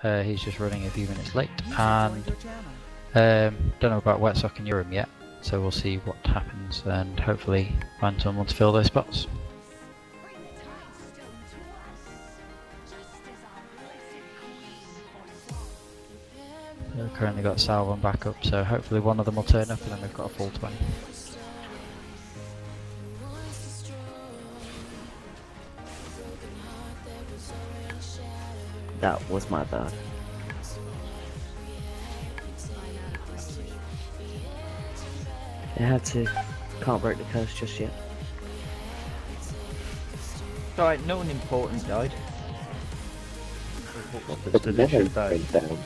He's just running a few minutes late, and don't know about Wetsock in your room yet, so we'll see what happens and hopefully find someone to fill those spots. We've currently got Salve on backup, so hopefully one of them will turn up and then we've got a full 20. That was my bad. I had to. Can't break the curse just yet. Alright, no one important died. But the never went down.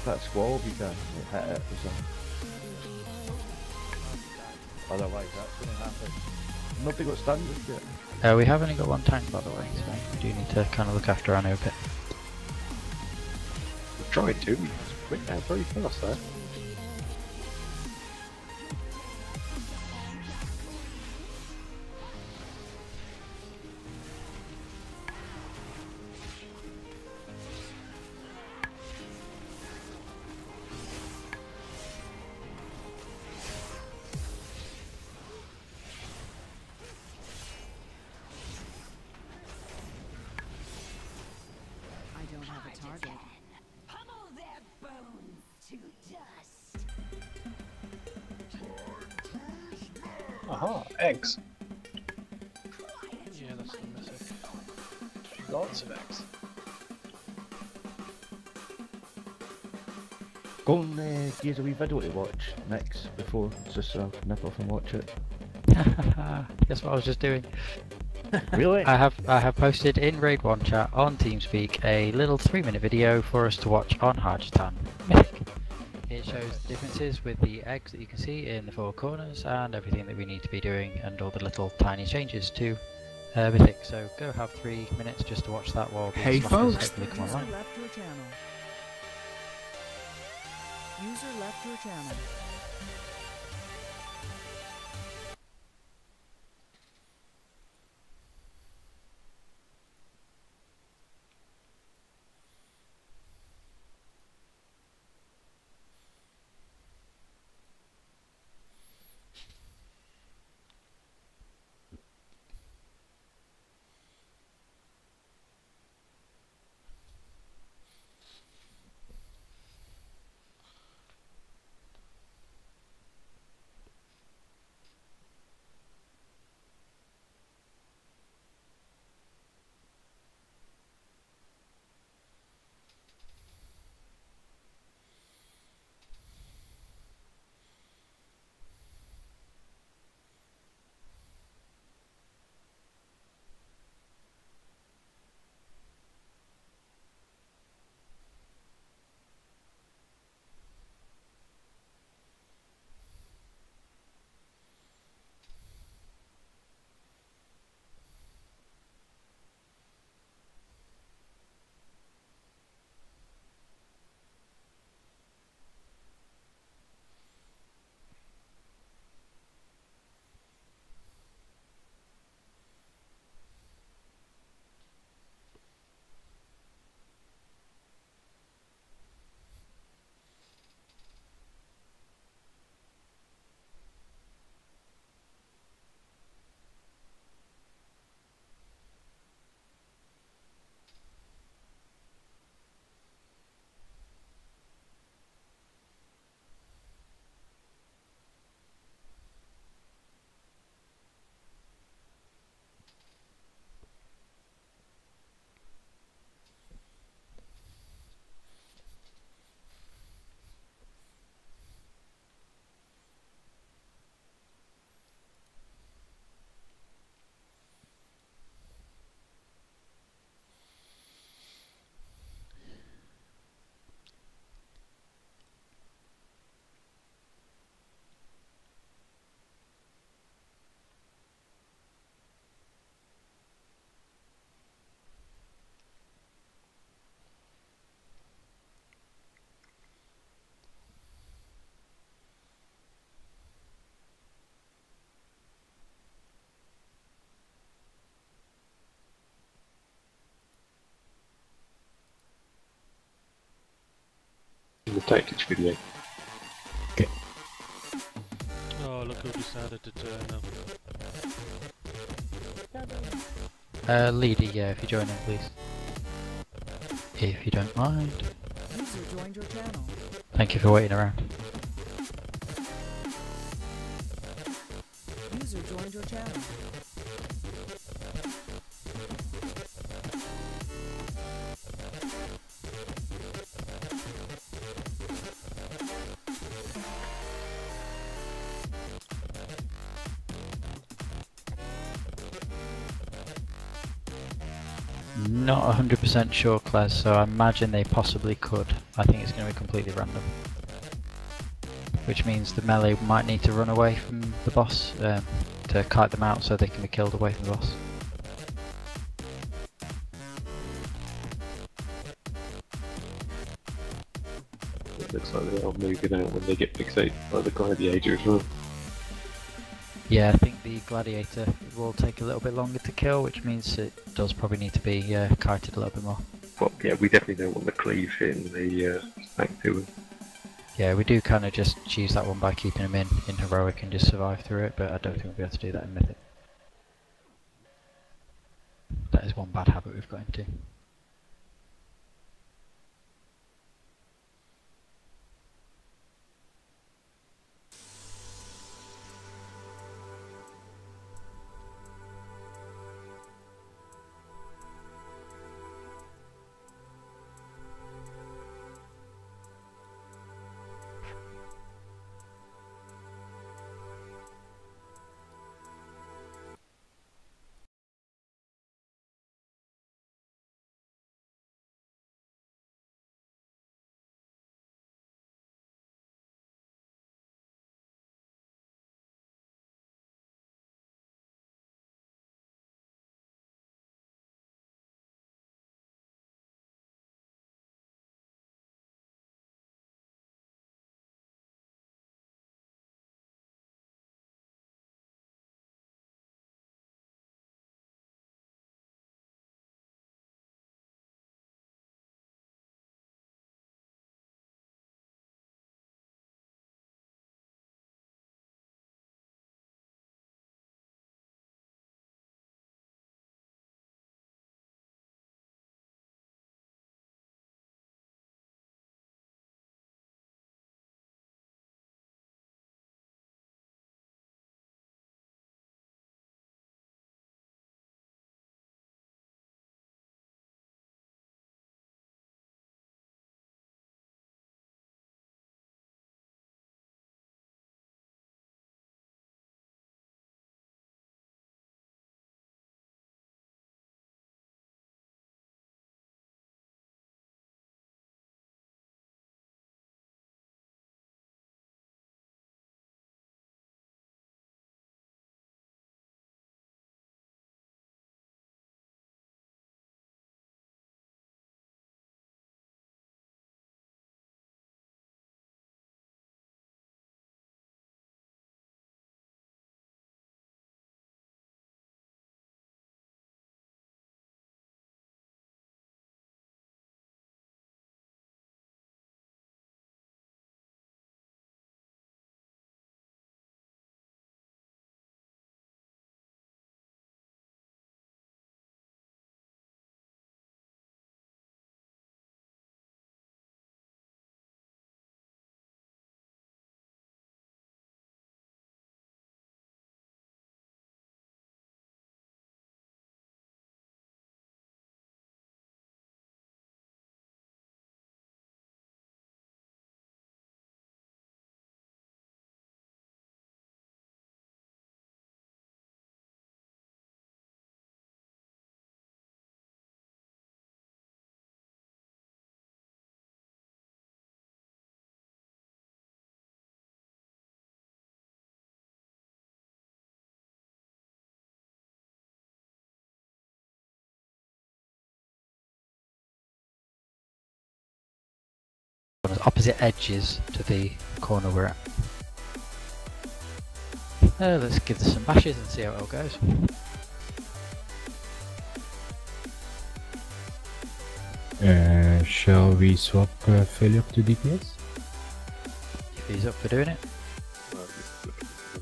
That squall you can hit it or something. Otherwise that's gonna happen. Nobody got stunned just yet. We have only got one tank, by the way, so we do need to kind of look after Anu a bit. We've tried to. Went down very fast there. Aha, eggs. Yeah, that's the mythic. Lots of eggs. Go and use a wee video to watch next before, just so I can nip off and watch it. Guess what I was just doing? Really? I have posted in Raid 1 chat on TeamSpeak a little 3-minute video for us to watch on Harjaten Mythic. It shows the differences with the eggs that you can see in the 4 corners and everything that we need to be doing and all the little tiny changes to Mythic. So go have 3 minutes just to watch that while the Hey smashes folks! hopefully come online. User left your channel. the tactics video. Oh, look who decided to turn up. Leader, yeah, if you join in, please. If you don't mind. User joined your channel. Thank you for waiting around. User joined your channel. Not 100% sure, Claire, so I imagine they possibly could. I think it's going to be completely random. Which means the melee might need to run away from the boss to kite them out so they can be killed away from the boss. It looks like they are moving out when they get fixated by the gladiator as well. Yeah, I think the gladiator will take a little bit longer to kill, which means it does probably need to be kited a little bit more. Well, yeah, we definitely don't want the cleave hitting the back to him. Yeah, we do kind of just choose that one by keeping him in heroic and just survive through it, but I don't think we'll be able to do that in Mythic. That is one bad habit we've got into. On the opposite edges to the corner we're at. Let's give this some bashes and see how it all goes. Shall we swap Philip to DPS? he's up for doing it.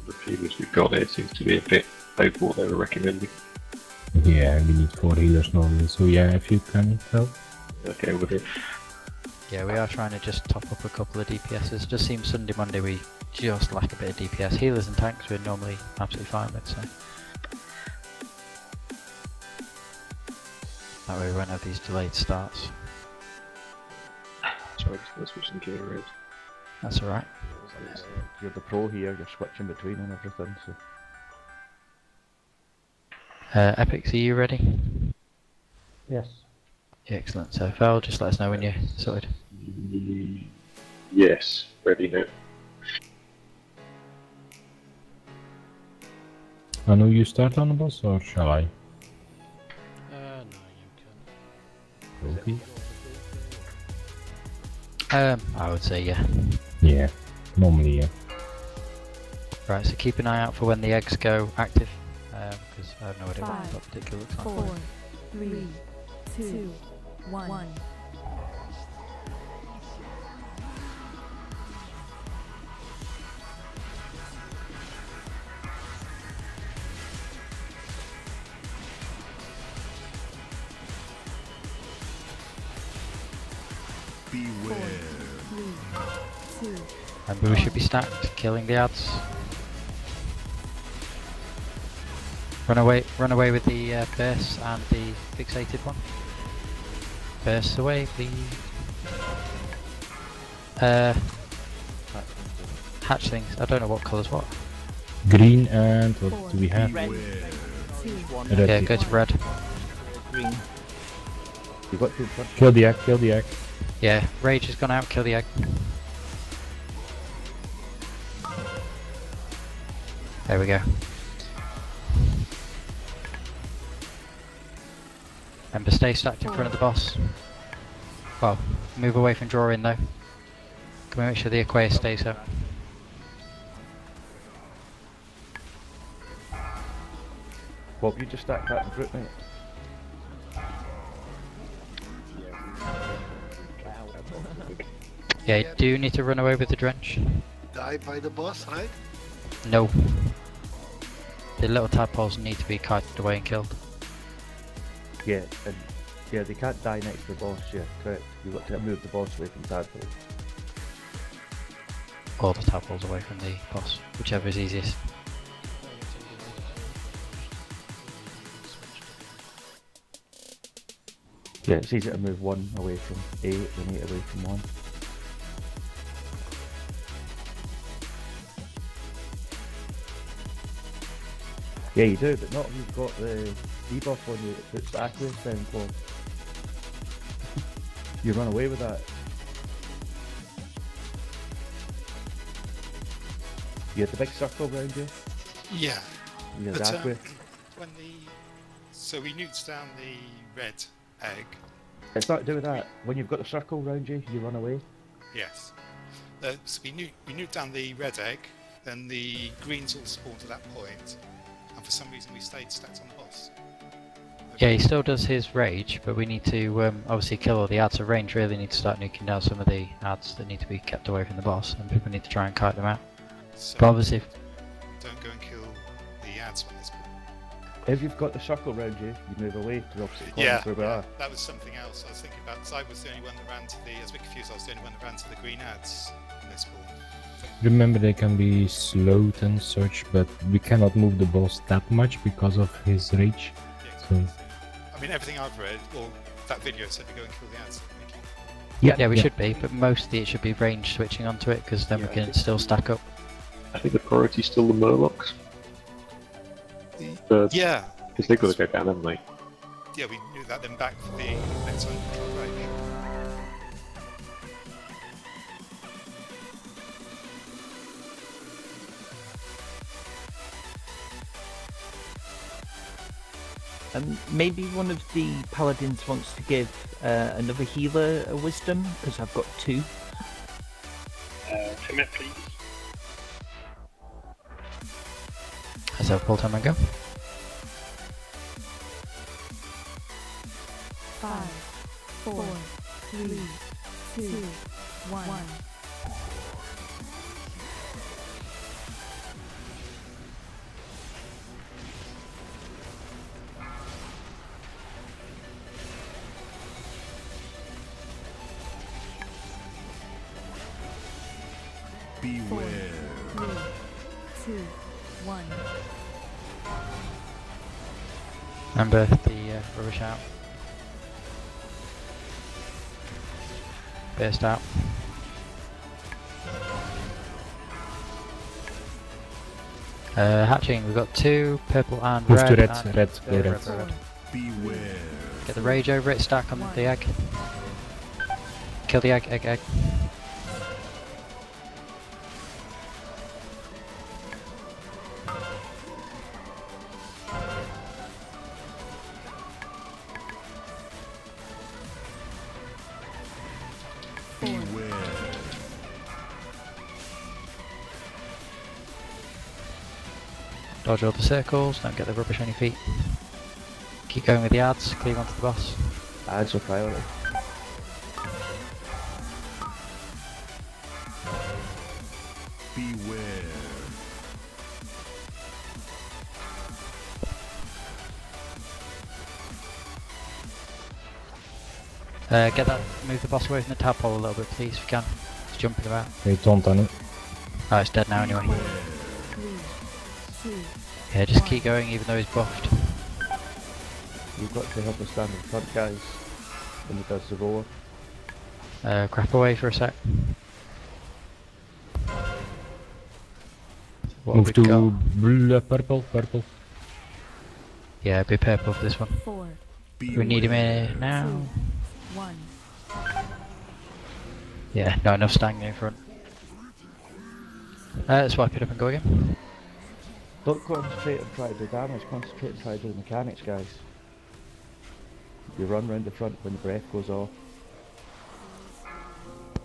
The healers we've got here seems to be a bit over what they were recommending. Yeah, we need 4 healers normally, so yeah, if you can help. Okay, with it. Yeah, we are trying to just top up a couple of DPSs. Just seems Sunday, Monday we just lack a bit of DPS. Healers and tanks we're normally absolutely fine with, so. That way we won't have these delayed starts. Sorry, just gonna switch the gear around. That's alright. You're the pro here, you're switching between and everything, so... Epics, are you ready? Yes. Yeah, excellent. So Val, just let us know when you're sorted. Yes, ready now. I know you start on the boss, or shall I? No, you can. Okay. I would say yeah. Yeah, normally yeah. Right, so keep an eye out for when the eggs go active, because I have no idea what 5, that particular looks like. 4, 3, 2, 1. Beware. 3, 2, Remember, we should be stacked, killing the ads. Run away with the burst and the fixated one. Burst away, please. Hatchlings, I don't know what colour's what. Green and what do we have? Red. Beware. 2, Red. Yeah, go to red. Green. You've got to first. Kill the egg, kill the egg. Yeah, rage has gone out, kill the egg. There we go. Remember, stay stacked in front of the boss. Well, move away from drawing though. Can we make sure the Aquarius stays up? Bob, you just stack that in fruit, mate. Yeah, you do need to run away with the drench. Die by the boss, right? No. The little tadpoles need to be kited away and killed. Yeah, and yeah, they can't die next to the boss, yeah, correct. You've got to move the boss away from tadpole. Or the tadpoles away from the boss, whichever is easiest. Yeah, it's easier to move one away from 8 than 8 away from 1. Yeah, you do, but not if you've got the debuff on you that puts the accuracy down for. You run away with that. You had the big circle around you. Yeah. You had But the accuracy. when so we nuked down the red egg. It's not to do with that. When you've got the circle around you, you run away. Yes. So we nuked down the red egg. Then the greens all spawned at that point, and for some reason we stayed stacked on the boss. Yeah, he still does his rage, but we need to obviously kill all the ads. So range really need to start nuking down some of the ads that need to be kept away from the boss, and people need to try and kite them out. So But obviously, don't go and kill the ads when they spawn. If you've got the circle around you, you move away to the opposite corner Yeah, where we are. that was something else I was thinking about. Because I was the only one that ran to the. I was a bit confused. I was the only one that ran to the green ads when they spawned. Remember they can be slowed and such, but we cannot move the boss that much because of his rage. Yeah, So exactly. I mean, everything I've read, well, that video said to go and kill the ads. yeah, we should be, but mostly it should be range switching onto it, because then Yeah, we I can think still stack up. I think the priority's still the Murlocs. Because Yeah. they've got to go down, haven't they? Yeah, we knew that then back for the next time control break. Maybe one of the paladins wants to give another healer a wisdom, because I've got 2. Commit, please. Has that pull time and go? 5, 4, 3, 2, 1. 4, 3, 2, 1. Remember the rubbish out. Burst out. Hatching, we've got 2 purple and Move red. to red, and red, go red. red. Beware. Get the rage over it, stack on the egg. Kill the egg, egg. Beware. Dodge all the circles, don't get the rubbish on your feet. Keep going with the ads, cleave onto the boss. Ads are priority. Beware. Get that, move the boss away from the tadpole a little bit please if you can. It's jumping about. They taunt on it. Oh, it's dead now anyway. 3, 2, Yeah, just keep going even though he's buffed. You've got to help us stand in front, guys, when he does the roar. Crap away for a sec. What have Move we to got? blue, purple. Yeah, be purple for this one. 4, We need him here now. 1. Yeah, not enough standing in front. Let's wipe it up and go again. Don't concentrate on trying to do damage, concentrate on trying to do the mechanics, guys. You run round the front when the breath goes off.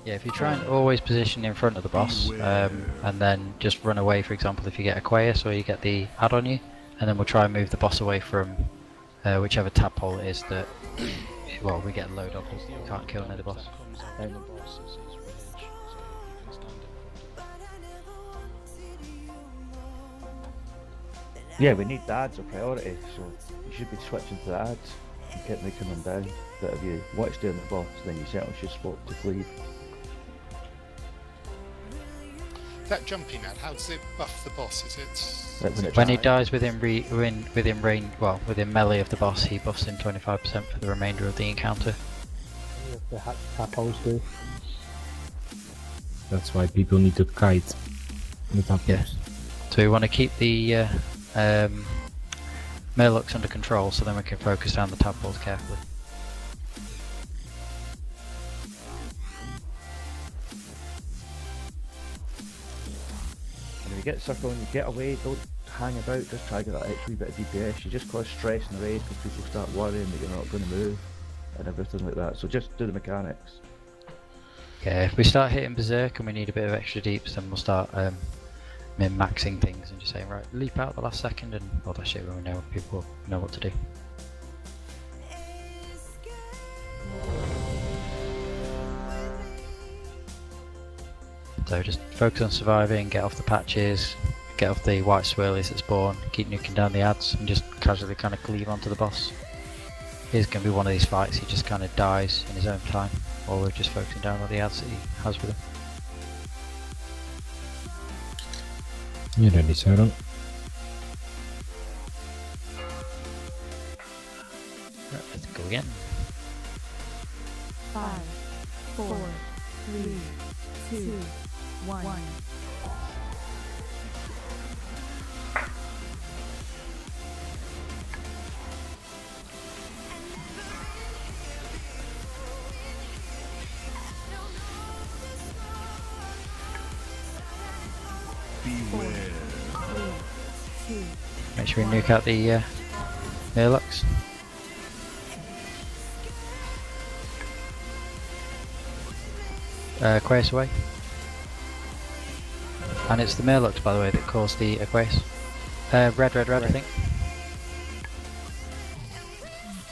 Yeah, if you try and always position in front of the boss, and then just run away, for example, if you get Aqueous or you get the add on you, and then we'll try and move the boss away from whichever tadpole it is that, well, we get a load of, we can't kill near the boss. Comes up with the boss as his rage, so you can stand in front of it. Yeah, we need the ads a priority, so you should be switching to the ads and keep making them down. But if you watch doing the boss, then you certainly should swap to cleave. That jumping ad, how does it buff the boss? Is it... Like when it When he dies. dies within within melee of the boss, he buffs in 25% for the remainder of the encounter. The tadpoles do. That's why people need to kite the tadpoles. Yeah. So we want to keep the Murlocs under control, so then we can focus down the tadpoles carefully. And if you get circle and you get away, don't hang about, just try to get that extra wee bit of DPS. You just cause stress in the raid because people start worrying that you're not going to move and everything like that. So just do the mechanics. Yeah, if we start hitting Berserk and we need a bit of extra deeps, then we'll start min-maxing things and just saying, right, leap out the last second and all that shit when we know people know what to do. So just focus on surviving, get off the patches, get off the white swirlies that spawn, keep nuking down the ads and just casually kind of cleave onto the boss. Here's going to be one of these fights, he just kind of dies in his own time while we're just focusing down on the ads that he has with him. You ready, Sauron? Right, let's go again. 5, 4, 3, 2, 1. Beware. 3, 2, Make sure we nuke out the Murlocs. Aqueous away. And it's the Murlocs, by the way, that caused the Aqueous. Red, I think.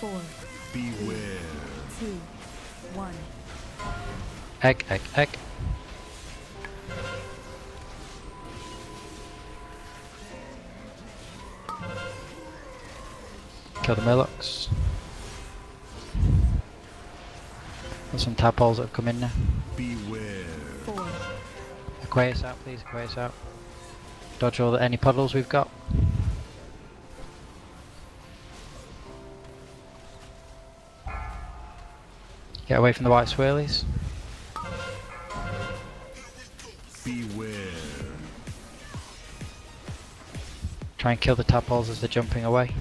4, Beware. 2, 1. Egg. Kill the Murlocs. Got some tadpoles that have come in now. Beware. 4, Aquarius out, please. Aquarius out. Dodge any puddles we've got. Get away from the white swirlies. Beware. Try and kill the tadpoles as they're jumping away.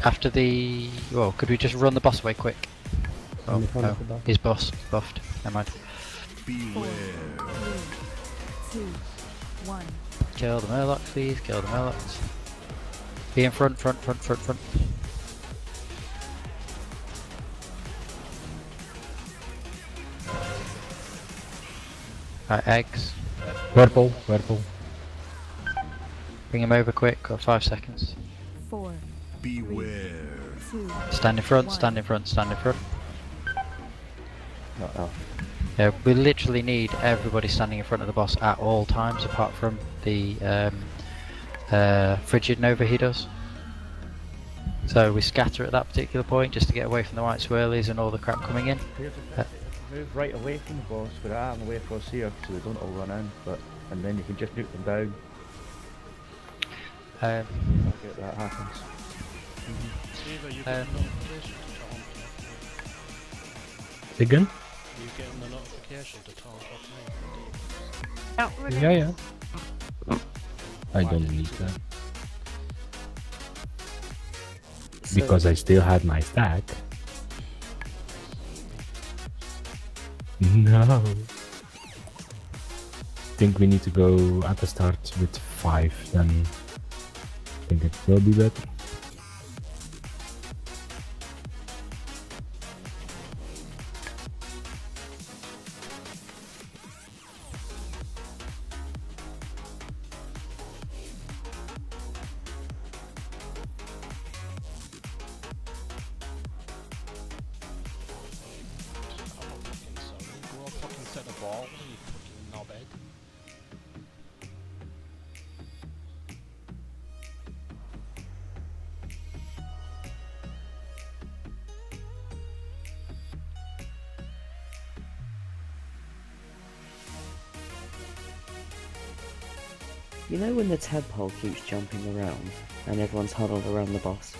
After the... well, could we just run the boss away quick? Oh, no, he's buffed. Never mind. Beware. 4, 3, 2, 1. Kill the murlocs, please. Kill the murlocs. Be in front. Right, eggs. Purple. Bring him over quick. Got 5 seconds. 4, Beware. 2, Stand in front. Yeah, we literally need everybody standing in front of the boss at all times, apart from the frigid Nova he does. So we scatter at that particular point just to get away from the white swirlies and all the crap coming in. Move right away from the boss, but I'm away across here so they don't all run in. And then you can just nuke them down. I'll get that happens. Eva, you get a notification to taunt. Again? You getting the notification to taunt off me? Yeah. I don't need that. Because I still had my stack. No. Think we need to go at the start with 5, then I think it will be better. You know when the tadpole keeps jumping around and everyone's huddled around the boss,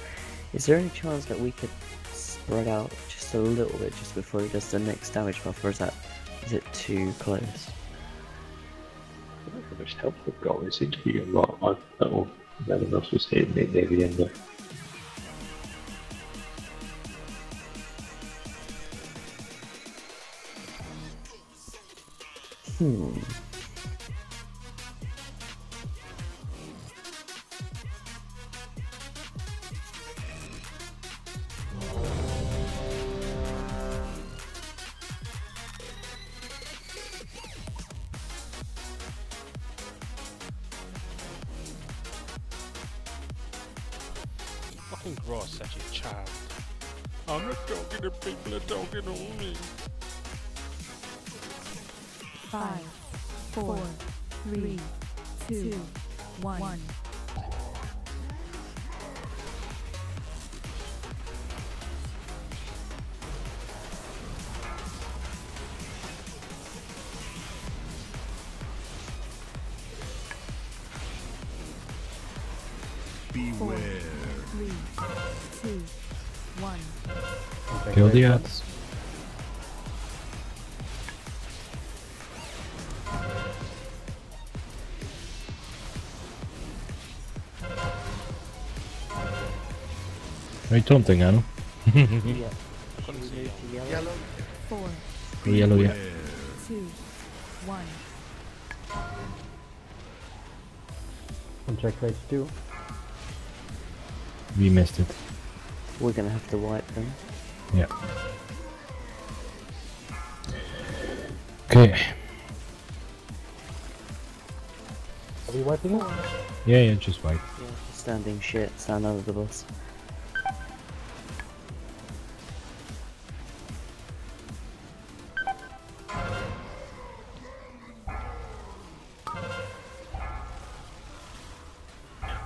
is there any chance that we could spread out just a little bit just before he does the next damage buff, or is it too close? I don't know how much health we've got. It seems to be a lot. I don't know if anyone else was hitting it near the end there. Fucking gross, such a child. I'm not talking to people, are talking to me. 5, 4, 3, 2, 1. Beware. 3, 2, 1. Kill the ads. Are you taunting, Anu? Yeah. Yellow. 4, Yellow, yeah. 2, 1. Contract rates 2. We missed it. We're gonna have to wipe them. Yeah. Okay. Are we wiping it? Yeah, just wipe. Yeah, standing shit, stand under the boss.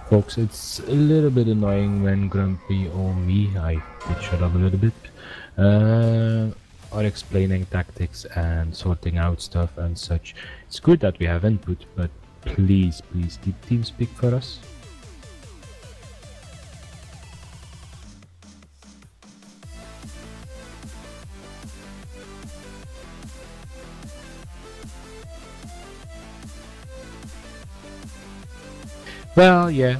Folks, it's a little bit annoying when Grumpy or me, I did shut up a little bit, are explaining tactics and sorting out stuff and such. It's good that we have input, but please keep TeamSpeak for us. Well, yeah,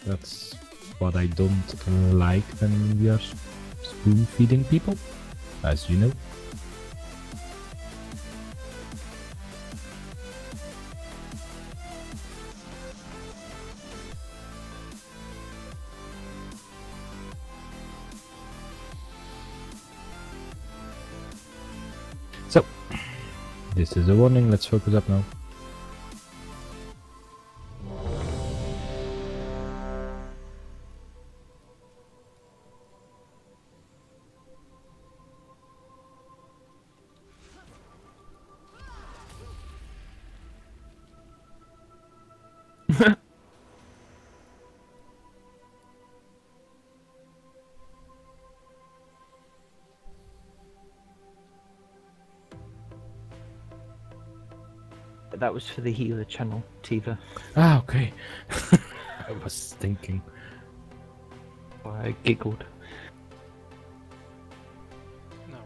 that's what I don't like when we are spoon feeding people, as you know. So, this is a warning, let's focus up now. That was for the healer channel, Tiva. Ah, okay. I was thinking. I giggled. No.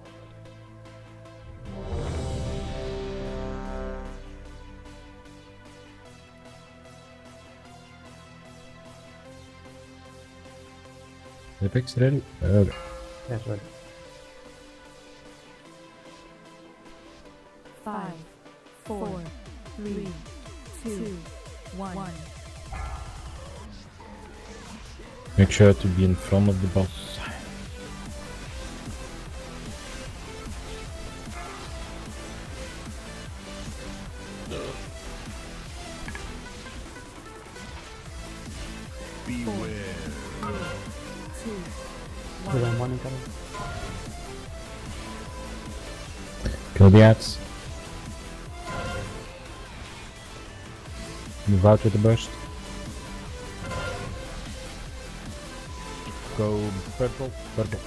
Epic's ready? Okay. Yes, ready. 5, 4, 3, 2, 1. Make sure to be in front of the boss. Beware. 2, Hold 1. on, one incoming. Kill the ads. Move out with the burst. Go purple, purple.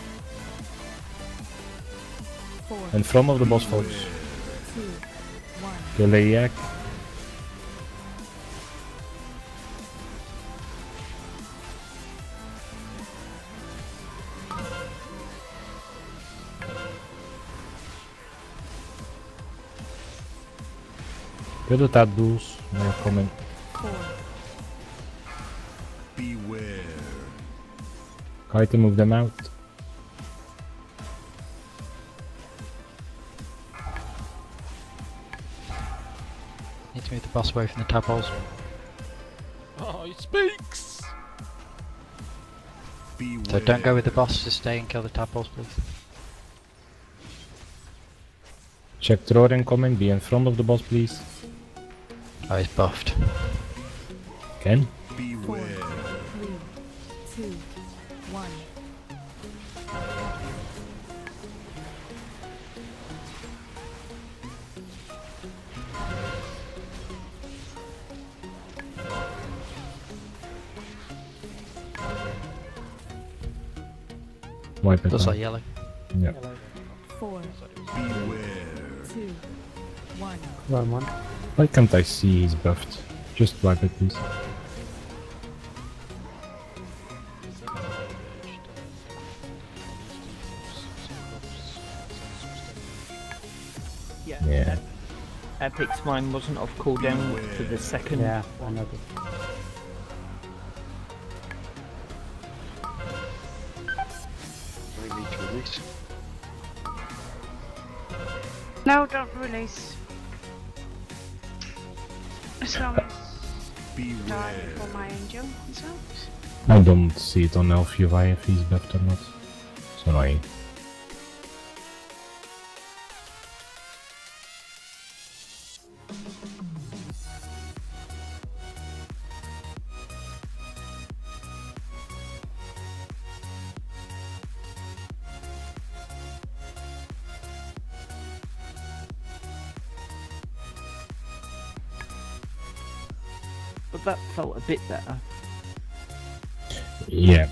4, In front of the boss, folks. 2, 1. Kill the yak. Kill the tattoos, they are coming. 4, Beware. Try to move them out. Need to move the boss away from the tadpoles. Oh, he speaks! Beware. So don't go with the boss, just stay and kill the tadpoles, please. Check thrower incoming, be in front of the boss, please. Oh, he's buffed. Ken? 4, Beware. 3, 2, 1. Wipe it Looks out. like yellow. Yeah. 4, Beware. 2, 1. Hold on, one. Why can't I see he's buffed? Just wipe it, please. Yeah. Epic's mine wasn't off cooldown for the second. Yeah, I noticed. We need to release. No, don't release. As long as die Beware. before my angel comes out. I don't see it on LFUI if he's buffed or not. It's annoying. But that felt a bit better. Yeah.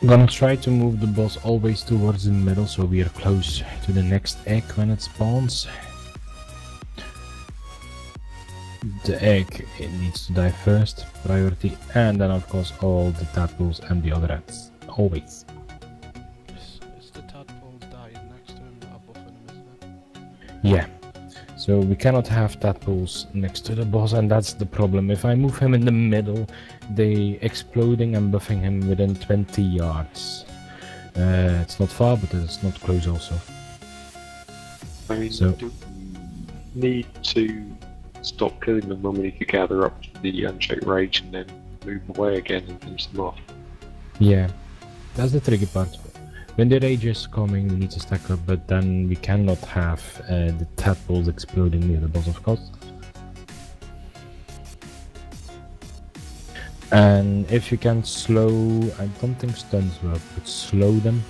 I'm gonna try to move the boss always towards the middle so we are close to the next egg when it spawns. The egg, it needs to die first, priority, and then of course all the tadpoles and the other rats. Always. Is the tadpoles dying next to him that are buffing him, isn't it? Yeah. So we cannot have tadpoles next to the boss, and that's the problem. If I move him in the middle, they exploding and buffing him within 20 yards. It's not far, but it's not close also. I mean, So- do we need to stop killing them when we need to gather up the unchecked rage and then move away again and finish them off? Yeah, that's the tricky part. When the rage is coming, we need to stack up, but then we cannot have the tadpoles exploding near the boss, of course. And if you can slow, I don't think stuns work, but slow them,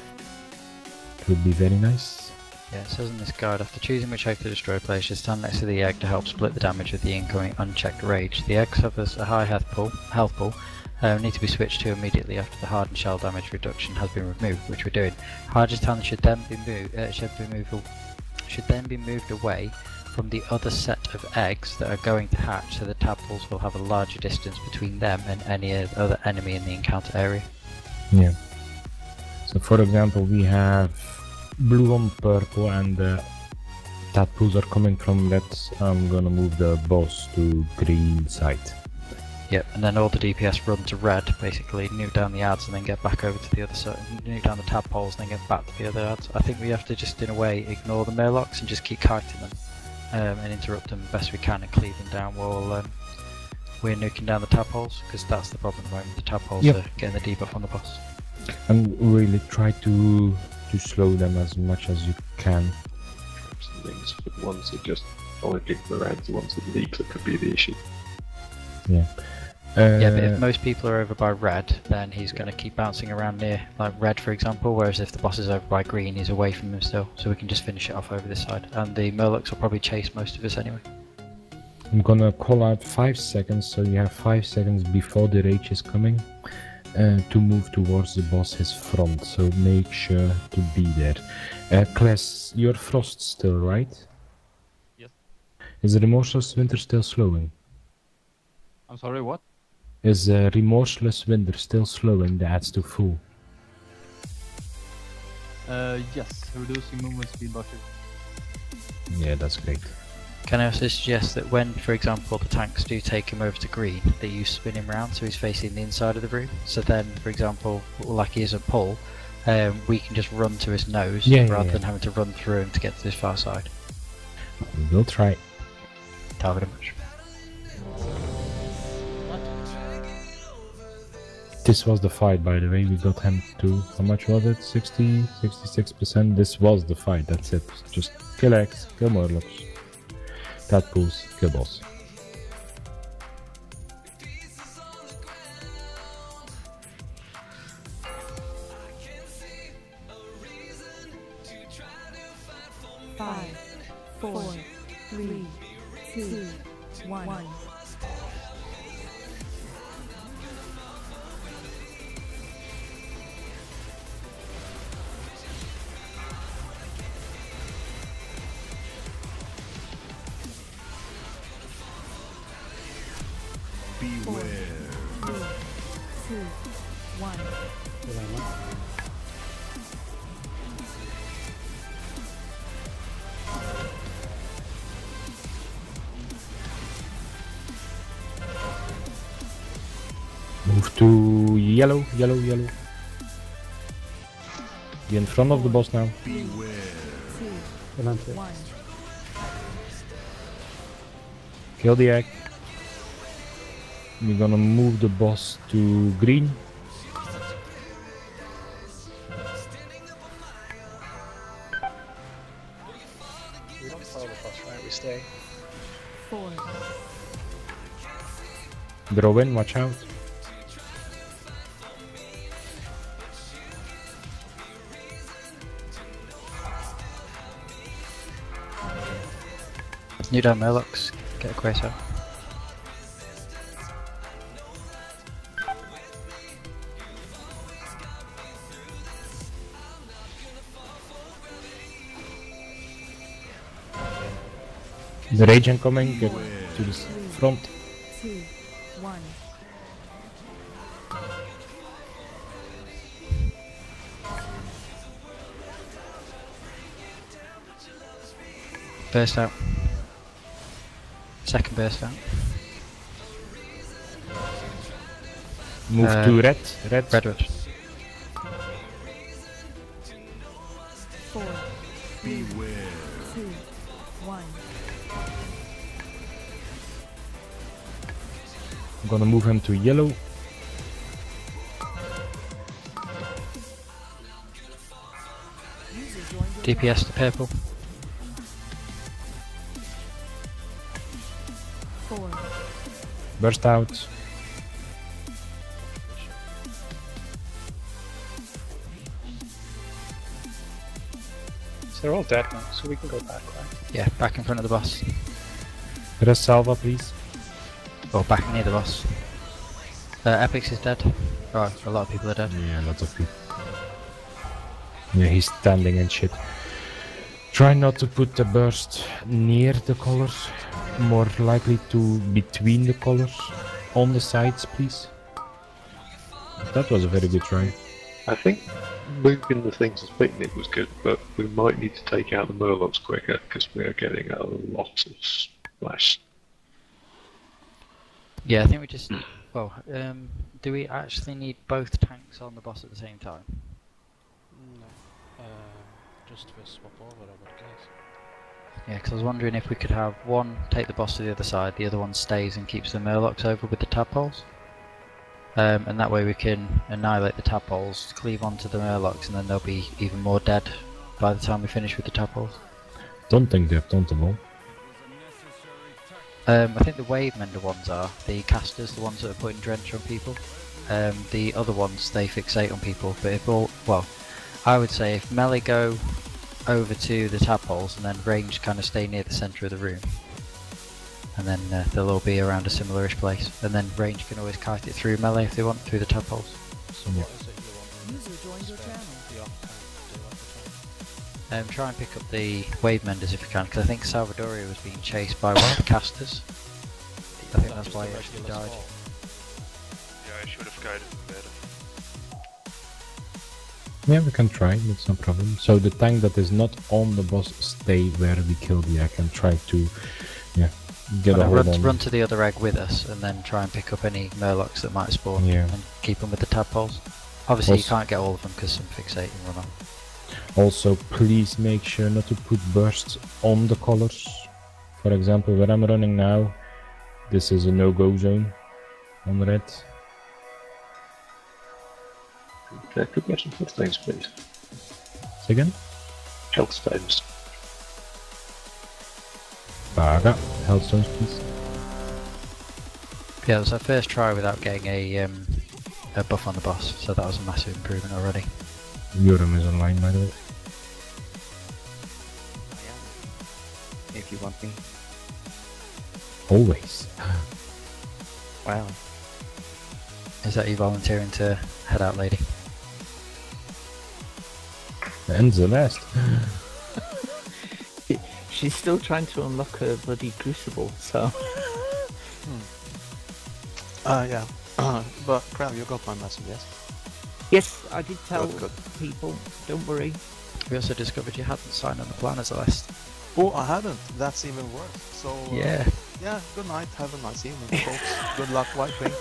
it would be very nice. Yeah, it says in this guide, after choosing which egg to destroy, players should stand next to the egg to help split the damage with the incoming unchecked rage. The egg suffers a high health pool, need to be switched to immediately after the hardened shell damage reduction has been removed, which we're doing. Harjaten should then be moved away from the other set of eggs that are going to hatch, so the tadpoles will have a larger distance between them and any other enemy in the encounter area. Yeah. So for example, we have blue on purple and the tadpoles are coming from red. I'm gonna move the boss to green side. Yep, and then all the DPS run to red, basically, nuke down the ads and then get back over to the other side, nuke down the tadpoles and then get back to the other ads. I think we have to just, in a way, ignore the Murlocs and just keep kiting them and interrupt them best we can and cleave them down while we're nuking down the tadpoles, because that's the problem at the moment, the tadpoles Yep. are getting the debuff on the boss. And really try to slow them as much as you can. Some things for the ones that just only pick the reds, the ones with leaks that could be the issue. Yeah. Yeah, but if most people are over by red, then he's going to keep bouncing around near, like red for example, whereas if the boss is over by green, he's away from him still, so we can just finish it off over this side. And the Murlocs will probably chase most of us anyway. I'm gonna call out 5 seconds, so you have 5 seconds before the rage is coming to move towards the boss's front, so make sure to be there. Kless, you're frost still, right? Yes. Is the Remorseless Winter still slowing? I'm sorry, what? Is Remorseless Winter still slowing the ads to full? Yes, reducing movement speed by 50. Yeah, that's great. Can I also suggest that when, for example, the tanks do take him over to green, they use spin him round so he's facing the inside of the room. So then, for example, like he is a pull, we can just run to his nose rather than having to run through him to get to this far side. We'll try. Thank you very much. This was the fight, by the way. We got him to, how much was it? 60, 66%. This was the fight, that's it. Just kill X, kill Murlocs. Tadpoles, kill boss. Five, 4, 3, 2, 1. Beware. 3, 2, 1. Move to yellow, yellow, yellow. Be in front of the boss now. Beware. 2, 1. Kill the egg. We're gonna move the boss to green. We don't follow the boss, right? We stay. 4. Draw in, watch out. New down Murlocs, get a quest out. The rage incoming, get to the front. 2, 1. Burst out. Second burst out. Move to red. Redwood. 4, 3, 2, 1. I'm gonna move him to yellow. DPS to purple. 4. Burst out. So they're all dead now, so we can go back, right? Yeah, back in front of the boss. Press salva, please. Or back near the boss. Epix is dead. Oh, a lot of people are dead. Yeah, lots of people. Yeah, he's standing and shit. Try not to put the burst near the colors. More likely to between the colors. On the sides, please. That was a very good try. I think moving the things as picnic was good, but we might need to take out the Murlocs quicker because we are getting a lot of splash. Yeah, I think we just... Well, do we actually need both tanks on the boss at the same time? No. Just for swap over, I would guess. Yeah, because I was wondering if we could have one take the boss to the other side, the other one stays and keeps the Murlocs over with the tadpoles. And that way we can annihilate the tadpoles, cleave onto the Murlocs, and then they'll be even more dead by the time we finish with the tadpoles. Don't think they're tauntable. I think the wave mender ones are, the casters, the ones that are putting drench on people. The other ones, they fixate on people, but if all... Well, I would say if melee go over to the tadpoles and then range kind of stay near the centre of the room. And then they'll all be around a similar-ish place. And then range can always kite it through melee if they want, through the tadpoles. So what is it you want? User joined your channel. Try and pick up the wave menders if you can, because I think Salvadoria was being chased by one of the casters. I think that's why he actually died. Yeah, I should have guided him better. Yeah, we can try, it's no problem. So the tank that is not on the boss stay where we killed the egg and try to get a hold on. Run to the other egg with us and then try and pick up any Murlocs that might spawn and keep them with the tadpoles. Obviously you can't get all of them because some fixate and run off. Also, please make sure not to put bursts on the colors. For example, where I'm running now, this is a no-go zone on red. Could we get some health stones, please? Say again? Health stones. Baga, health stones, please. Yeah, it was our first try without getting a buff on the boss, so that was a massive improvement already. Yoram is online, by the way. If you want me. Always. Wow. Is that you volunteering to head out, lady? And the last. She's still trying to unlock her bloody crucible, so... Yeah. But Crab, you got my message, yes? Yes, I did tell Good. people, don't worry. We also discovered you hadn't signed on the planners list. Oh, I hadn't. That's even worse. So yeah. Yeah. Good night. Have a nice evening, folks. Good luck wiping.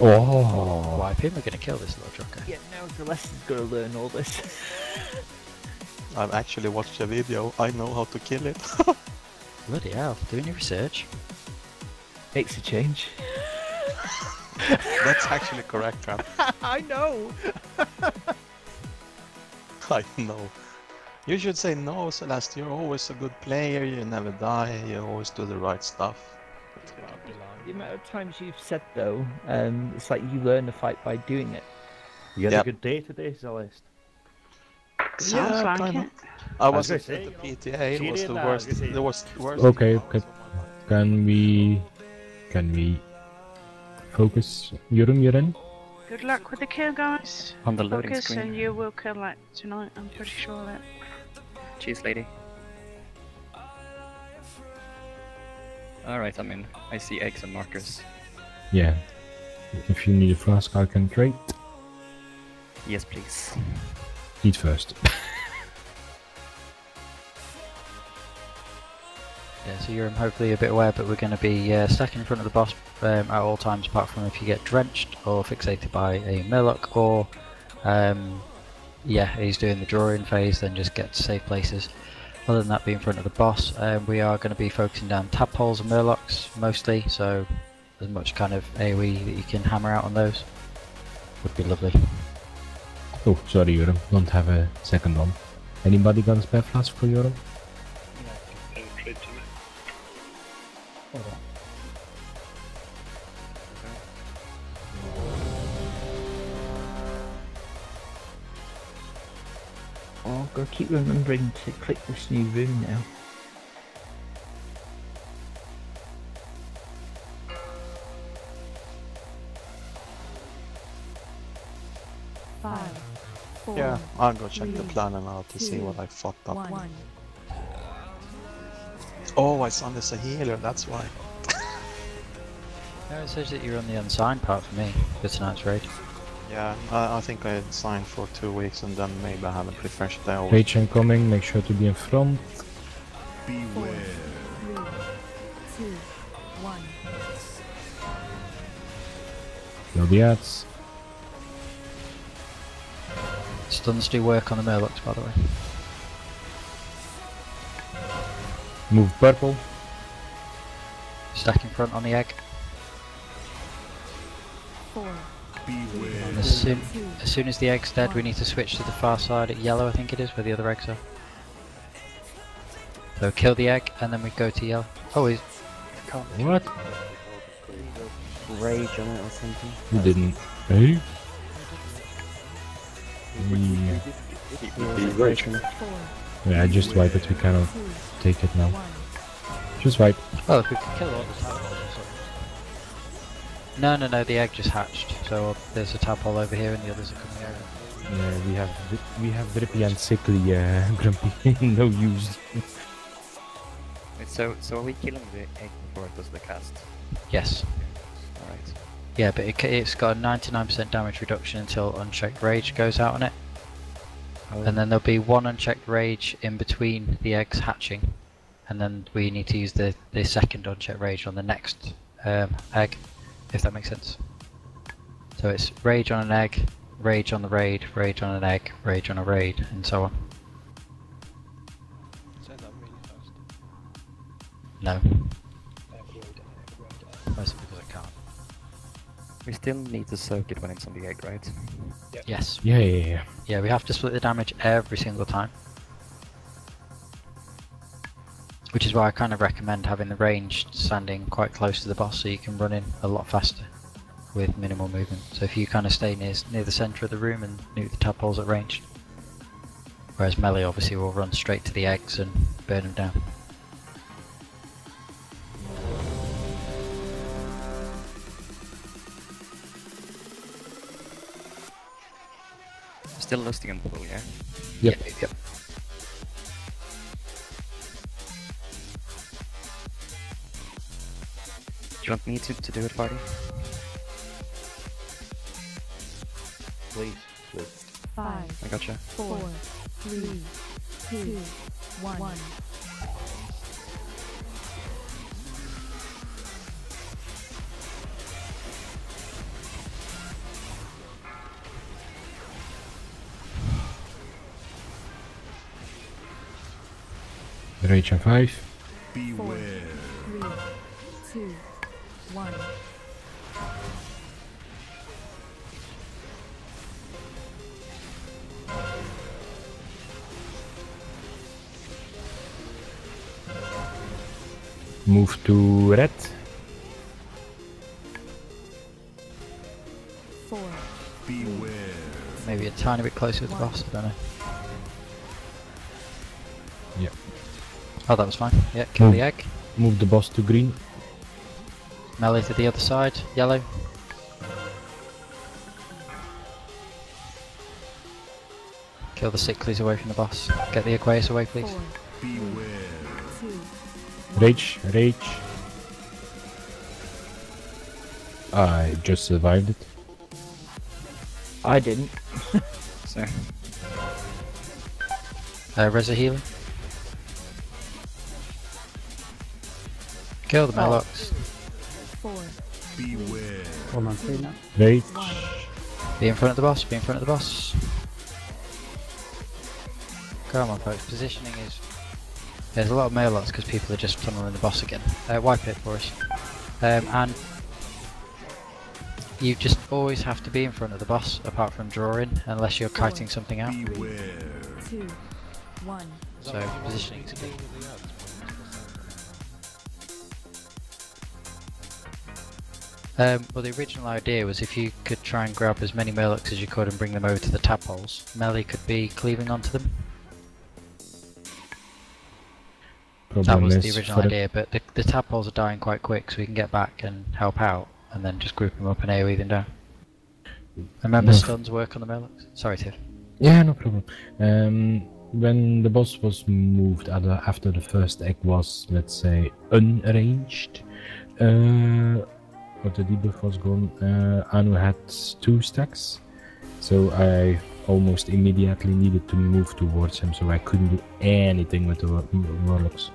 Oh. Wiping? We're gonna kill this little trucker. Yeah, now Celeste's gonna learn all this. I've actually watched a video. I know how to kill it. Bloody hell! Doing your research. Makes a change. That's actually correct, Crab. I know. I know. You should say no, Celeste. You're always a good player. You never die. You always do the right stuff. The amount of times you've said though, it's like you learn to fight by doing it. You had a good day today, Celeste? Sounds like kinda. it. I was at the PTA. It was the worst. It was the worst. Okay, can we focus? Yoram, you're in? Good luck with the kill, guys. On the loading Focus screen. and you will kill that tonight, I'm pretty sure of it. Cheers, lady. Alright, I'm in. I see eggs and markers. Yeah. If you need a flask, I can trade. Yes, please. Eat first. Yeah, so you're hopefully a bit aware, but we're going to be stacking in front of the boss at all times, apart from if you get drenched or fixated by a Murloc, or yeah, he's doing the drawing phase, then just get to safe places. Other than that, be in front of the boss. We are going to be focusing down tadpoles and Murlocs mostly, so as much kind of AoE that you can hammer out on those would be lovely. Oh, sorry, Yoram. Don't have a second one. Anybody got a spare flask for Yoram? Oh, I've got to keep remembering to click this new room now. Five, four, Yeah, I'll go check the three, planner now to see two, what I fucked up. one. Oh, I saw this a healer, that's why. No, it says that you're on the unsigned part for me for tonight's raid. Yeah, I think I signed for 2 weeks and then maybe I haven't refreshed that. Rage incoming, make sure to be in front. Beware. 3, 2, 1. Kill the ads. Stuns do work on the Murlocs, by the way. Move purple. Stack in front on the egg. 4. And as soon as the egg's dead, we need to switch to the far side at yellow, I think it is, where the other eggs are. So kill the egg, and then we go to yellow. Oh, he's... What? Rage on it or something. You didn't. Hey? Yeah, I just wipe it, we cannot take it now. Just wipe. Oh, if we could kill all the tadpoles or something. No, the egg just hatched, so there's a tadpole over here and the others are coming over. Yeah, we have Drippy and Sickly, Grumpy. No use. Wait, so are we killing the egg before it does the cast? Yes. Alright. Yeah, but it's got a 99% damage reduction until unchecked rage goes out on it. Oh. And then there'll be one unchecked rage in between the eggs hatching. And then we need to use the second unchecked rage on the next egg, if that makes sense. So it's rage on an egg, rage on the raid, rage on an egg, rage on a raid, and so on. Say that really fast. No. Mostly because I can't. We still need to soak it when it's on the egg, right? Yep. Yes. Yeah. Yeah, we have to split the damage every single time. Which is why I kind of recommend having the range standing quite close to the boss so you can run in a lot faster with minimal movement. So if you kind of stay near the centre of the room and nuke the tadpoles at range. Whereas melee obviously will run straight to the eggs and burn them down. Still lusting on the pool, yeah? Yep. Yep. Do you want me to do it, party? Please. 5, I gotcha. 4, 3, 2, 1. Rage on 5. Beware. 3, 2, 1. Move to red. 4. Beware. Maybe a tiny bit closer with the boss, I don't know. Yeah. Oh, that was fine. Yeah, kill the egg. Move the boss to green. Melee to the other side, yellow. Kill the sicklies away from the boss. Get the Aqueous away, please. 4, Beware. 2, Rage. I just survived it. I didn't. So. Reza healing. Kill the Murlocs. 4. Beware. 1 on 3 now. Rage. Be in front of the boss, be in front of the boss. Come on folks, positioning is... There's a lot of Murlocs because people are just tunneling the boss again. Wipe it for us. And you just always have to be in front of the boss, apart from drawing, unless you're kiting something out. 2. 1. So positioning is key. Well, the original idea was if you could try and grab as many Murlocs as you could and bring them over to the tadpoles, melee could be cleaving onto them. That was the original idea, but the tadpoles are dying quite quick, so we can get back and help out, and then just group them up and AoE them down. Remember stuns work on the Murlocs? Sorry, Tiff. Yeah, no problem. When the boss was moved after the first egg was, let's say, unarranged, or the debuff was gone, Anu had 2 stacks, so I almost immediately needed to move towards him, so I couldn't do anything with the Warlocks.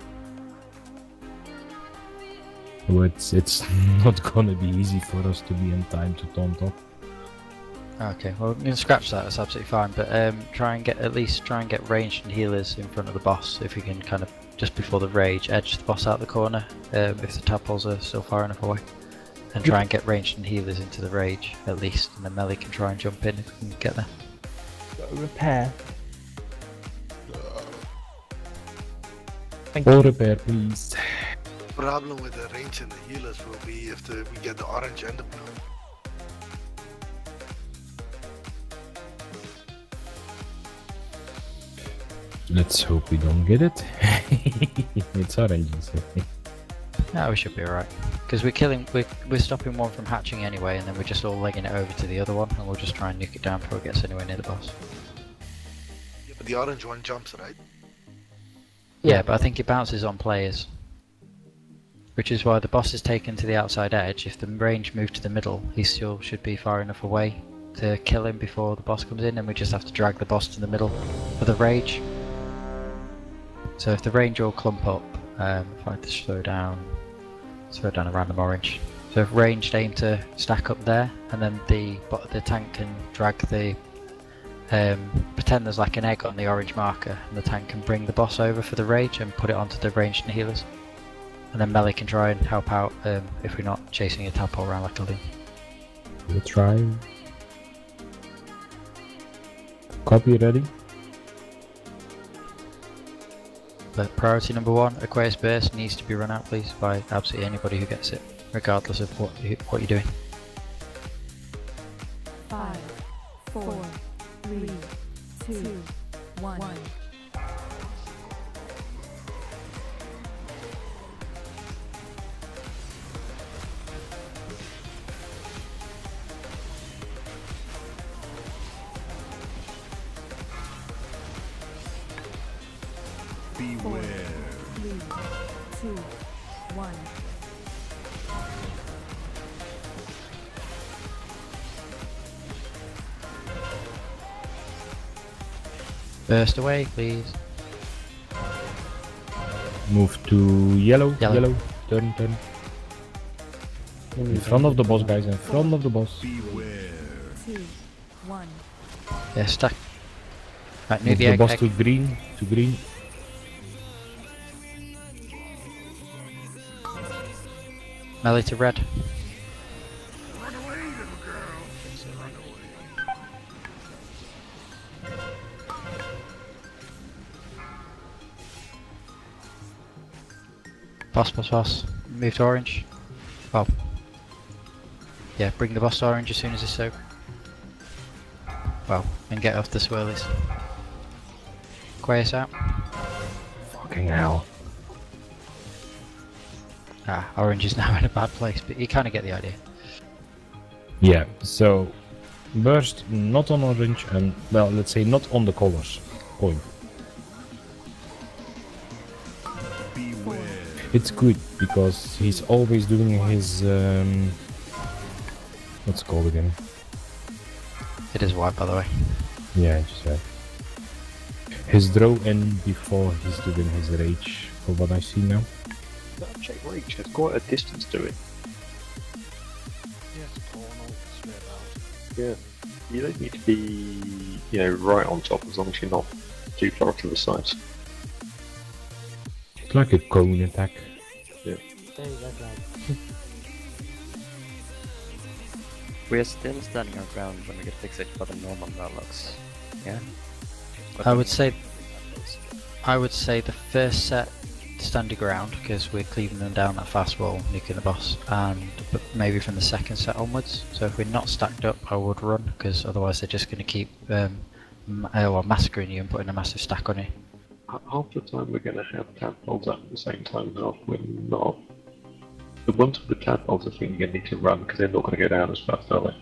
So it's not gonna be easy for us to be in time to taunt up. Okay, well we can scratch that, that's absolutely fine, but at least try and get ranged and healers in front of the boss, if we can kind of, just before the rage, edge the boss out the corner, if the tadpoles are still far enough away. And try and get ranged and healers into the rage, at least, and then melee can try and jump in if we can get there. Repair. Or repair, please. Problem with the range and the healers will be if we get the orange and the blue. Let's hope we don't get it. It's orange, so. No, we should be alright. Because we're stopping one from hatching anyway, and then we're just all legging it over to the other one, and we'll just try and nuke it down before it gets anywhere near the boss. Yeah, but the orange one jumps, right? Yeah, but I think it bounces on players. Which is why the boss is taken to the outside edge. If the range moved to the middle, he still should be far enough away to kill him before the boss comes in, and we just have to drag the boss to the middle for the rage. So if the range all clump up, if I just throw down a random orange. So if ranged aim to stack up there, and then the tank can drag the pretend there's like an egg on the orange marker, and the tank can bring the boss over for the rage and put it onto the ranged and healers. And then melee can try and help out if we're not chasing a tadpole around like a loon. We'll try. Copy ready. But priority number 1, Aquarius Burst needs to be run out please by absolutely anybody who gets it, regardless of what you're doing. 5, 4, 3, 2, 1. Beware. 3, 2, 1. Burst away, please. Move to yellow. Turn. In front of the boss, guys. In front of the boss. 2, 1. Yeah, stack. Right, Move the boss to green. Melee to red. Run away, little girl. Run away. Boss. Move to orange. Well. Yeah, bring the boss to orange as soon as it's soak. Well, and get off the swirlies. Aquarius out. Fucking hell. Orange is now in a bad place, but you kind of get the idea. Yeah, so burst not on orange and, well, let's say not on the colors. Point. It's good because he's always doing his What's it called again? It is white, by the way. Yeah, I just said. His draw in before he's doing his rage, for what I see now. That check reach has quite a distance to it. Yeah, you don't need to be, right on top as long as you're not too far to the sides. It's like a cone attack. Yeah. We are still standing our ground when we get fixated by the normal Murlocs. Yeah? But I when would we- say the first set stand your ground because we're cleaving them down that fast wall, nuking the boss, but maybe from the second set onwards. So if we're not stacked up, I would run because otherwise they're just going to keep massacring you and putting a massive stack on you. Half the time we're going to have tadpoles up at the same time, and half we're not. The ones with the tadpoles, I think you're going to need to run because they're not going to go down as fast, are they?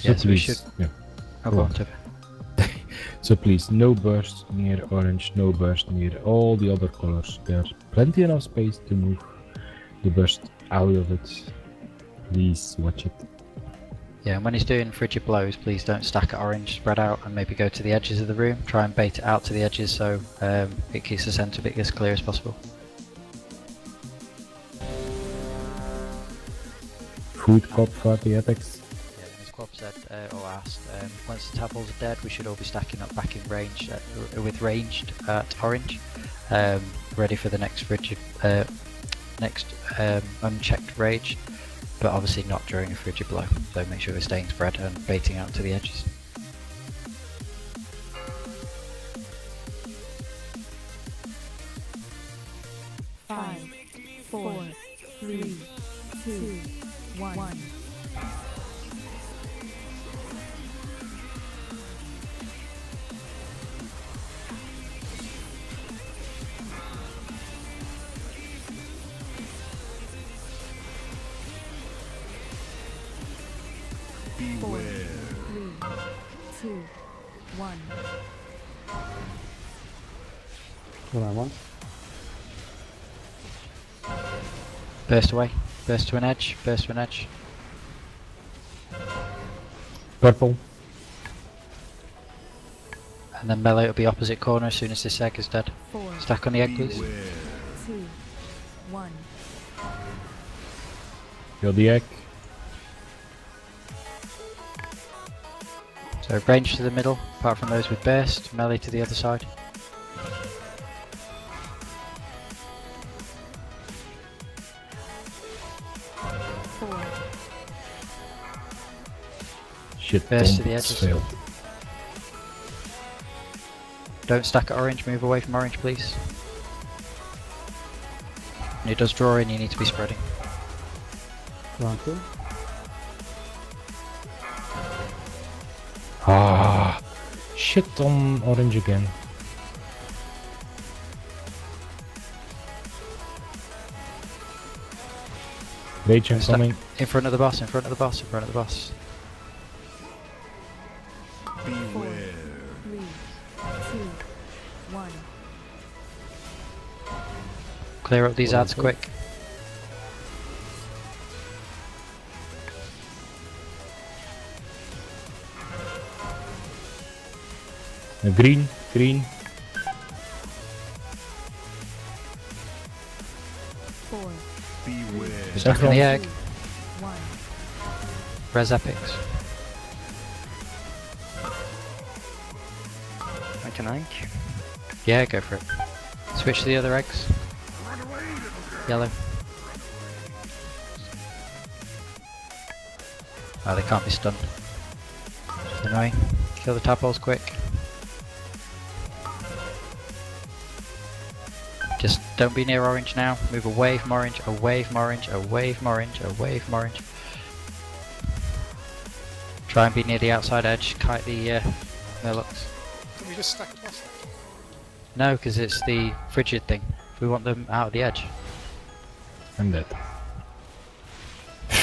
Yes, we should. Yeah. Oh, Go go on. on, Tip. So please, no burst near orange, no burst near all the other colors. There's plenty enough space to move the burst out of it. Please watch it. Yeah, and when he's doing frigid blows, please don't stack at orange, spread out and maybe go to the edges of the room. Try and bait it out to the edges so it keeps the centre bit as clear as possible. Food cop for the attacks. Yeah, as Quab said or asked, once the tadpoles are dead, we should all be stacking up back in range with ranged at orange, ready for the next frigid, unchecked rage. But obviously not during a frigid blow, so make sure we're staying spread and baiting out to the edges. Five, 4, 3, 2, 1. Four, 3, 2, 1. Hold on, one. Burst away, burst to an edge, burst to an edge. Purple. And then melee will be opposite corner as soon as this egg is dead. 4, Stack on the egg, please. 2, 1. Kill the egg. So range to the middle, apart from those with burst, melee to the other side. Shit, Burst to the bombs edges. failed. Don't stack at orange, move away from orange please. When it does draw in, you need to be spreading. Round 2. Ah, shit on orange again. Rage incoming. In front of the boss, in front of the boss, in front of the boss. Beware. 3, 2, 1. Clear up these ads quick. Green, green. 4, Beware. Stuck on the egg. 2, 1. Res epics. I can ink. Yeah, go for it. Switch to the other eggs. Yellow. Oh, they can't be stunned. Just annoying. Kill the tadpoles quick. Just don't be near orange now. Move away from orange, away from orange, away from orange, away from orange. Try and be near the outside edge. Kite the Murlocs. Can we just stack the boss? No, because it's the frigid thing. We want them out of the edge. I'm dead. I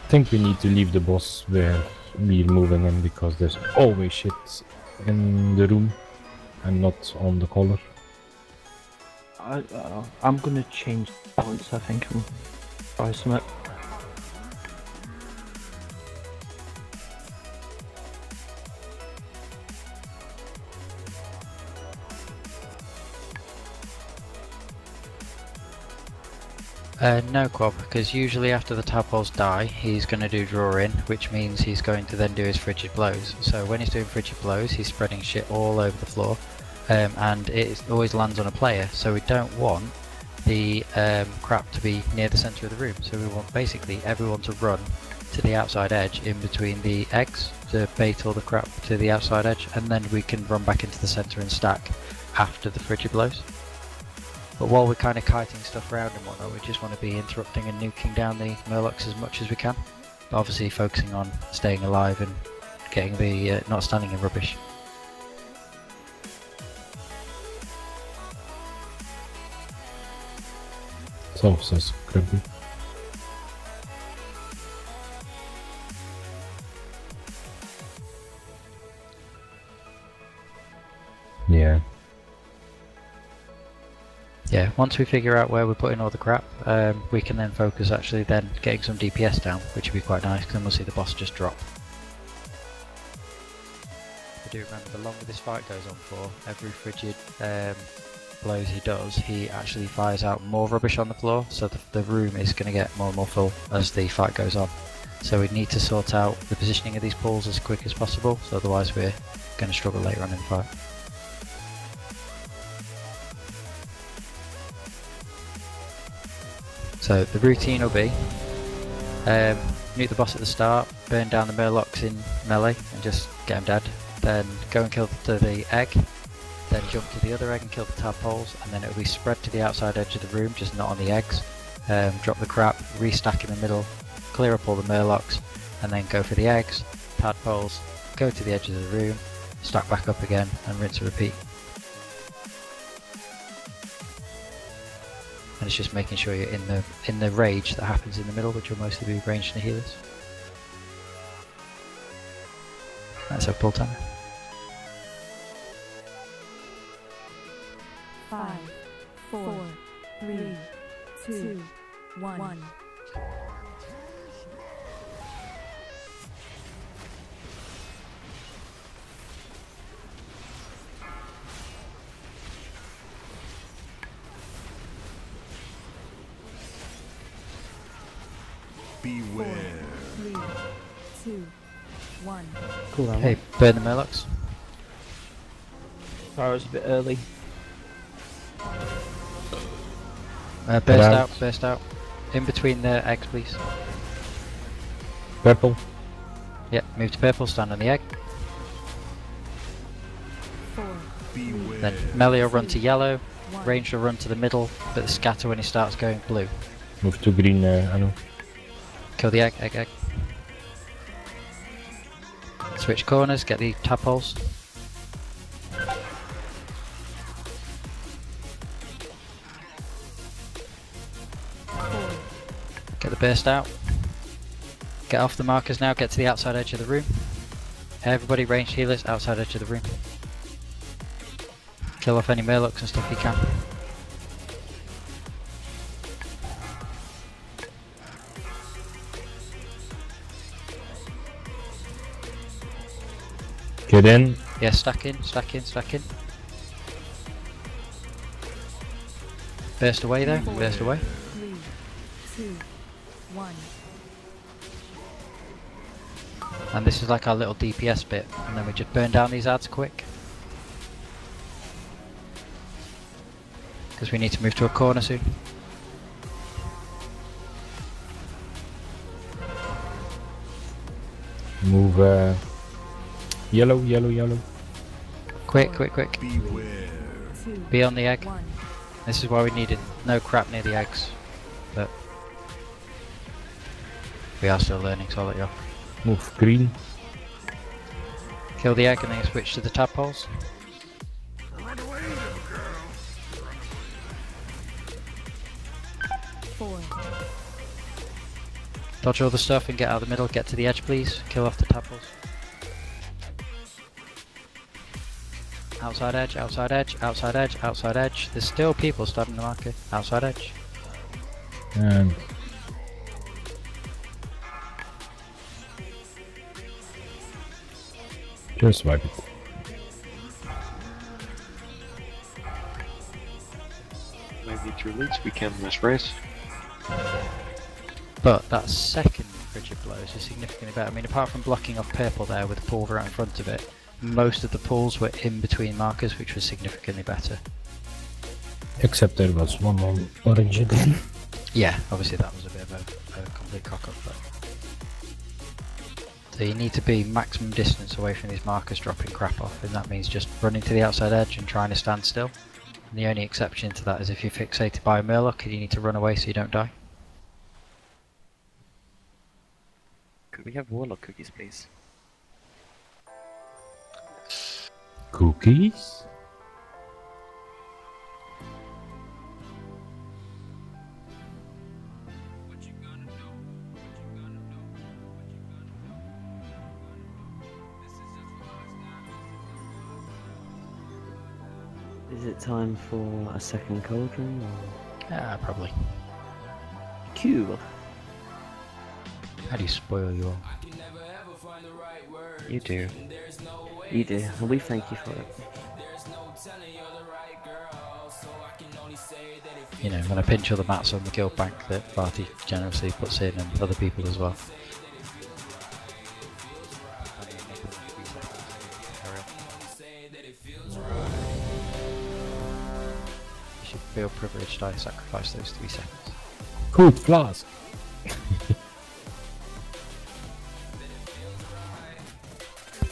think we need to leave the boss where we're moving in because there's always shit in the room and not on the collar. I'm gonna change points, I think, and try something. No Quab, because usually after the tadpoles die, he's going to do draw in, which means he's going to then do his frigid blows. So when he's doing frigid blows, he's spreading shit all over the floor, and it always lands on a player. So we don't want the crap to be near the centre of the room. So we want basically everyone to run to the outside edge in between the eggs to bait all the crap to the outside edge, and then we can run back into the centre and stack after the frigid blows. But while we're kind of kiting stuff around and whatnot, we just want to be interrupting and nuking down the Murlocs as much as we can. But obviously focusing on staying alive and getting the not standing in rubbish. So says Krabby. Yeah. Yeah, once we figure out where we're putting all the crap, we can then focus actually then getting some DPS down, which would be quite nice, because then we'll see the boss just drop. I do remember the longer this fight goes on for, every frigid blows he does, he actually fires out more rubbish on the floor, so the room is going to get more and more full as the fight goes on. So we need to sort out the positioning of these pools as quick as possible, so otherwise we're going to struggle later on in the fight. So the routine will be nuke the boss at the start, burn down the Murlocs in melee and just get them dead, then go and kill the egg, then jump to the other egg and kill the tadpoles, and then it will be spread to the outside edge of the room, just not on the eggs, drop the crap, restack in the middle, clear up all the Murlocs, and then go for the eggs, tadpoles, go to the edges of the room, stack back up again and rinse and repeat. And it's just making sure you're in the rage that happens in the middle, which will mostly be ranged and healers. That's our pull timer. 5, 4, 3, 2, 1. Beware. 3, 2, 1. Cool down. Hey, burn the Murlocs. Sorry, I was a bit early. Burst out. In between the eggs, please. Purple. Yep, move to purple, stand on the egg. 4, Beware. Then melee will run to yellow, range will run to the middle, but scatter when he starts going blue. Move to green, Anu. Kill the egg. Switch corners, get the tadpoles. Get the burst out. Get off the markers now, get to the outside edge of the room. Everybody ranged healers, outside edge of the room. Kill off any Murlocs and stuff you can. Get in. Yeah, stack in. Burst away though, burst away. 3, 2, 1. And this is like our little DPS bit, and then we just burn down these ads quick. Because we need to move to a corner soon. Move yellow. Quick. Beware. Be on the egg. This is why we needed no crap near the eggs. But we are still learning, so I'll let you off. Move green. Kill the egg and then switch to the tadpoles. 4. Dodge all the stuff and get out of the middle. Get to the edge, please. Kill off the tadpoles. Outside edge, outside edge, outside edge, outside edge. There's still people starting the marker. Outside edge. And just wipe it. Maybe 3 leaks we can miss race. But that second frigid blows is significantly better. I mean, apart from blocking off purple there with the pool right in front of it, most of the pools were in between markers, which was significantly better. Except there was one on orange. Yeah, obviously that was a bit of a complete cock-up. But so you need to be maximum distance away from these markers dropping crap off, and that means just running to the outside edge and trying to stand still. And the only exception to that is if you're fixated by a Murloc and you need to run away so you don't die. Could we have Warlock cookies, please? Cookies? Is it time for a second cauldron? Or... Yeah, probably. Q. How do you spoil you all? You do. You do, and we thank you for it. You know, when I pinch all the mats on the guild bank that Barty generously puts in, and other people as well. You should feel privileged I sacrificed those 3 seconds. Cool flask.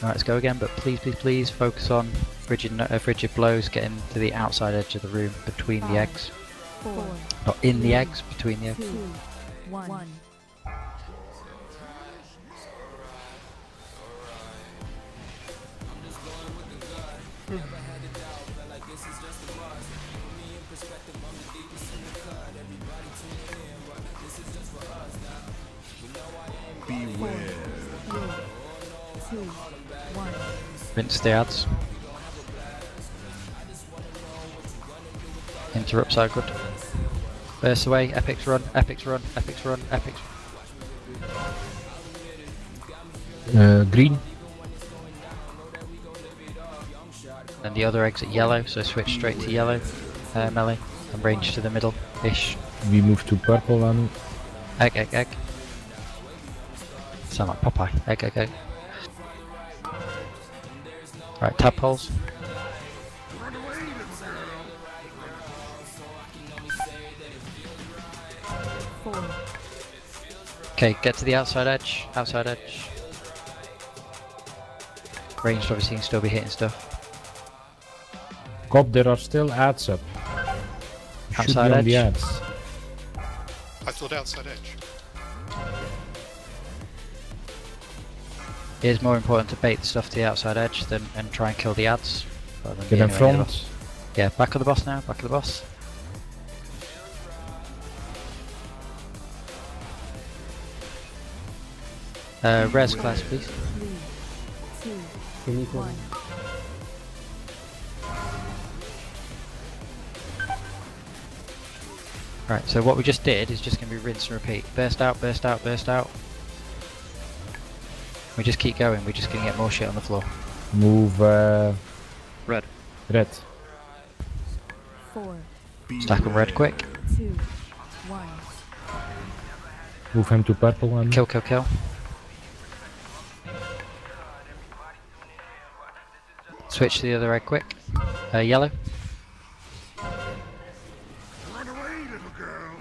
Alright, let's go again, but please, please, please focus on frigid blows, getting to the outside edge of the room between the eggs. 4. Not in the eggs, between the eggs. 2. 1. Beware. 3, 2, 1. Rinse the ads. Interrupts are good. Burst away, epics run, epics run, epics run, epics. Green. And the other exit yellow, so switch straight to yellow, melee, and range to the middle-ish. We move to purple and... Egg, egg, egg. Sound like Popeye. Egg, egg, egg. Right, tadpoles. Okay, get to the outside edge, outside edge. Ranged obviously can still be hitting stuff. God, there are still ads up. You should be Outside on edge. the ads. I thought outside edge. It is more important to bait the stuff to the outside edge than and try and kill the ads. rather than Get in being away the front. boss. Yeah, back of the boss now, back of the boss. Res class, please. 3, 2, Can you go? 1. Right, so what we just did is just going to be rinse and repeat. Burst out, burst out, burst out. We just keep going, we're just going to get more shit on the floor. Move red. Red. 4, Stack them red quick. 2, 1. Move him to purple and... Kill, kill, kill. Switch to the other red quick. Yellow. Run away, little girl.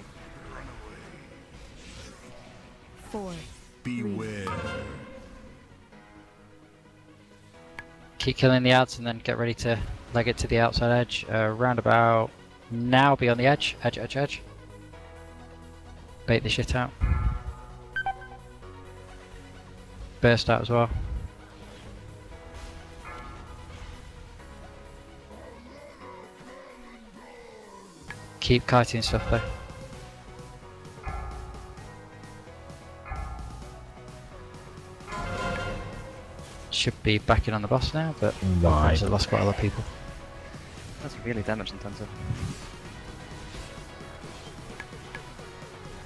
Run away. 4. Beware. Keep killing the ads and then get ready to leg it to the outside edge. Round about now, be on the edge. Edge, edge, edge. Bait the shit out. Burst out as well. Keep kiting stuff though. should be backing on the boss now, but Why? I've lost quite a lot of people. That's really damage intensive.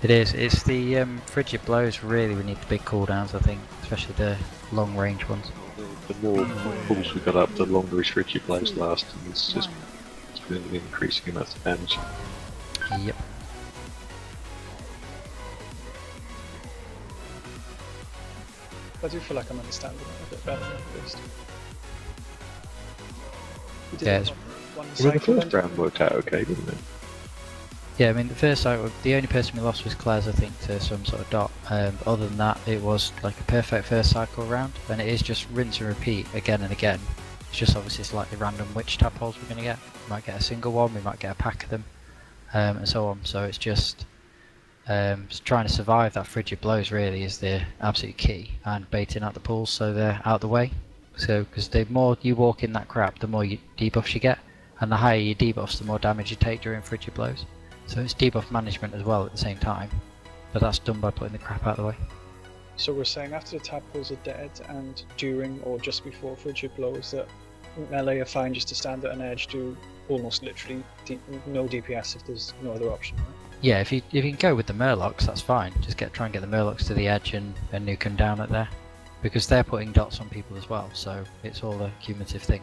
It is. It's the frigid blows really we need the big cooldowns, I think, especially the long range ones. The more pulls we got up, the longer his frigid blows last, and it's just really increasing amounts of damage. Yep. I do feel like I'm understanding it a bit better at least. We did Yeah, it it's- one Well, the cycle first then. round worked out okay, didn't it? Yeah, I mean the first cycle, the only person we lost was Claire's, I think, to some sort of dot. Other than that, it was like a perfect first cycle round, and it is just rinse and repeat again and again. It's just obviously slightly random which tadpoles we're going to get. We might get a single one, we might get a pack of them, and so on. So it's just trying to survive that frigid blows really is the absolute key, and baiting out the pools so they're out the way. So because the more you walk in that crap, the more debuffs you get, and the higher your debuffs, the more damage you take during frigid blows. So it's debuff management as well at the same time, but that's done by putting the crap out of the way. So we're saying after the tadpoles are dead and during or just before frigid blows that melee are fine just to stand at an edge, do almost literally no DPS if there's no other option, right? Yeah, if you can go with the Murlocs, that's fine. Just try and get the Murlocs to the edge and nuke them down at there, because they're putting dots on people as well. So it's all a cumulative thing.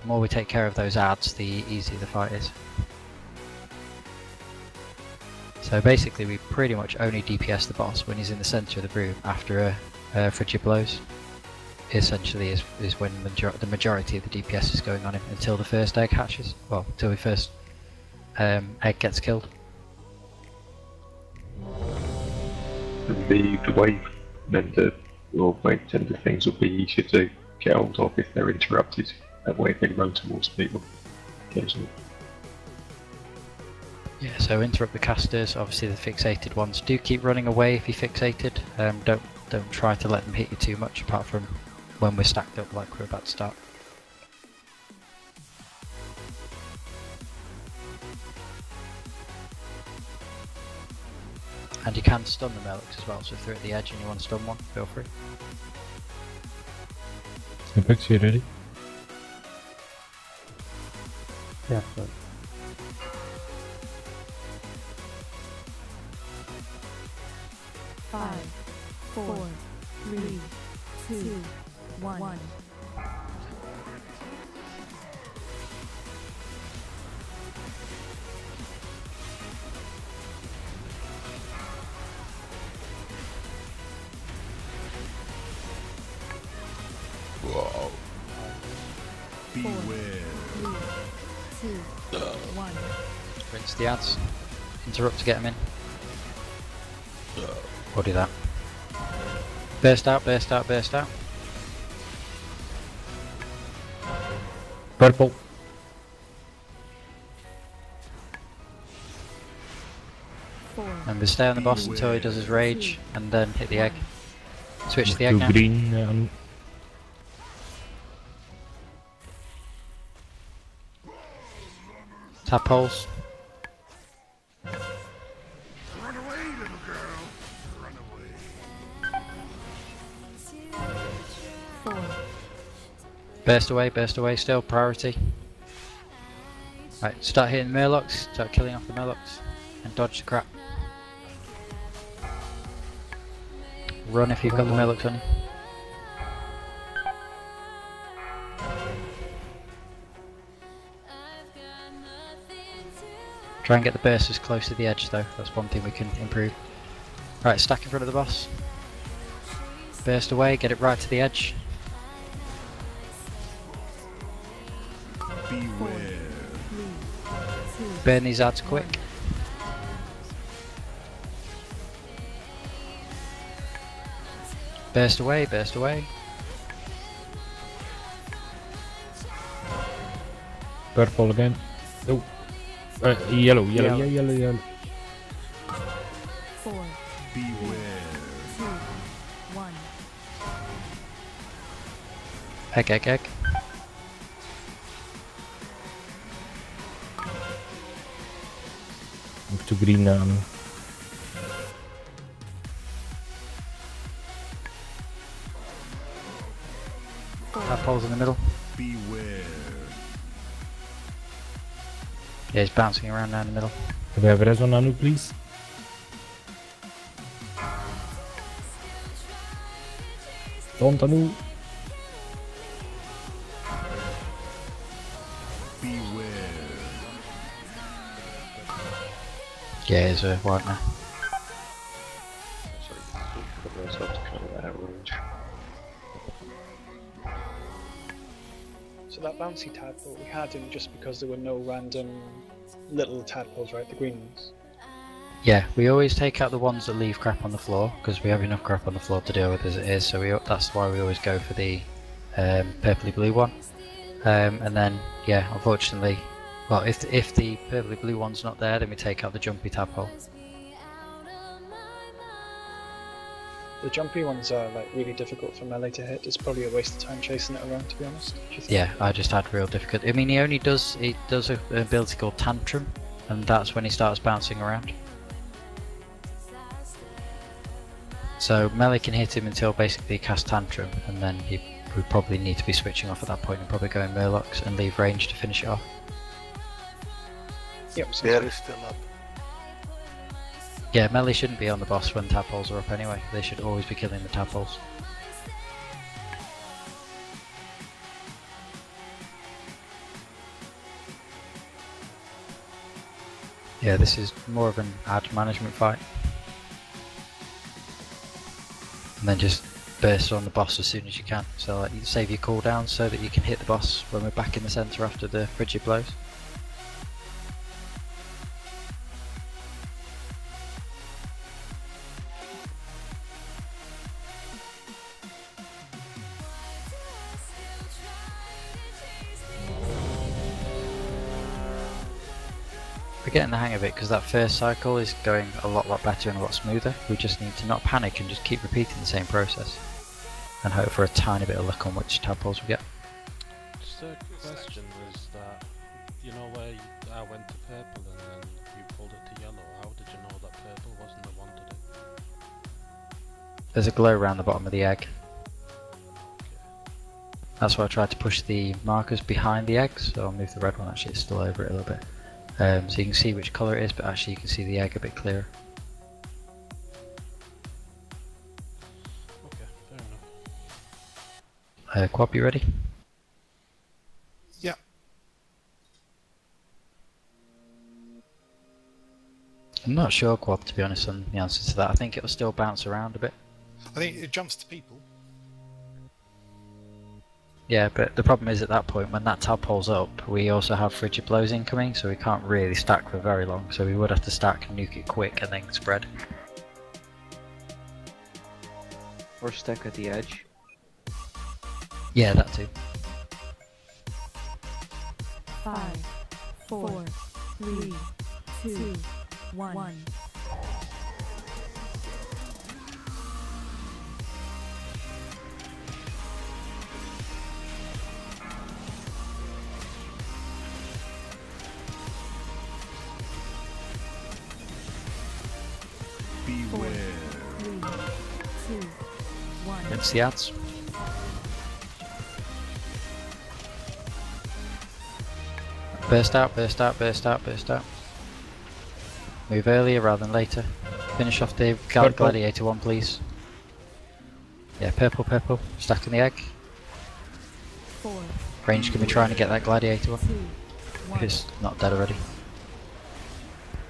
The more we take care of those ads, the easier the fight is. So basically, we pretty much only DPS the boss when he's in the centre of the room after a frigid blows. Essentially, is when the majority of the DPS is going on him until the first egg hatches. Well, until the first egg gets killed. The wave mender or wave tender things will be easier to get hold of if they're interrupted. That way they run towards people occasionally. Yeah, so interrupt the casters. Obviously, the fixated ones do keep running away if you're fixated. Don't try to let them hit you too much, apart from when we're stacked up like we're about to start. And you can stun the Murlocs as well, so if they're at the edge and you want to stun one, feel free. Apex, you ready? Yeah, sorry. Five, 4, 3, 2, 1. Whoa. 4, 3, 2, 1. Rinse the ads. Interrupt to get them in. Or do that. Burst out, burst out, burst out. Purple. And we stay on the boss until he does his rage, and then hit the egg. Switch to the egg To now. green. Tadpoles. Run away, little girl. Run away. 4. Burst away still, priority. Right, start hitting the Murlocs, start killing off the Murlocs, and dodge the crap. Run if you've got the Murlocs on you. Try and get the burst as close to the edge though, that's one thing we can improve. Right, stack in front of the boss. Burst away, get it right to the edge. Beware. Burn these ads quick. Burst away, burst away. Purple again. Oh. Yellow. 4, Beware. 2, 1. Egg. Move to green. tadpoles in the middle. Beware. Yeah, he's bouncing around now in the middle. Can we have res on Anu, please? Don't Anu. Beware. Yeah, he's a white now. Put myself to kind of out range. So that bouncy tadpole, we had him just because there were no random little tadpoles, right? The green ones. Yeah, we always take out the ones that leave crap on the floor because we have enough crap on the floor to deal with as it is. So that's why we always go for the purpley blue one. And then, yeah, unfortunately, well, if the purpley blue one's not there, then we take out the jumpy tadpole. The jumpy ones are like really difficult for melee to hit. It's probably a waste of time chasing it around, to be honest. Yeah, I just had real difficulty. I mean, he does an ability called Tantrum, and that's when he starts bouncing around. So melee can hit him until basically he casts Tantrum, and then we probably need to be switching off at that point and probably going Murlocs and leave range to finish it off. Yep, Bear is still up. Yeah, melee shouldn't be on the boss when tadpoles are up anyway. They should always be killing the tadpoles. Yeah, this is more of an ad management fight. And then just burst on the boss as soon as you can. So like, you save your cooldown so that you can hit the boss when we're back in the centre after the frigid blows. We're getting the hang of it because that first cycle is going a lot better and a lot smoother. We just need to not panic and just keep repeating the same process and hope for a tiny bit of luck on which tadpoles we get. Just a question was that, you know where I went to purple and then you pulled it to yellow, how did you know that purple wasn't the one to do? There's a glow around the bottom of the egg. That's why I tried to push the markers behind the eggs, so I'll move the red one, actually it's still over it a little bit. So you can see which colour it is, but actually you can see the egg a bit clearer. Okay, fair enough. Quab, you ready? Yeah. I'm not sure, Quab, to be honest, on the answer to that. I think it'll still bounce around a bit. I think it jumps to people. Yeah, but the problem is at that point, when that tadpole's up, we also have frigid blows incoming, so we can't really stack for very long, so we would have to stack and nuke it quick and then spread. Or stack at the edge. Yeah, that too. 5, 4, 3, 2, 1. Beware. 3, 2, 1. Rinse the ads. Burst out, burst out, burst out, burst out. Move earlier rather than later. Finish off the Gladiator one, please. Yeah, purple, purple. Stacking the egg. 4. Range can be trying to get that Gladiator one. 1. Who's not dead already.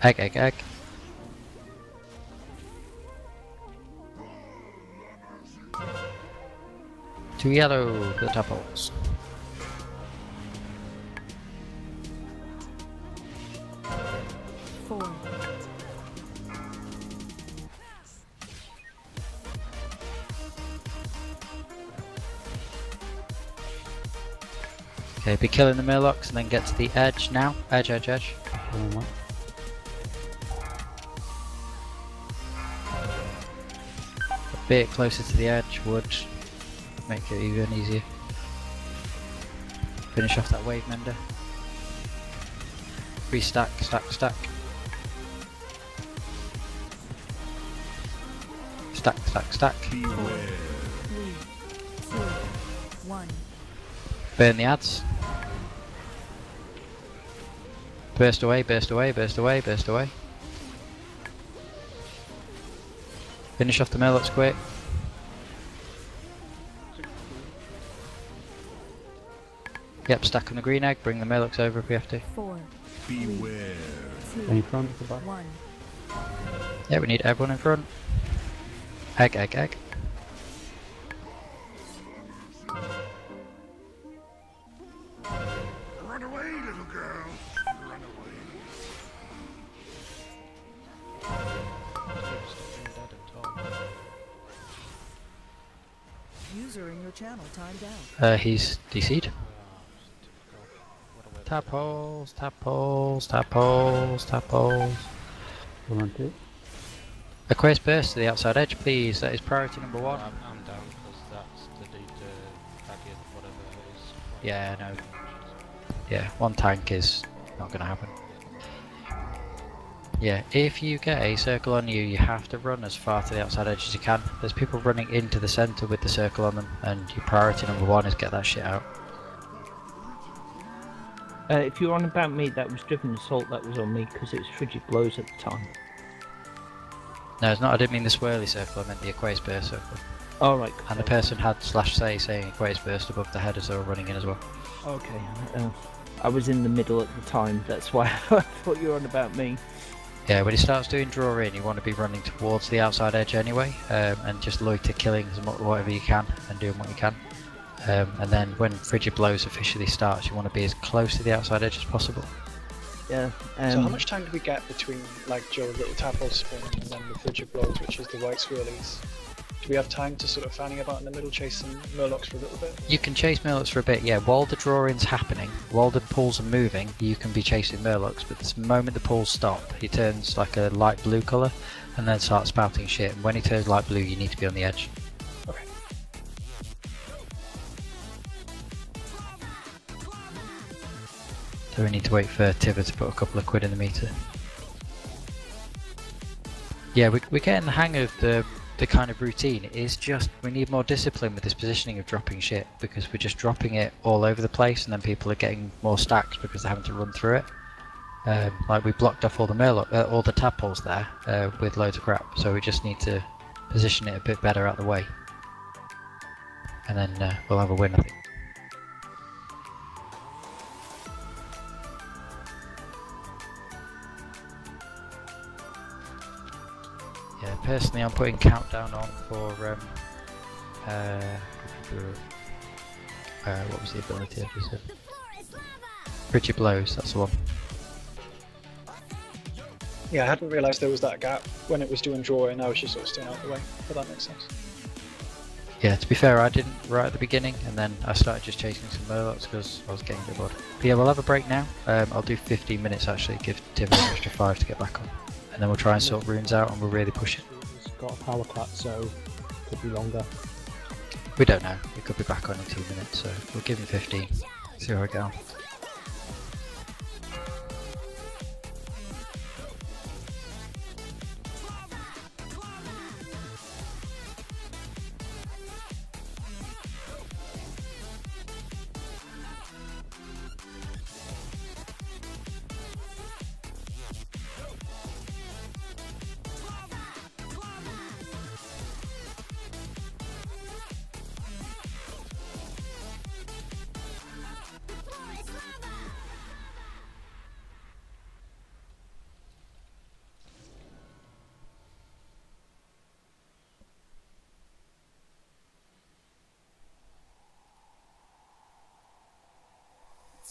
Egg, egg, egg. Two yellow for the tadpoles. Okay, be killing the Murlocs and then get to the edge now. Edge, edge, edge. A bit closer to the edge would make it even easier. Finish off that wave mender. Restack, stack, stack. Stack, stack, stack. 4, 3, 2, 1. Burn the ads. Burst away, burst away, burst away, burst away. Finish off the Murlocs quick. Yep, stack on the green egg, bring the Murlocs over if we have to. 4. Beware. 2. In front of the back. 1. Yeah, we need everyone in front. Egg, egg, egg. Run away, little girl. Run away. User in your channel timed out. He's DC'd. Tap holes, tap holes, tap holes, tap holes. 1 and 2. Aquarius burst to the outside edge, please. That is priority number 1. I'm down because that's the lead packet, whatever it is. Yeah, no. Yeah, 1 tank is not going to happen. Yeah, if you get a circle on you, you have to run as far to the outside edge as you can. There's people running into the centre with the circle on them, and your priority number 1 is get that shit out. If you're on about me, that was Driven Assault, that was on me, because it was Frigid Blows at the time. No, it's not. I didn't mean the swirly circle, I meant the Aquarius burst circle. Oh, right. And the person had /say saying Aquarius burst above the head as they were running in as well. Okay. I was in the middle at the time, that's why I thought you were on about me. Yeah, when he starts doing draw in, you want to be running towards the outside edge anyway, and just loiter killing whatever you can and doing what you can. And then when Frigid Blows officially starts, you want to be as close to the outside edge as possible. Yeah. So how much time do we get between like Joe's little tadpole spawning and then the Frigid Blows, which is the white swirlies? Do we have time to sort of fanning about in the middle, chasing Murlocs for a little bit? You can chase Murlocs for a bit, yeah. While the draw-in's happening, while the pools are moving, you can be chasing Murlocs, but the moment the pools stop, he turns like a light blue colour and then starts spouting shit. And when he turns light blue, you need to be on the edge. Okay. So we need to wait for Tiver to put a couple of quid in the meter. Yeah, we're getting the hang of the kind of routine. It is just, we need more discipline with this positioning of dropping shit, because we're just dropping it all over the place and then people are getting more stacked because they're having to run through it. Like we blocked off all the all the tadpoles there with loads of crap, so we just need to position it a bit better out the way. And then we'll have a win, I think. Yeah, personally I'm putting countdown on for what was the ability I just said? Frigid Blows, that's the one. Yeah, I hadn't realised there was that gap when it was doing draw and I was just sort of staying out of the way, but that makes sense. Yeah, to be fair, I didn't right at the beginning, and then I started just chasing some Murlocs because I was getting a bit bored. But yeah, we'll have a break now. I'll do 15 minutes actually, give Tim an extra 5 to get back on. And then we'll try and sort runes out and we'll really push it. It's got a power cut, so it could be longer. We don't know, we could be back on in 2 minutes, so we'll give him 15, see how we go.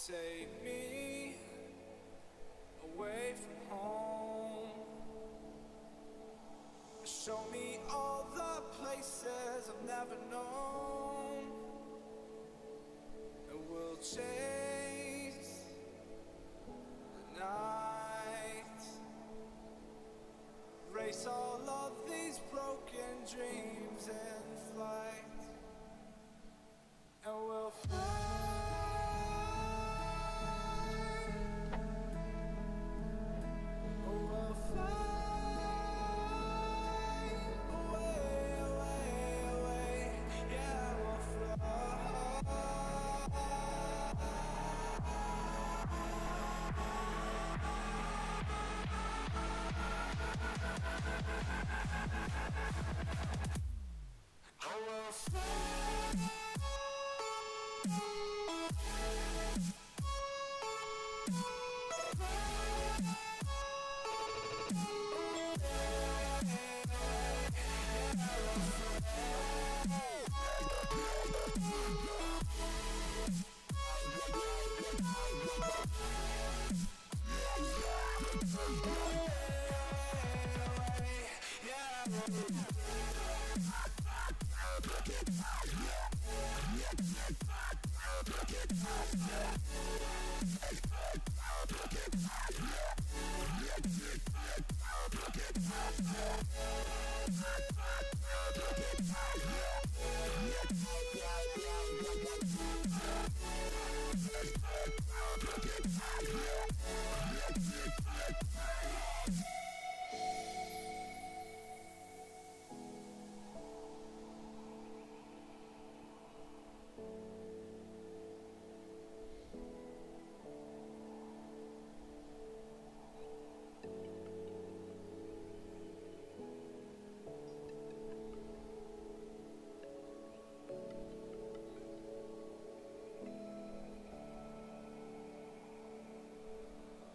Take me away from home. Show me all the places I've never known. And we'll chase the night. Race all of these broken dreams in flight. And we'll fly.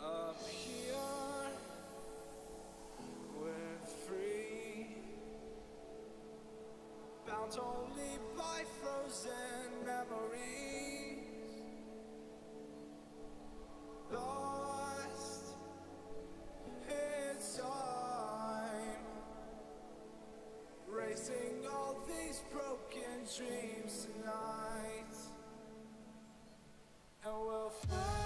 Up here, we're free, bound only by frozen memories, lost in time, racing all these broken dreams tonight, and we'll fly.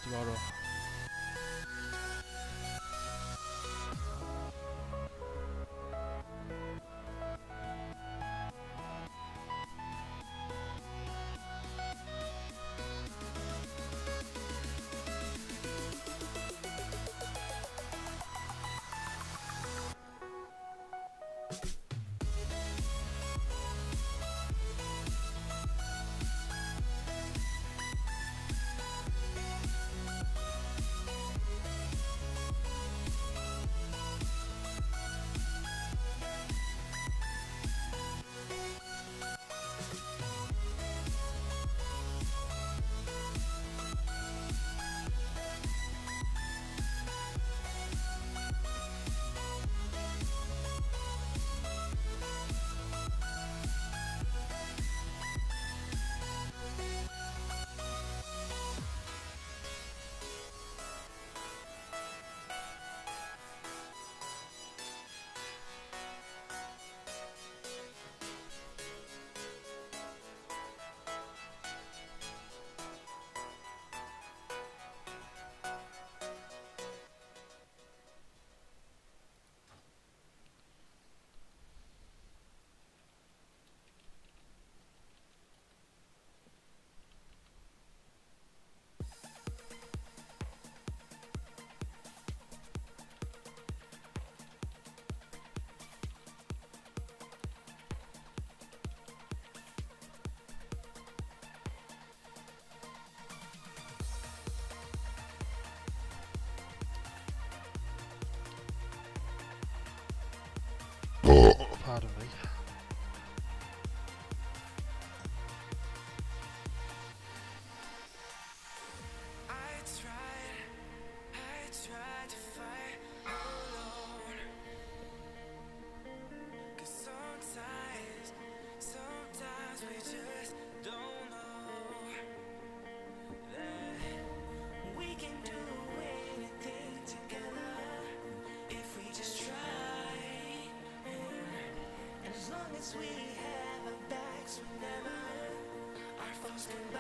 tomorrow. Pardon me. I tried to fight alone. 'Cause sometimes we just don't know that we can do anything together if we just try. And as long as we have our backs whenever our foes come by,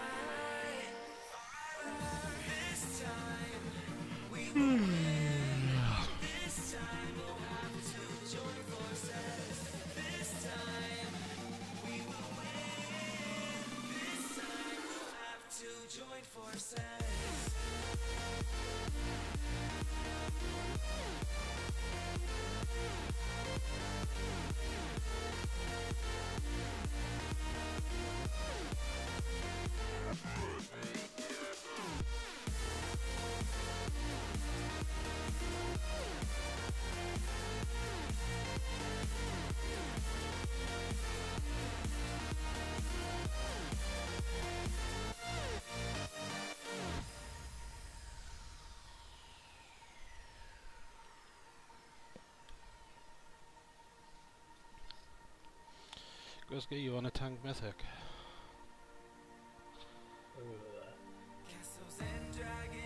this time we will win. This time we'll have to join forces. This time we will win. This time we'll have to join forces. Grisky, you want a tank Mythic?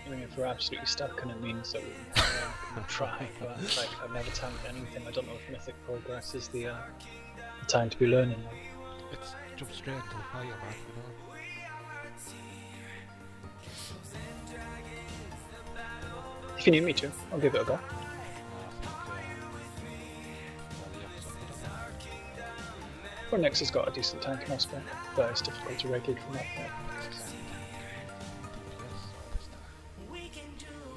I mean, if we're absolutely stuck and it means that we'll try, but like, I've never tanked anything. I don't know if Mythic Progress is the time to be learning. It's jump straight into the fire, man, you know? If you need me to, I'll give it a go. Or Nex has got a decent tank in Osprey, but it's difficult to regulate from that point.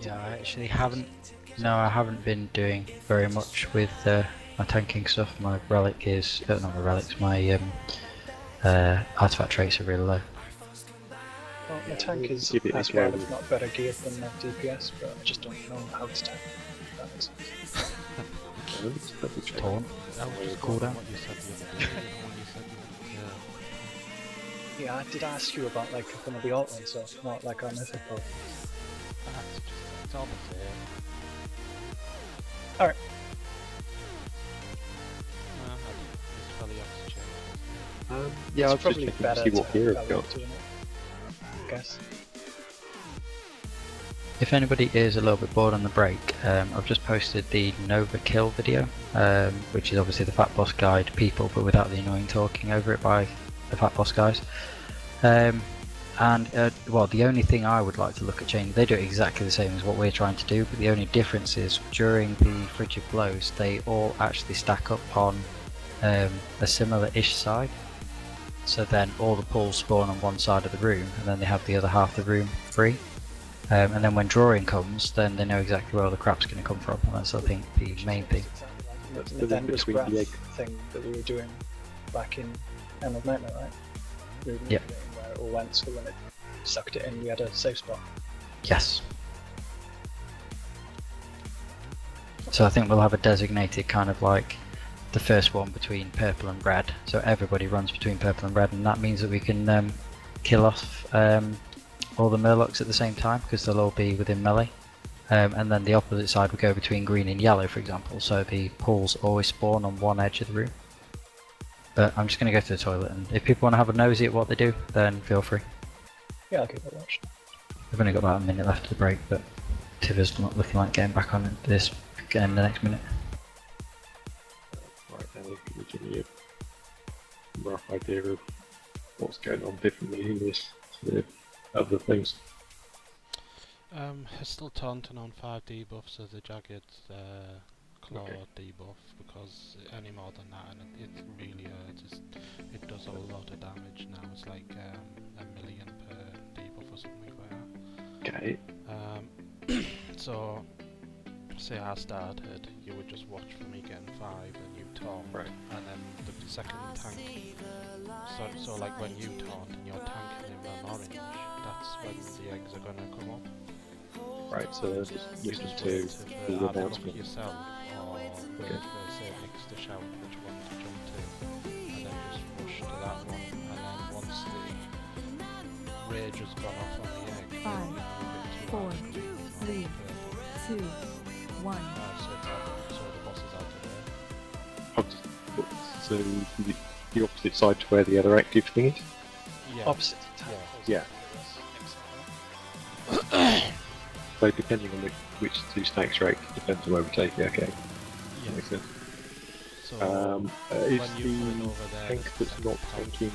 Yeah, I actually haven't. No, I haven't been doing very much with my tanking stuff. My relic is not my relics. My artifact traits are really low. Well, my tank is as well, if not better geared than my DPS, but I just don't know how to tank. If that makes sense. Taunt. Cooldown. Yeah, I did ask you about like some of the alt ones, so not like our mythical. It's all the same. Alright. Yeah, I was it's just probably checking better to see what to gear have I've that got. way, I guess. If anybody is a little bit bored on the break, I've just posted the Nova Kill video, which is obviously the Fat Boss Guide people, but without the annoying talking over it by the Fat Boss guys. And well, the only thing I would like to look at changing, they do it exactly the same as what we're trying to do, but the only difference is during the frigid blows, they all actually stack up on a similar-ish side. So then all the pools spawn on one side of the room, and then they have the other half of the room free. And then when drawing comes, then they know exactly where all the crap's going to come from, and that's I think the main thing. The vendor's breath thing that we were doing back in End of Nightmare, right? We were Yep. where it all went, so when it sucked it in, we had a safe spot. Yes. So I think we'll have a designated kind of like the first one between purple and red, so everybody runs between purple and red, and that means that we can kill off all the murlocs at the same time, because they'll all be within melee. And then the opposite side would go between green and yellow, for example, so the pools always spawn on one edge of the room. But I'm just going to go to the toilet, and if people want to have a nosy at what they do, then feel free. Yeah, I'll give it a watch. We've only got about a minute left of the break, but Tiver's not looking like getting back on this in the next minute. Right, Ellie, can you give me a rough idea of what's going on differently in this to other things? It's still taunting on 5 debuffs as a jagged claw debuff, because any more than that and it really hurts. It does a lot of damage now. It's like 1,000,000 per debuff or something like that. Okay. So say I started, you would just watch for me getting 5 and you taunt, and then the second tank. So like when you taunt and you're tanking in an orange, that's when the eggs are gonna come up. Right, so just listen to the either announcement. look yourself or wait for say next to shout which one to jump to, and then just rush to that one, and then once the rage has gone off on the egg, 5, 4, 3, 2, 1. so the boss is out of there. So the opposite side to where the other active thing is? Yeah. Opposite. Yeah. So depending on which two stacks rate, depends on where we take it, okay. Yeah. Makes sense. So is when you the went over there, tank that's not tanking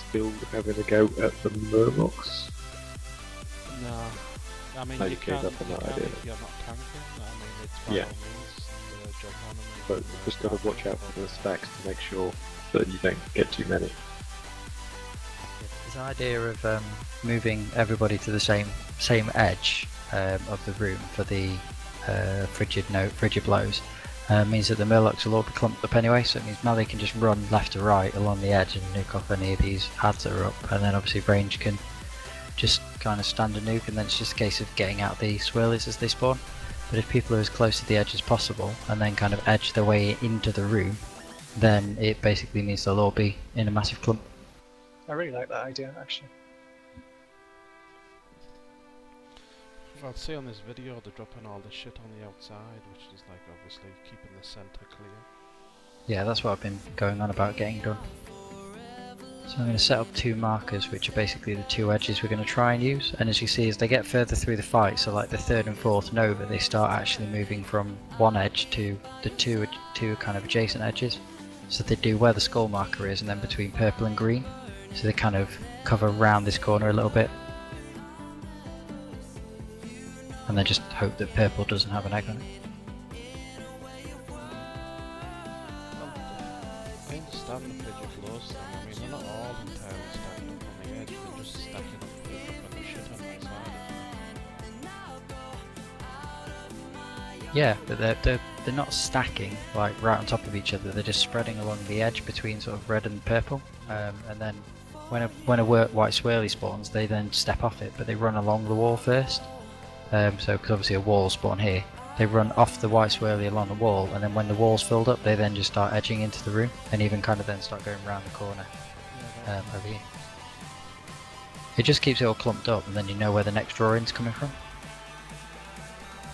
still having a go at the murlocs? No. I mean, No, you you gave can, up on that idea. if you're not tanking. I mean, it's by Yeah. all means jump on them. But just got to watch out for the stacks to make sure that you don't get too many. This idea of moving everybody to the same edge of the room for the frigid blows means that the murlocs will all be clumped up anyway, so it means now they can just run left to right along the edge and nuke off any of these ads that are up, and then obviously range can just kind of stand a nuke, and then it's just a case of getting out the swirlies as they spawn. But if people are as close to the edge as possible and then kind of edge their way into the room, then it basically means they'll all be in a massive clump. I really like that idea, actually. I'll see on this video they're dropping all the shit on the outside, which is like obviously keeping the centre clear. Yeah, that's what I've been going on about getting done. So I'm going to set up 2 markers, which are basically the 2 edges we're going to try and use. And as you see, as they get further through the fight, so like the 3rd and 4th Nova, they start actually moving from one edge to the two kind of adjacent edges. So they do where the skull marker is, and then between purple and green. So they kind of cover around this corner a little bit. And then just hope that purple doesn't have an egg on it. I understand the frigid floors thing. I mean, they're not all entirely stacked up on the edge, they're just stacking up and the shit on the side. Yeah, but they're not stacking like right on top of each other. They're just spreading along the edge between sort of red and purple. And then when a white swirly spawns, they then step off it, but they run along the wall first. So because obviously a wall spawn here, they run off the white swirly along the wall, and then when the wall's filled up, they then just start edging into the room, and even kind of then start going around the corner over here. It just keeps it all clumped up, and then you know where the next drawing's coming from.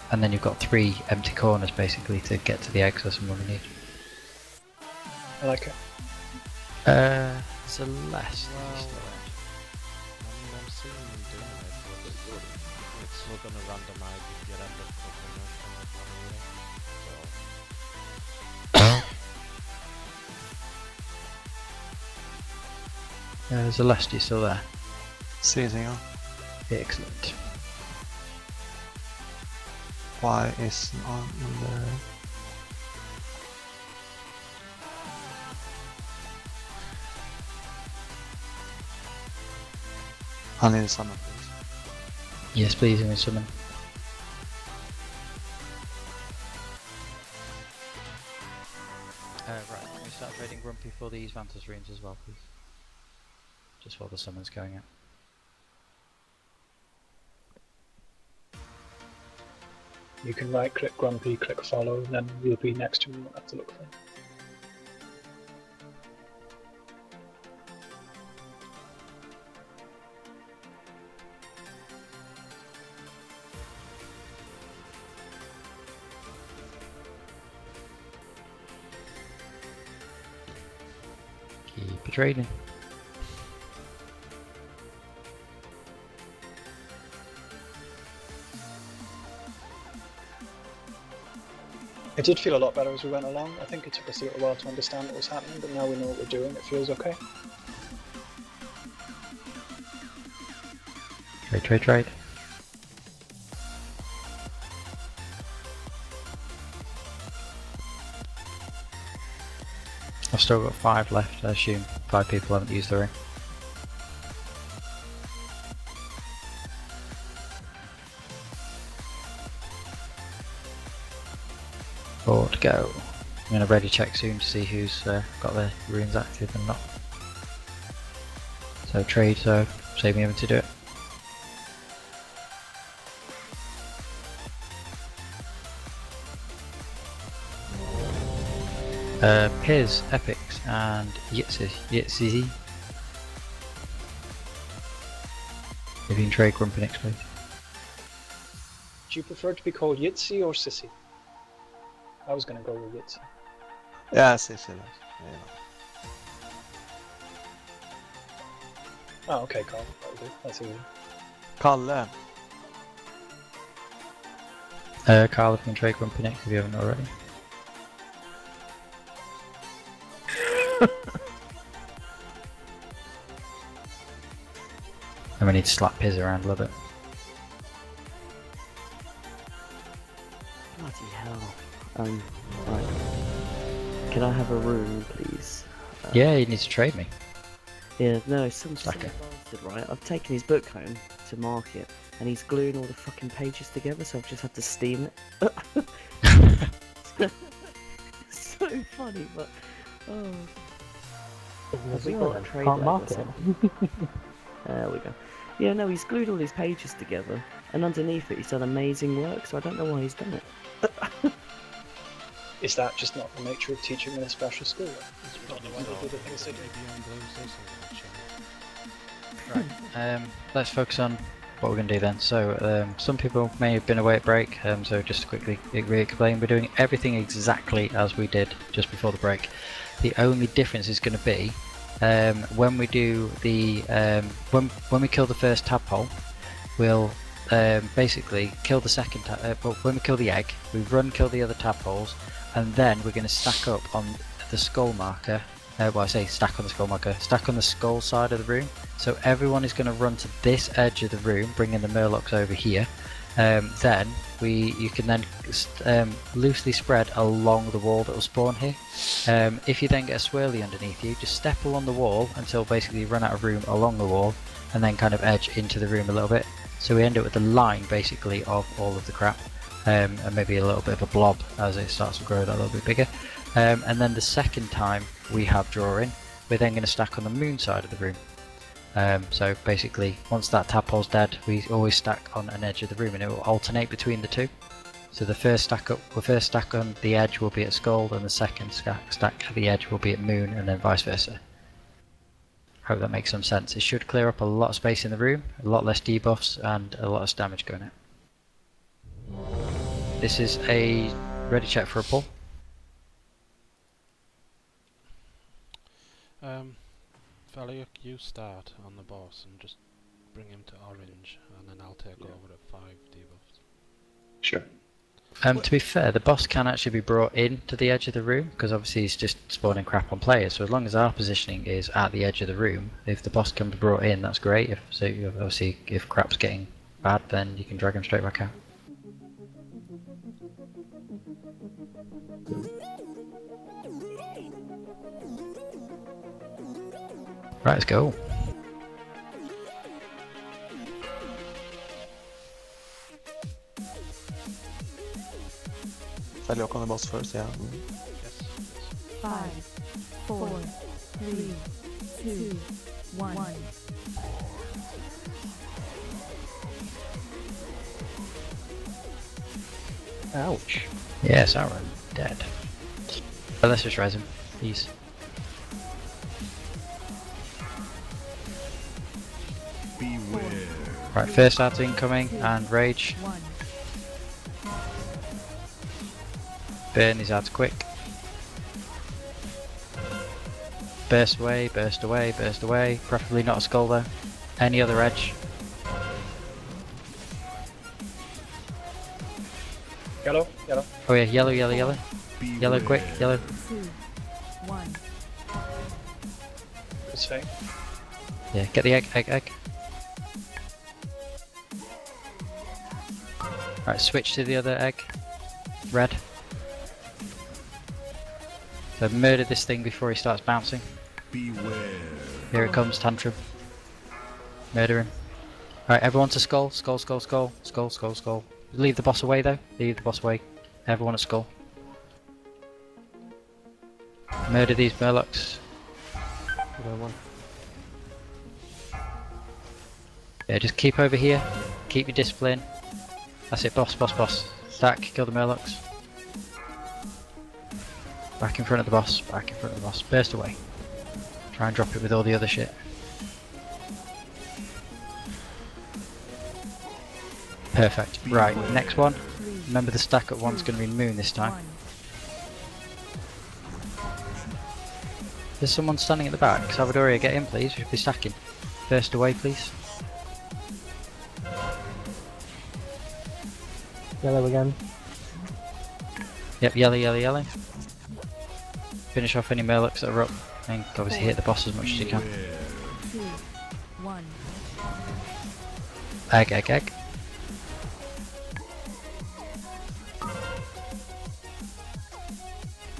And then you've got 3 empty corners basically to get to the eggs. That's what we need. I like it. Celeste. I'm seeing them doing it, but it's still going to randomize if you end up cooking it from one anyway. Celeste, you still there? Sí, señor. Excellent. Why is on the... I need a summon, please. Yes, please, in summon. Right, can we start trading Grumpy for these Vantas runes as well, please? Just while the summon's going out. You can right click Grumpy, click follow, and then you'll be next to him, you won't have to look for him. Keep trading. It did feel a lot better as we went along. I think it took us a little while to understand what was happening, but now we know what we're doing. It feels okay. Trade, trade, trade. I've still got 5 left, I assume 5 people haven't used the ring. Four to go. I'm going to ready check soon to see who's got their runes active and not. So trade, so save me having to do it. Piz, Epics, and Yitzi. If you can trade Grumpy next, please. Do you prefer to be called Yitzi or Sissy? I was going to go with Yitzi. Yeah, Sissy. Yeah. Oh, okay, Carl. That'll do. That's easy. Kalle. Carl, if you can trade Grumpy next if you haven't already. And we need to slap Piz around a little bit. Bloody hell. Right. Can I have a rune, please? Yeah, you need to trade me. Yeah, no, some bastard, right? I've taken his book home to market, and he's gluing all the fucking pages together, so I've just had to steam it. It's so funny, but... Oh... Have we got a trade Can't mark it. There we go. Yeah, no, he's glued all his pages together, and underneath it he's done amazing work, so I don't know why he's done it. Is that just not the nature of teaching in a special school? It's probably one of the things they do. Right, let's focus on what we're going to do then. So, some people may have been away at break, so just to quickly re-explain, we're doing everything exactly as we did just before the break. The only difference is going to be when we do the when we kill the first tadpole, we'll basically kill the second when we kill the egg, we kill the other tadpoles, and then we're going to stack up on the skull marker. Well, I say stack on the skull marker, stack on the skull side of the room. So everyone is going to run to this edge of the room, bringing the murlocs over here. Then you can then loosely spread along the wall that will spawn here. If you then get a swirly underneath you, just step along the wall until basically you run out of room along the wall, and then kind of edge into the room a little bit. So we end up with a line basically of all of the crap, and maybe a little bit of a blob as it starts to grow that little bit bigger. And then the second time we have drawing, we're then going to stack on the moon side of the room. So basically, once that tadpole's dead, we always stack on an edge of the room, and it will alternate between the two. So the first stack on the edge will be at skull, and the second stack at the edge will be at moon, and then vice versa. Hope that makes some sense. It should clear up a lot of space in the room, a lot less debuffs, and a lot of damage going out. This is a ready check for a pull. Valiuk, you start on the boss and just bring him to orange, and then I'll take over at 5 debuffs. Sure. To be fair, the boss can actually be brought in to the edge of the room, because obviously he's just spawning crap on players, so as long as our positioning is at the edge of the room, if the boss can be brought in, that's great. Obviously if crap's getting bad, then you can drag him straight back out. Right, let's go. Shall I look on the boss first? Yeah. 5, 4, 3, 2, 1. Ouch. Yes, Aaron, dead. But let's just res him, please. Beware. Right, first ad's incoming, and rage. Burn these ads quick. Burst away, burst away, burst away. Preferably not a skull though. Any other edge. Yellow, yellow. Oh yeah, yellow, yellow, yellow. Yellow quick, yellow. 2, 1. Good save. Yeah, get the egg, egg, egg. Right, switch to the other egg. Red. So murder this thing before he starts bouncing. Beware. Here it comes, tantrum. Murder him. Alright, everyone to skull, skull, skull, skull, skull, skull, skull. Leave the boss away though, leave the boss away. Everyone at skull. Murder these Murlocs. Yeah, just keep over here, keep your discipline. That's it, boss, boss, boss. Stack, kill the Murlocs. Back in front of the boss, back in front of the boss. Burst away. Try and drop it with all the other shit. Perfect. Right, next one. Remember the stack at one's going to be moon this time. There's someone standing at the back. Salvadoria, get in please, we should be stacking. Burst away please. Yellow again. Yep, yellow, yellow, yellow. Finish off any Murlocs that are up, and obviously hit the boss as much as you can. 2, 1. Egg, egg, egg.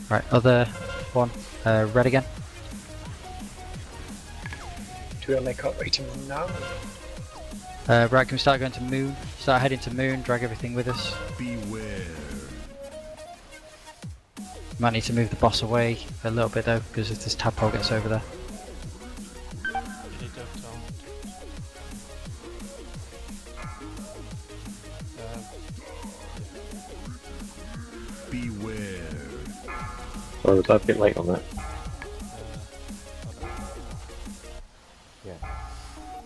Right, other one. Red again. Do we make up rating now? Right, can we start going to moon? Start heading to moon, drag everything with us. Beware. Might need to move the boss away a little bit though, because if this tadpole gets over there. Beware. Sorry, was I a bit late on that? Yeah.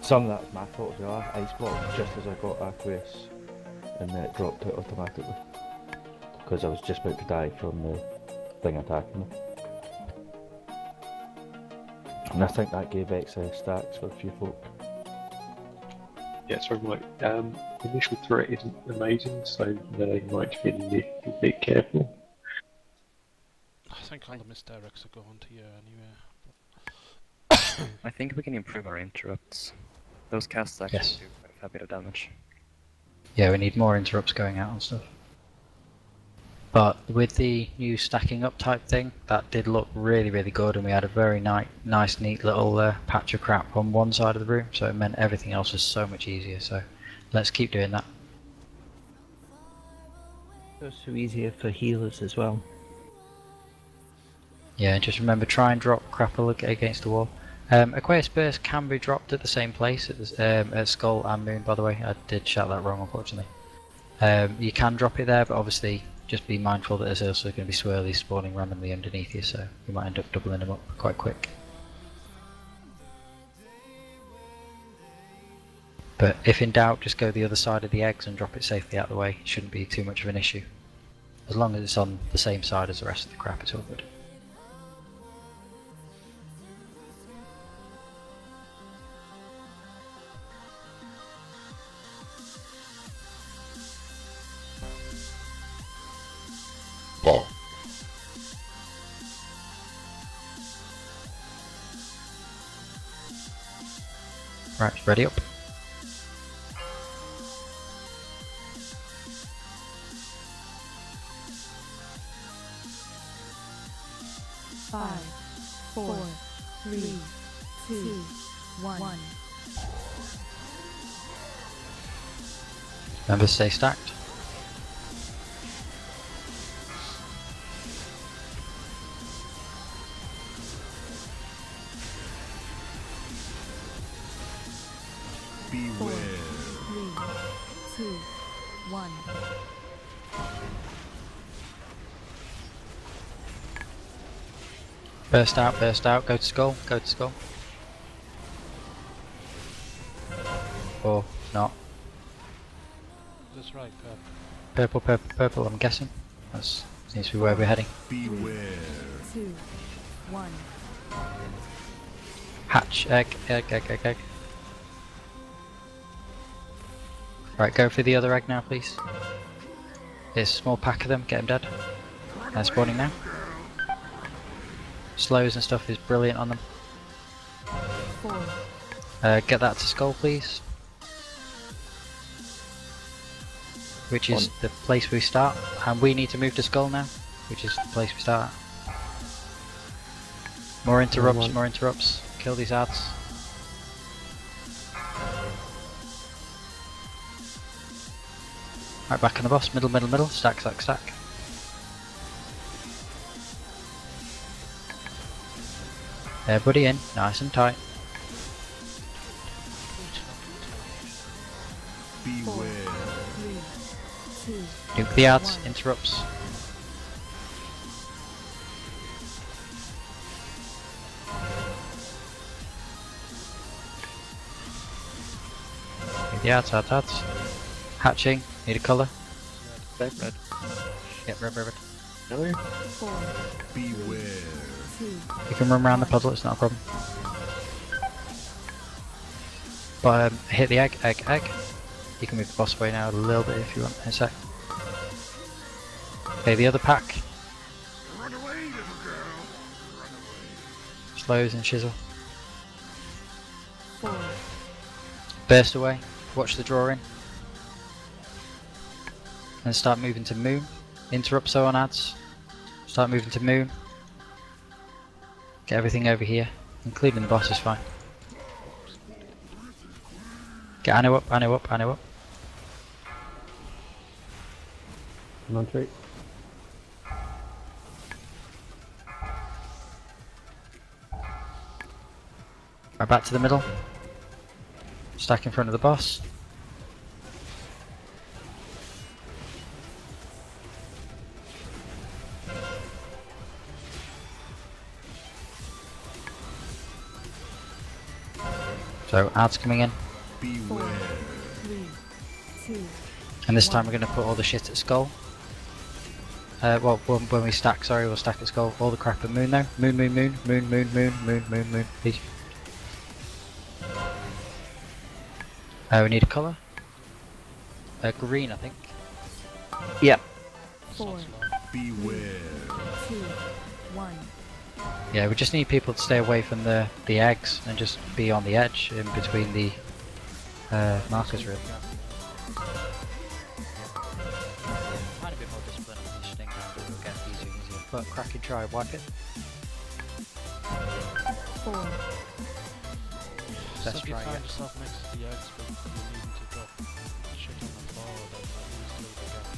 Some of that's my fault as well. I ice blocked just as I got Aqueous and then it dropped it automatically. Because I was just about to die from the thing attacking me. And I think that gave excess stacks for a few folk. Yeah, sorry, Mike. Initial threat isn't amazing, so they might be a little bit careful. I think all the misdirects are going to you anyway. I think we can improve our interrupts. Those casts actually do quite a bit of damage. Yeah, we need more interrupts going out and stuff. But with the new stacking up type thing, that did look really, really good, and we had a very nice, neat little patch of crap on one side of the room, so it meant everything else was so much easier, so let's keep doing that. It's so easier for healers as well. Yeah, just remember, try and drop crapple against the wall. Aqueous Burst can be dropped at the same place at Skull and Moon, by the way. I did shout that wrong, unfortunately. You can drop it there, but obviously just be mindful that there's also going to be swirlies spawning randomly underneath you, so you might end up doubling them up quite quick. But if in doubt, just go the other side of the eggs and drop it safely out of the way. It shouldn't be too much of an issue. As long as it's on the same side as the rest of the crap, it's all good. Right, ready up. Five, 4, 3, 2, 1. Remember to stay stacked. Beware. 3, 2, 1. Burst out, go to skull, go to skull. Or not. That's right, Purple, purple, I'm guessing. That seems to be where we're heading. Beware. 2, 1. Hatch, egg. Right, go for the other egg now, please. There's a small pack of them, get them dead. They're spawning now. Slows and stuff is brilliant on them. 4. Get that to skull, please. Which is the place we start, and we need to move to skull now, which is the place we start. More interrupts, kill these ads. Right, back on the boss, middle, stack. Everybody in, nice and tight. Beware. 3, 2, Nuke the ads, interrupts. Nuke the ads. Hatching, need a colour. Red. Yep, red. Another? 4. Beware. 2. You can run around the puzzle, it's not a problem. But hit the egg. You can move the boss away now a little bit if you want, in a sec. Okay, the other pack. Run away, little girl. Run away. Slows and chisel. 4. Burst away, watch the draw in. And start moving to moon. Interrupt so on ads. Start moving to moon. Get everything over here, including the boss is fine. Get Anu up. Non-treat. Right, back to the middle. Stack in front of the boss. So ads coming in. Beware. 3, 2. And this time we're going to put all the shit at skull. Well, when we stack, sorry, we'll stack at skull. All the crap at moon though. Moon. Please. We need a colour. Green, I think. Yep. 4. Beware. 2, 1. Yeah, we just need people to stay away from the eggs and just be on the edge in between the markers really. Might a bit more discipline on positioning and we'll get easier and easier. But cracking try, wipe it. 4. So Let's if you try find it. yourself next to the eggs but you need to drop shit on the floor, then at least leave a gap.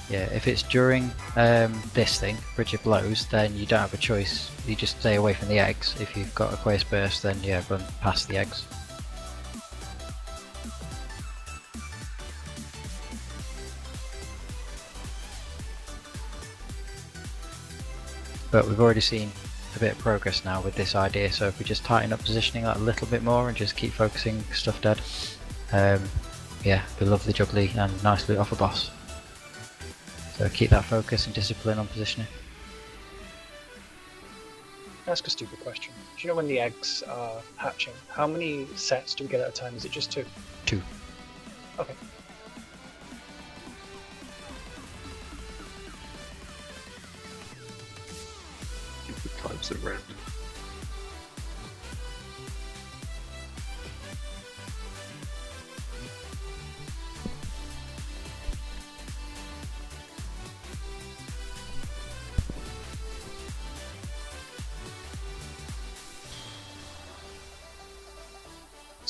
Yeah, if it's during this thing, Bridge of Blows, then you don't have a choice. You just stay away from the eggs. If you've got Aqueous Burst, then yeah, run past the eggs. But we've already seen a bit of progress now with this idea, so if we just tighten up positioning that a little bit more and just keep focusing stuff dead, yeah, we love the juggly and nice loot off a boss. So keep that focus and discipline on positioning. Ask a stupid question. Do you know when the eggs are hatching, how many sets do we get at a time? Is it just 2? 2. Okay. Different types of random.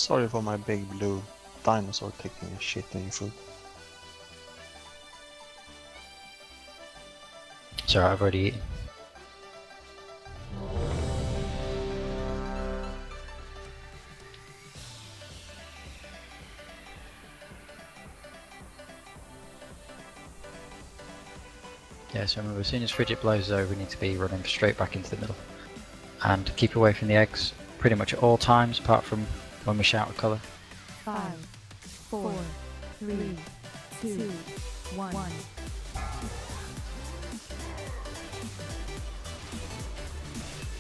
Sorry for my big blue dinosaur taking a shit in your food. It's alright, I've already eaten. Yeah, so remember, as soon as Frigid blows over, we need to be running straight back into the middle. And keep away from the eggs pretty much at all times, apart from when we shout a colour. 5, 4, 3, 2, 1.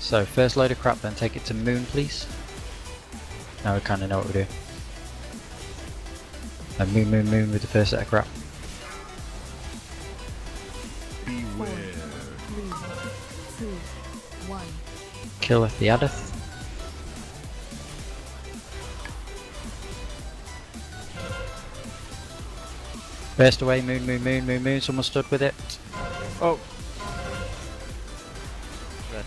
So first load of crap, then take it to moon, please. Now we kind of know what we're doing. And moon, moon, moon with the first set of crap. 4, 3, 2, 1. Killeth the Adith. Burst away, moon, moon, moon, moon, moon. Someone stood with it. Oh. Red.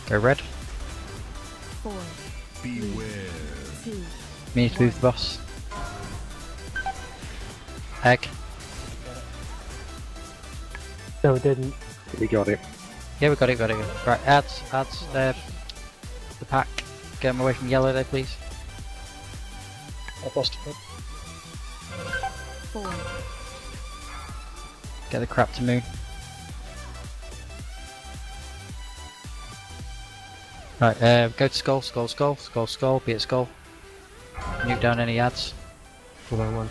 Go red. 4, Beware. 2, We need to move the boss. Egg. No, we didn't. We got it. Yeah, we got it, got it. Right, ads, the pack. Get them away from yellow there, please. I've lost it. 4. Get the crap to moon. Right, go to skull, skull, skull, skull, skull, be it skull. Nuke down any ads. One.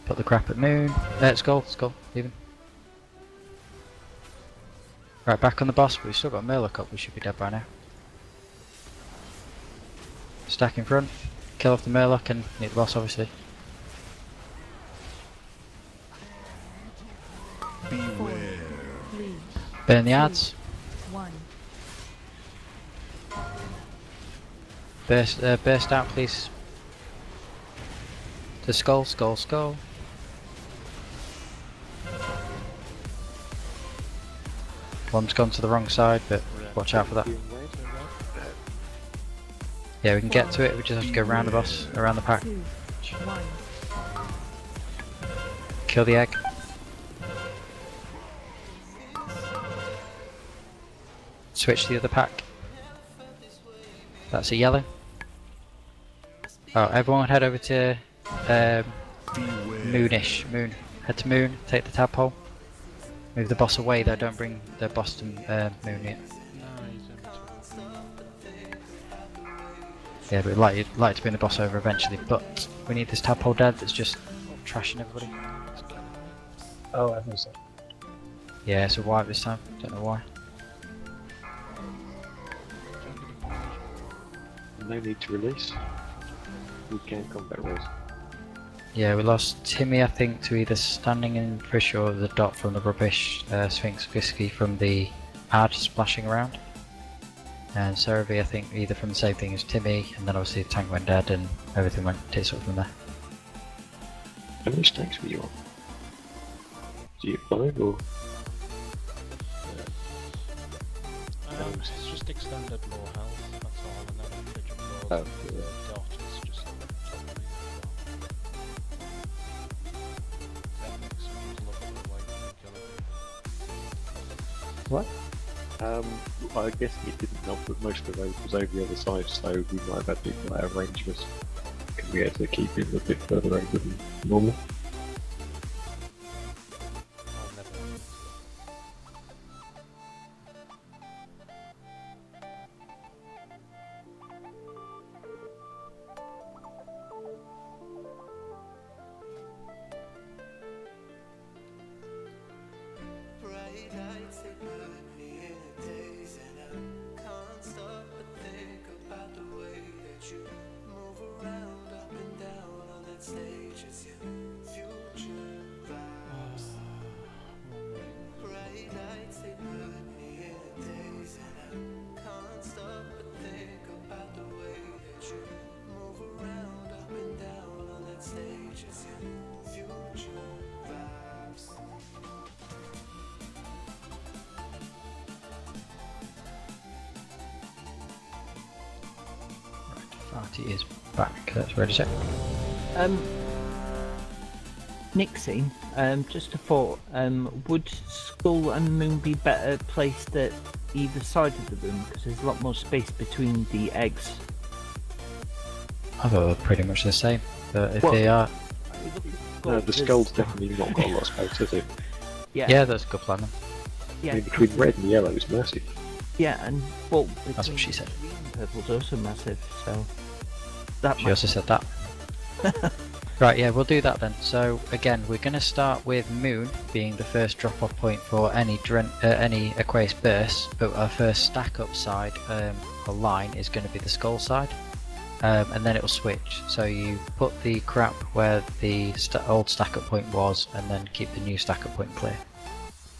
Put the crap at moon. Skull, skull, even. Right, back on the boss, but we've still got a Murloc up, we should be dead by now. Stack in front, kill off the Murloc and hit the boss obviously. Beware. 3, Burn the ads. 1. Burst out please. The skull, skull, skull. One's gone to the wrong side, but watch out for that. Yeah, we can get to it, we just have to go around the boss, around the pack. 2, 1. Kill the egg. Switch to the other pack. That's a yellow. Oh, everyone head over to Moonish. Moon. Head to Moon, take the tadpole. Move the boss away though, don't bring the boss to Moon yet. Yeah, but we'd like to bring the boss over eventually, but we need this tadpole dead that's just trashing everybody. Oh, everyone's dead. Yeah, it's a wipe this time, don't know why. No need to release. We can combat race. Yeah, we lost Timmy, I think, to either standing in fish or the dot from the rubbish, Sphinx Whiskey from the ad splashing around. And Sarah V, I think, either from the same thing as Timmy, and then obviously the tank went dead and everything went tits up from there. How many stacks were you on? Do you 5 or? It's just extended low health, that's all, and then the Frigid blows. Oh, The yeah. dot is just totally that makes me look at the white and kill it. What? I guess it didn't help that most of the road was over the other side, so we might have had people out of range of us. Because we had to keep him a bit further over than normal. I'll never know. party is back. Let's ready to check. Nixie, just a thought, would Skull and Moon be better placed at either side of the room? Because there's a lot more space between the eggs. I thought they were pretty much the same, but if Well, they are... No, the skull's definitely not got a lot of space, has it? Yeah, that's a good plan then. Yeah, I mean, between red and yellow is massive. Yeah, and well, That's what she said. green and purple's also massive, so that She also said that. Right, yeah, we'll do that then. So again, we're going to start with Moon being the first drop-off point for any Aqueous bursts, but our first stack-up side or line is going to be the Skull side, and then it will switch. So you put the crap where the old stack-up point was, and then keep the new stack-up point clear,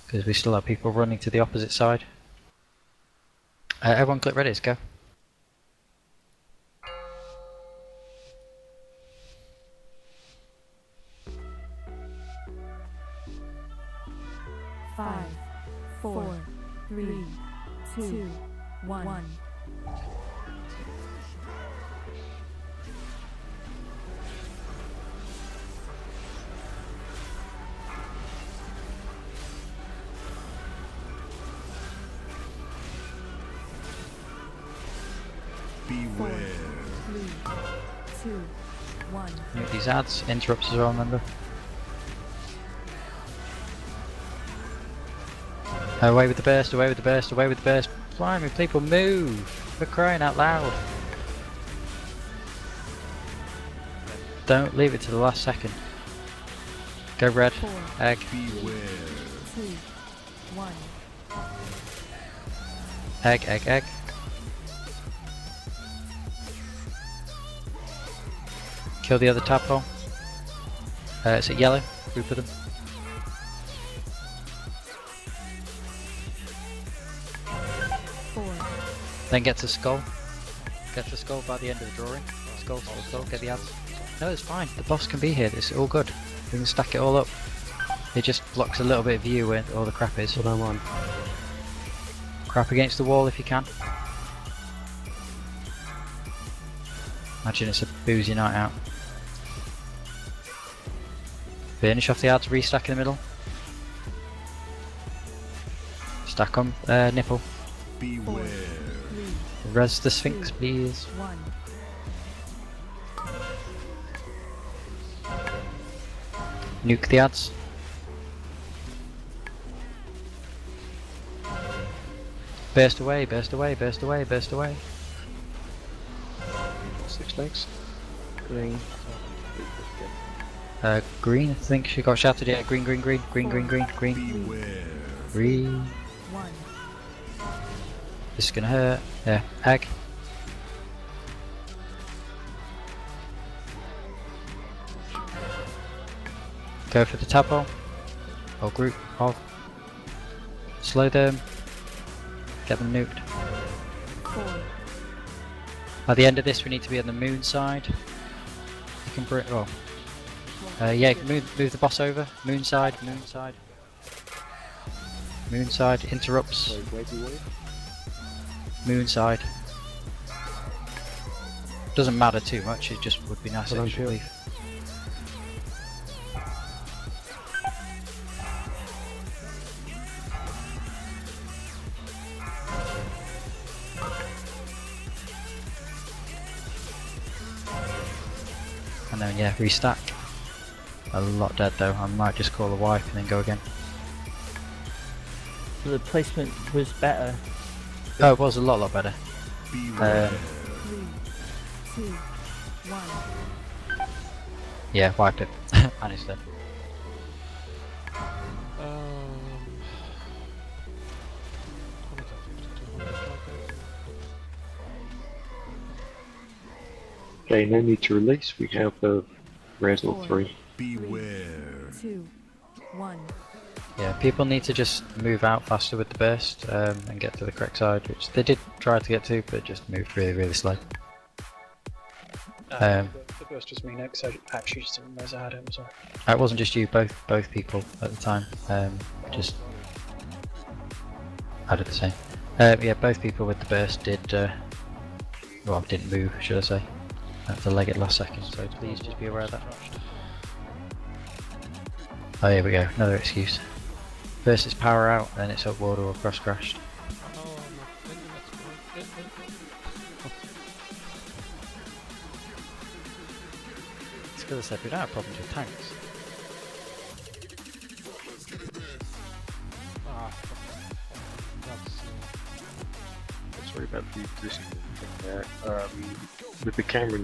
because we still have people running to the opposite side. Everyone click ready, let's go. Five, 4, 3, 2, 1. Beware. 3, 2, 1. Mute these ads, interrupts as well, remember. Away with the burst, away with the burst, away with the burst. Blimey, people move! We're crying out loud. Don't leave it to the last second. Go red, egg. Beware. 2, 1. Egg, egg, egg. Kill the other tadpole. It's a yellow, group of them. Then get to skull. Get to skull by the end of the drawing. Skull, skull, skull, get the ads. No, it's fine. The boss can be here. It's all good. We can stack it all up. It just blocks a little bit of view where all the crap is. What I want. Crap against the wall if you can. Imagine it's a boozy night out. Finish off the ads, restack in the middle. Stack on nipple. Beware. Res the Sphinx, please. 1. Nuke the ads. Burst away, burst away, burst away, burst away. 6 legs. Green. Green, I think she got shouted. Yeah, green, green, green, green, green, green, green. Beware. Green. 1. This is gonna hurt. Yeah, egg. Go for the tadpole. Or group of. Slow them. Get them nuked. 4. At the end of this, we need to be on the moon side. You can bring. Oh. Yeah, move the boss over. Moon side, moon side. Moon side interrupts. Moon side. Doesn't matter too much, it just would be nice if it leave. And then yeah, restack. A lot dead though, I might just call a wipe and then go again. The placement was better. Oh, it was a lot better. 3, 2, 1. Yeah, wiped it. And it's dead. Okay, no need to release. We have the res or 3. Beware. 2, 1. Yeah, people need to just move out faster with the burst and get to the correct side, which they did try to get to, but just moved really, really slow. The burst was me next. I actually just didn't realize I had him. Sorry. It wasn't just you, both people at the time. Just added the same. Yeah, both people with the burst did. Well, didn't move, should I say? I have to leg it last second, so please just be aware of that. Oh, here we go, another excuse. First it's power out, then it's up water or cross crashed. It's because I said we don't have problems with tanks. Sorry about the position thing there. With the camera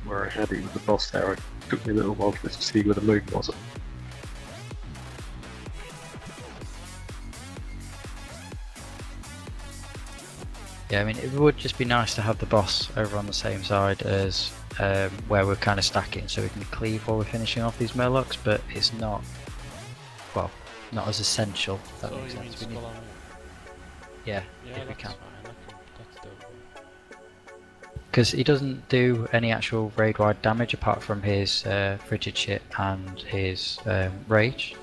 where I had it with the boss there, it took me a little while to see where the moon was. Yeah, I mean, it would just be nice to have the boss over on the same side as where we're kind of stacking, so we can cleave while we're finishing off these Murlocs, but it's not, well, not as essential, if that makes sense. We need... Yeah, if we can. Because he doesn't do any actual raid-wide damage apart from his frigid shit and his rage,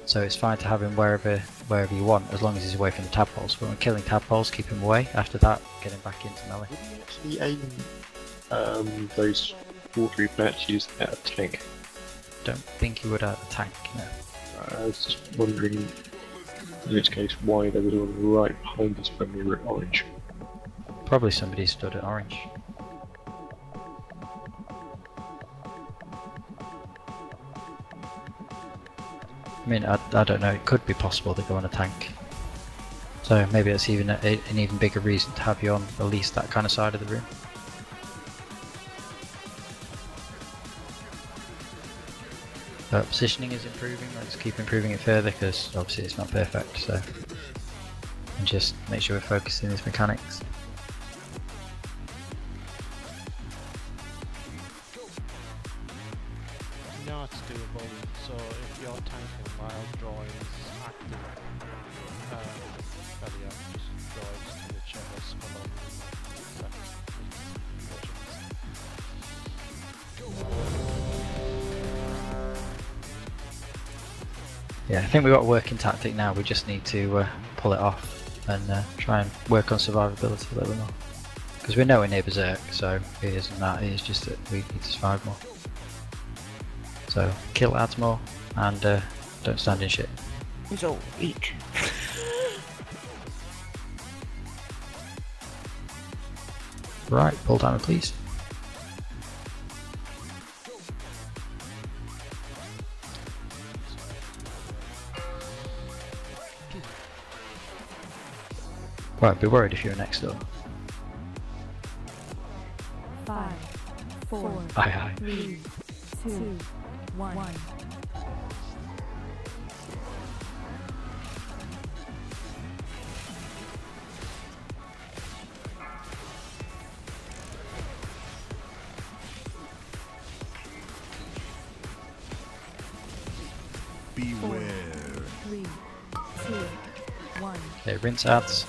so it's fine to have him wherever you want, as long as he's away from the tadpoles. But when killing tadpoles, keep him away. After that, get him back into melee. Would you actually aim those watery patches at a tank? Don't think he would at a tank, no. I was just wondering, in which case, why they were right behind us when we were at orange. Probably somebody stood at orange. I mean, I don't know, it could be possible to go on a tank. So maybe it's even an even bigger reason to have you on at least that kind of side of the room. But positioning is improving, let's keep improving it further because obviously it's not perfect, so... And just make sure we're focusing these mechanics. No, it's doable. So if you're tanking while draw is active, well yeah, just draw it to whichever skull on Yeah, I think we've got a working tactic now, we just need to pull it off and try and work on survivability a little more. Because we know we're near Berserk, so it isn't that, it is just that we need to survive more. So, kill adds more, and don't stand in shit. It's all eat. Right, pull timer please. Well, I'd be worried if you were next door. 5, 4, Aye, aye. 3, 2, 1. Beware. 3, 2, 1. Okay, rinse ads.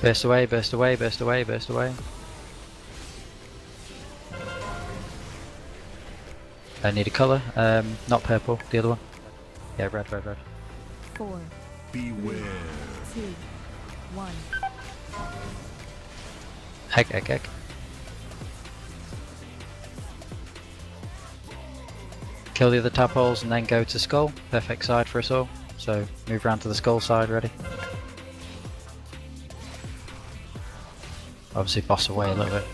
Burst away, burst away, burst away, burst away. I need a colour, not purple, the other one. Yeah, red, red, red. 4, Beware. 2, 1. Egg, egg, egg. Kill the other tadpoles and then go to skull. Perfect side for us all. So move around to the skull side, ready. Obviously boss away a little bit.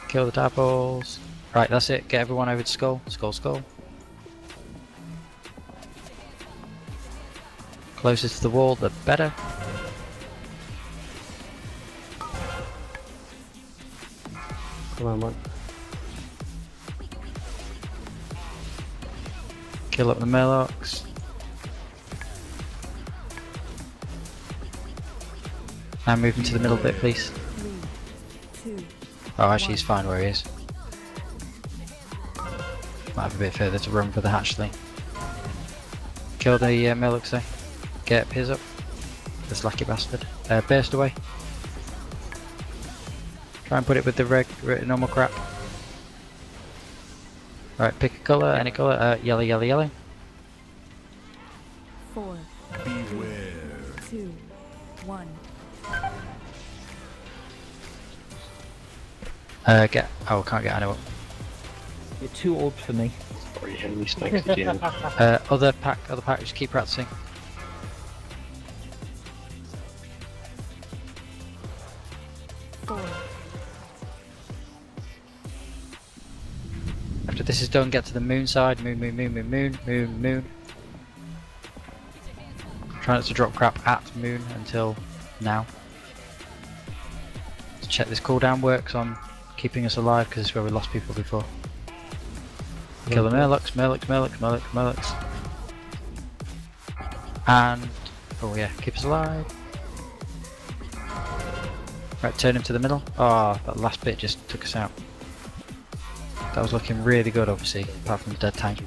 Kill the tadpoles. Right, that's it. Get everyone over to skull. Skull, skull. Closest to the wall, the better. Come on, man. Kill up the Murlocs. And move into the middle bit, please. 3, 2, Oh, actually, he's fine where he is. Might have a bit further to run for the hatchling. Kill the Murlocs there. Get Piz up. This lucky bastard. Burst away. Try and put it with the normal crap. Right, pick a colour, any colour. Yellow, yellow, yellow. 4, Beware. 2, 1. Oh, can't get Anu up. You're too old for me. Sorry, how many snakes did you have? Other pack, just keep practicing. After this is done, get to the moon side. Moon. Try not to drop crap at moon until now. Let's check this cooldown works on keeping us alive, because it's where we lost people before. Kill the Murlocs. And, oh yeah, keep us alive. Right, turn him to the middle. Oh, that last bit just took us out. That was looking really good, obviously, apart from the dead tank.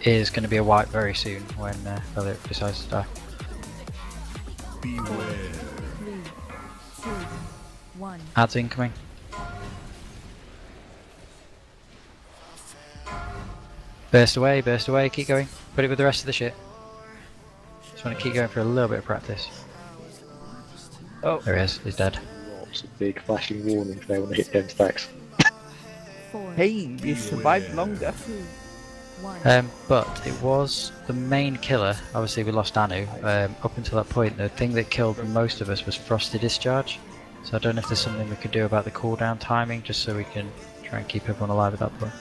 Is going to be a wipe very soon when Elliot decides to die. Beware. 3, 2, 1. Ads incoming. Burst away, keep going. Put it with the rest of the shit. Just want to keep going for a little bit of practice. Oh. There he is, he's dead. Lots of big flashing warnings there when they hit 10 stacks. Hey, you survived longer. But it was the main killer. Obviously we lost Anu. Up until that point, the thing that killed most of us was Frosty Discharge. So I don't know if there's something we could do about the cooldown timing, just so we can try and keep everyone alive at that point.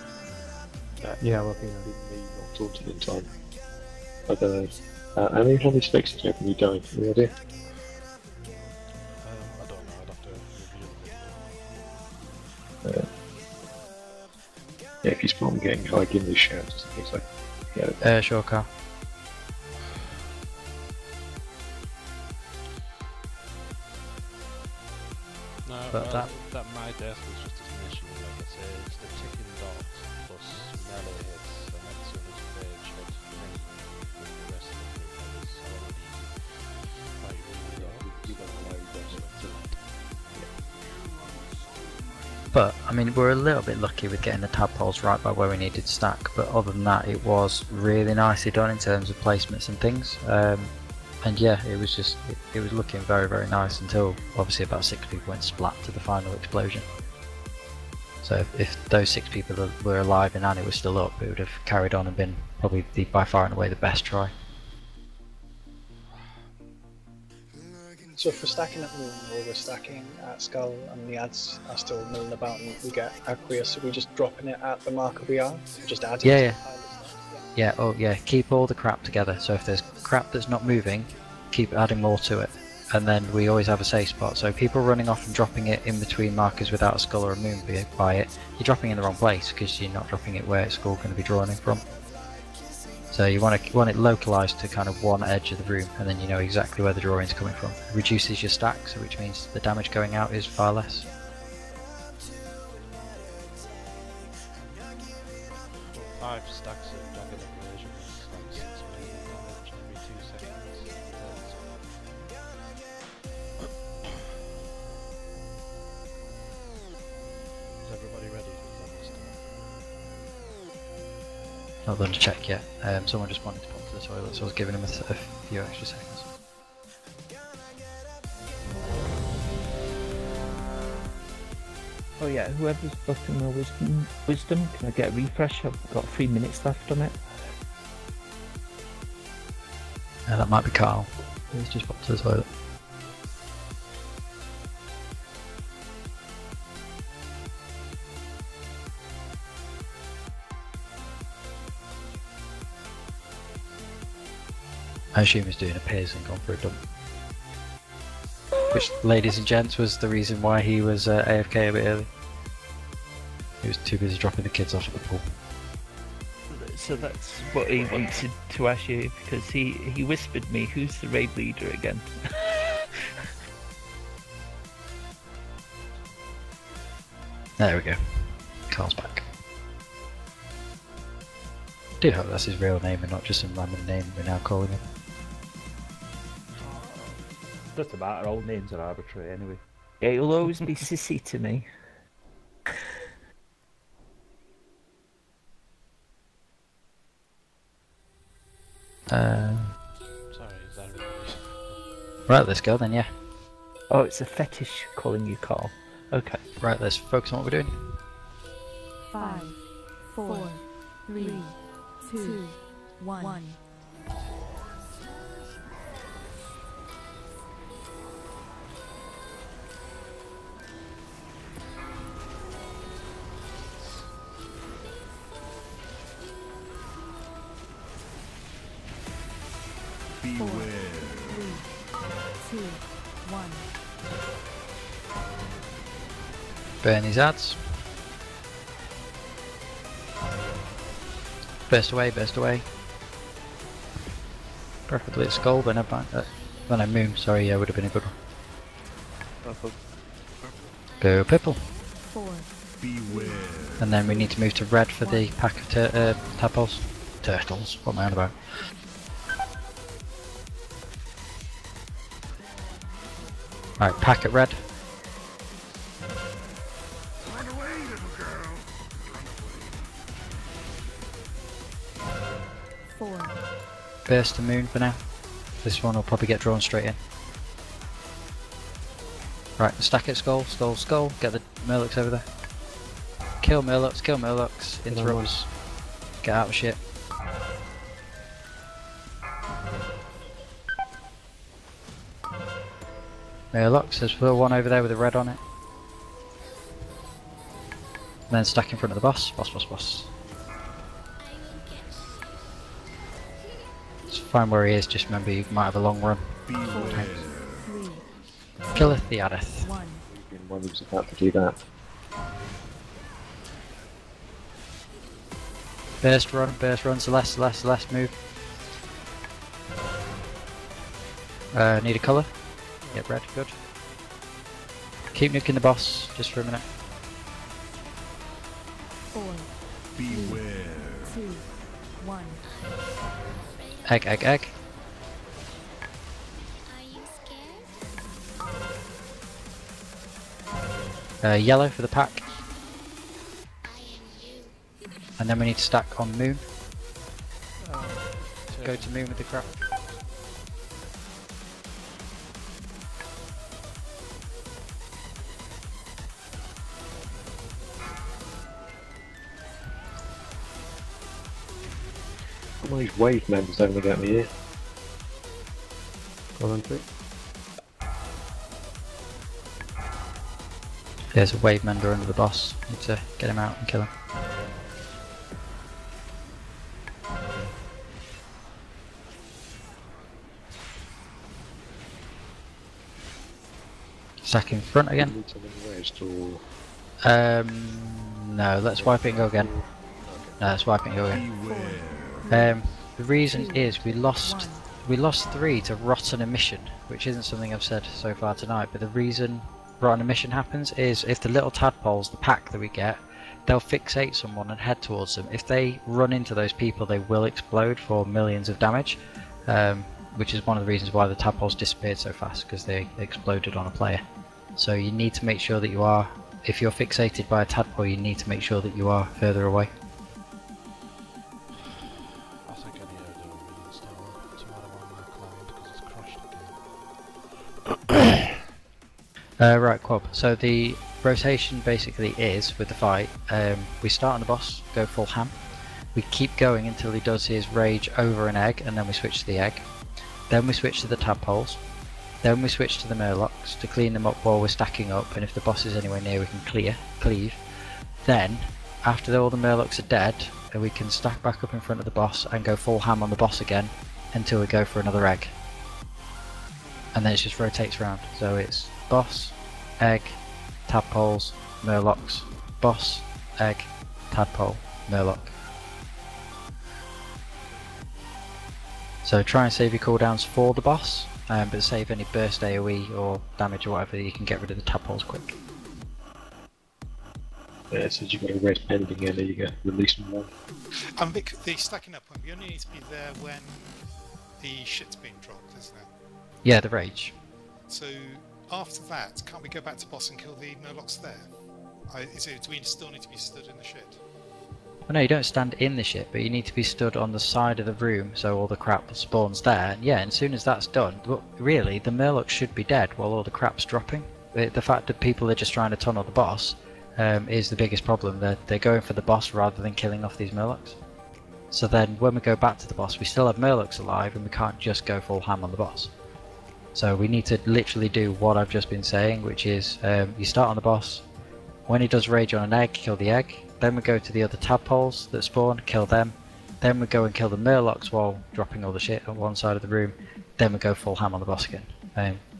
Yeah, well, I think I didn't not taunted in time. I don't know. Anu, how many snakes did you have when you died? Any idea? I don't know, I'd have to review the video. Yeah, if you spawn getting high, give me a shout just in case I get it. Sure, Carl. No, But that my death was just as an issue, like I say, it's the ticking dot plus melee hits, and as soon as rage hit me with the rest of the group, I was already quite really But, I mean, we're a little bit lucky with getting the tadpoles right by where we needed to stack, but other than that, it was really nicely done in terms of placements and things. And yeah, it was just, it was looking very, very nice until obviously about 6 people went splat to the final explosion. So if those 6 people that were alive and Annie was still up, it would have carried on and been probably by far and away the best try. So if we're stacking at Moon or we're stacking at Skull and the ads are still milling about and we get Aqueous, so we're just dropping it at the marker we are? Just adding it to the pile? Yeah, oh yeah, keep all the crap together. So if there's crap that's not moving, keep adding more to it. And then we always have a safe spot. So people running off and dropping it in between markers without a skull or a moon by it, you're dropping in the wrong place because you're not dropping it where it's all going to be drawing from. So you want it localized to kind of one edge of the room, and then you know exactly where the drawing's coming from. It reduces your stack, so which means the damage going out is far less. Well, 5 stacks of jagged abrasion is like 6 million damage every 2 seconds. Is everybody ready? Not done to check yet. Someone just wanted to pop to the toilet, so I was giving him a few extra seconds. Oh yeah, whoever's button or wisdom, can I get a refresh? I've got 3 minutes left on it. That might be Carl. He's just popped to the toilet. I assume he's doing a piss and gone for a dump. Which, ladies and gents, was the reason why he was AFK a bit early. He was too busy dropping the kids off at the pool. So that's what he wanted to ask you, because he whispered me, who's the raid leader again? There we go. Carl's back. I do hope that's his real name and not just some random name we're now calling him. Doesn't matter, all names are arbitrary anyway. Yeah, he'll always be sissy to me. Sorry, is that everybody? Right, let's go then, yeah. Oh, it's a fetish calling you Carl. Okay. Right, let's focus on what we're doing. 5, 4, 3, 2, 1. Beware. 3, 2, 1. Burn these ads. Burst away, burst away. Preferably at skull, but when I moon, sorry, yeah, would have been a good one. Go purple. 4. Beware. And then we need to move to red for the pack of tadpoles. Turtles, what am I on about? Right, pack at red. Run away, little girl. Run away. 4. Burst the moon for now. This one will probably get drawn straight in. Right, stack it, skull, skull, skull. Get the Murlocs over there. Kill Murlocs, interrupts. Get out of shit. Murlocs, there's still one over there with a red on it. And then stack in front of the boss. Boss. Just find where he is, just remember you might have a long run. Killeth the Adeth. One who's about to do that. Burst run, Celeste, move. Need a colour? Yep, red, good. Keep nuking the boss, just for a minute. 4. Beware. 2, 1. Egg. Yellow for the pack. And then we need to stack on moon. Go to moon with the crap. All these wave members only get me here. Go on, quick. There's a wave mender under the boss. Need to get him out and kill him. Stack in front again. No, let's wipe it and go again. No, let's wipe it and go again. The reason is we lost 3 to rotten emission, which isn't something I've said so far tonight, but the reason rotten emission happens is if the little tadpoles, the pack that we get, they'll fixate someone and head towards them. If they run into those people, they will explode for millions of damage, which is one of the reasons why the tadpoles disappeared so fast, because they exploded on a player. So you need to make sure that you are, if you're fixated by a tadpole, you need to make sure that you are further away. I think I need to do a reinstall tomorrow on my client because it's crashed again. Right, Quab. So the rotation basically is, with the fight, we start on the boss, go full ham. We keep going until he does his rage over an egg, and then we switch to the egg. Then we switch to the tadpoles. Then we switch to the Murlocs to clean them up while we're stacking up, and if the boss is anywhere near we can cleave. Then, after all the Murlocs are dead, we can stack back up in front of the boss and go full ham on the boss again until we go for another egg. And then it just rotates around. So it's boss, egg, tadpoles, Murlocs, boss, egg, tadpole, Murloc. So try and save your cooldowns for the boss, but save any burst AoE or damage or whatever, you can get rid of the tadpoles quick. Yeah, so you've got a red pending and there you go, release them all. Vic, the stacking up point, we only need to be there when the shit's being dropped, isn't it? Yeah, the rage. So after that, can't we go back to boss and kill the Murlocs there? Do we still need to be stood in the shit? Well, no, you don't stand in the ship, but you need to be stood on the side of the room so all the crap spawns there. And yeah, and as soon as that's done, well, really, the Murlocs should be dead while all the crap's dropping. The fact that people are just trying to tunnel the boss is the biggest problem. They're going for the boss rather than killing off these Murlocs. So then when we go back to the boss, we still have Murlocs alive and we can't just go full ham on the boss. So we need to literally do what I've just been saying, which is you start on the boss. When he does rage on an egg, kill the egg. Then we go to the other tadpoles that spawn, kill them. Then we go and kill the Murlocs while dropping all the shit on one side of the room. Then we go full ham on the boss again.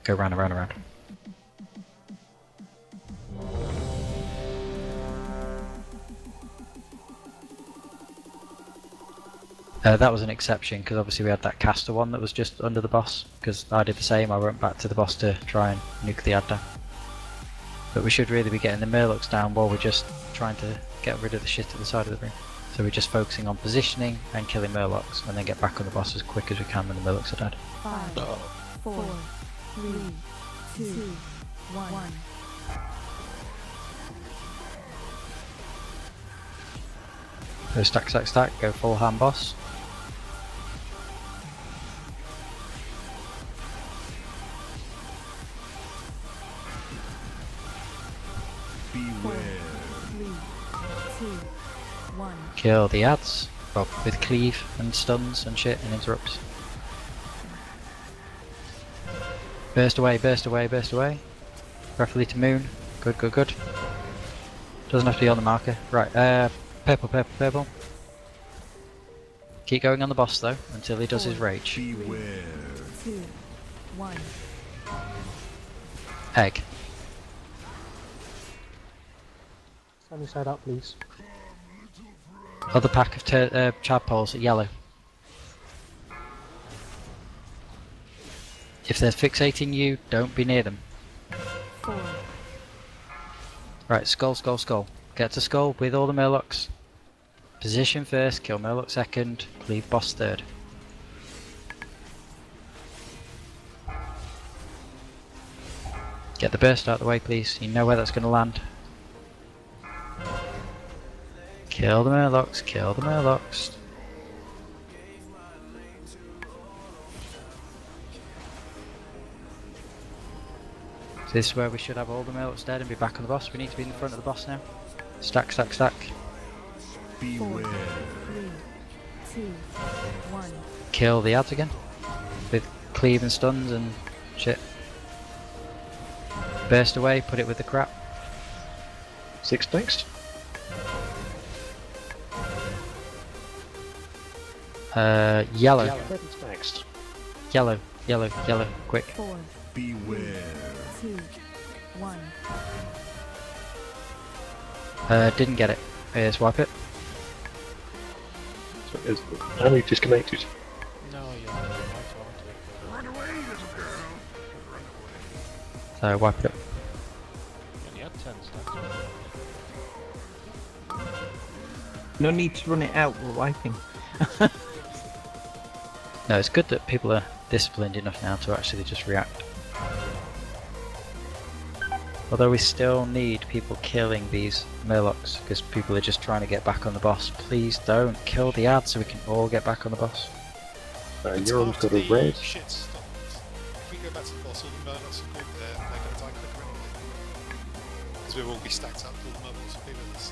Go round and round and round. That was an exception because obviously we had that caster one that was just under the boss, because I did the same. I went back to the boss to try and nuke the ad down. But we should really be getting the Murlocs down while we're just trying to get rid of the shit to the side of the room. So we're just focusing on positioning and killing Murlocs, and then get back on the boss as quick as we can when the Murlocs are dead. 5, 4, 3, 2, 1. So stack, stack, stack, go full ham boss. Beware. 3, 2, 1. Kill the ads, well, with cleave and stuns and shit and interrupts. Burst away, burst away, burst away. Preferably to moon. Good, good, good. Doesn't have to be on the marker. Right, purple, purple, purple. Keep going on the boss though, until he does his rage. Beware. 2, 1. Egg. Sunny side up, please. Other pack of tadpoles, yellow. If they're fixating you, don't be near them. 4. Right, skull, skull, skull. Get to skull with all the Murlocs. Position first, kill Murloc second, leave boss third. Get the burst out of the way, please. You know where that's going to land. Kill the Murlocs, kill the Murlocs. So this is where we should have all the Murlocs dead and be back on the boss. We need to be in the front of the boss now. Stack, stack, stack. Beware. 3, 2, 1. Kill the ads again. With cleave and stuns and shit. Burst away, put it with the crap. 6 next. Yellow. Seven's next. Yellow, yellow, yellow, quick. 4, Beware. 2, 1. Didn't get it. Let's wipe it. So is Annie disconnected? No, yeah, Run away, little girl. Run away. So wipe it up. and he had 10 stacks. No need to run it out, we're wiping. No, it's good that people are disciplined enough now to actually just react. Although we still need people killing these Murlocs, because people are just trying to get back on the boss. Please don't kill the ad so we can all get back on the boss. Euron's got a The red. shit stopped. If we go back to the boss, all the Murlocs are caught there, they're going to die quicker anyway. Because we'll all be stacked up, all the Murlocs will be with us.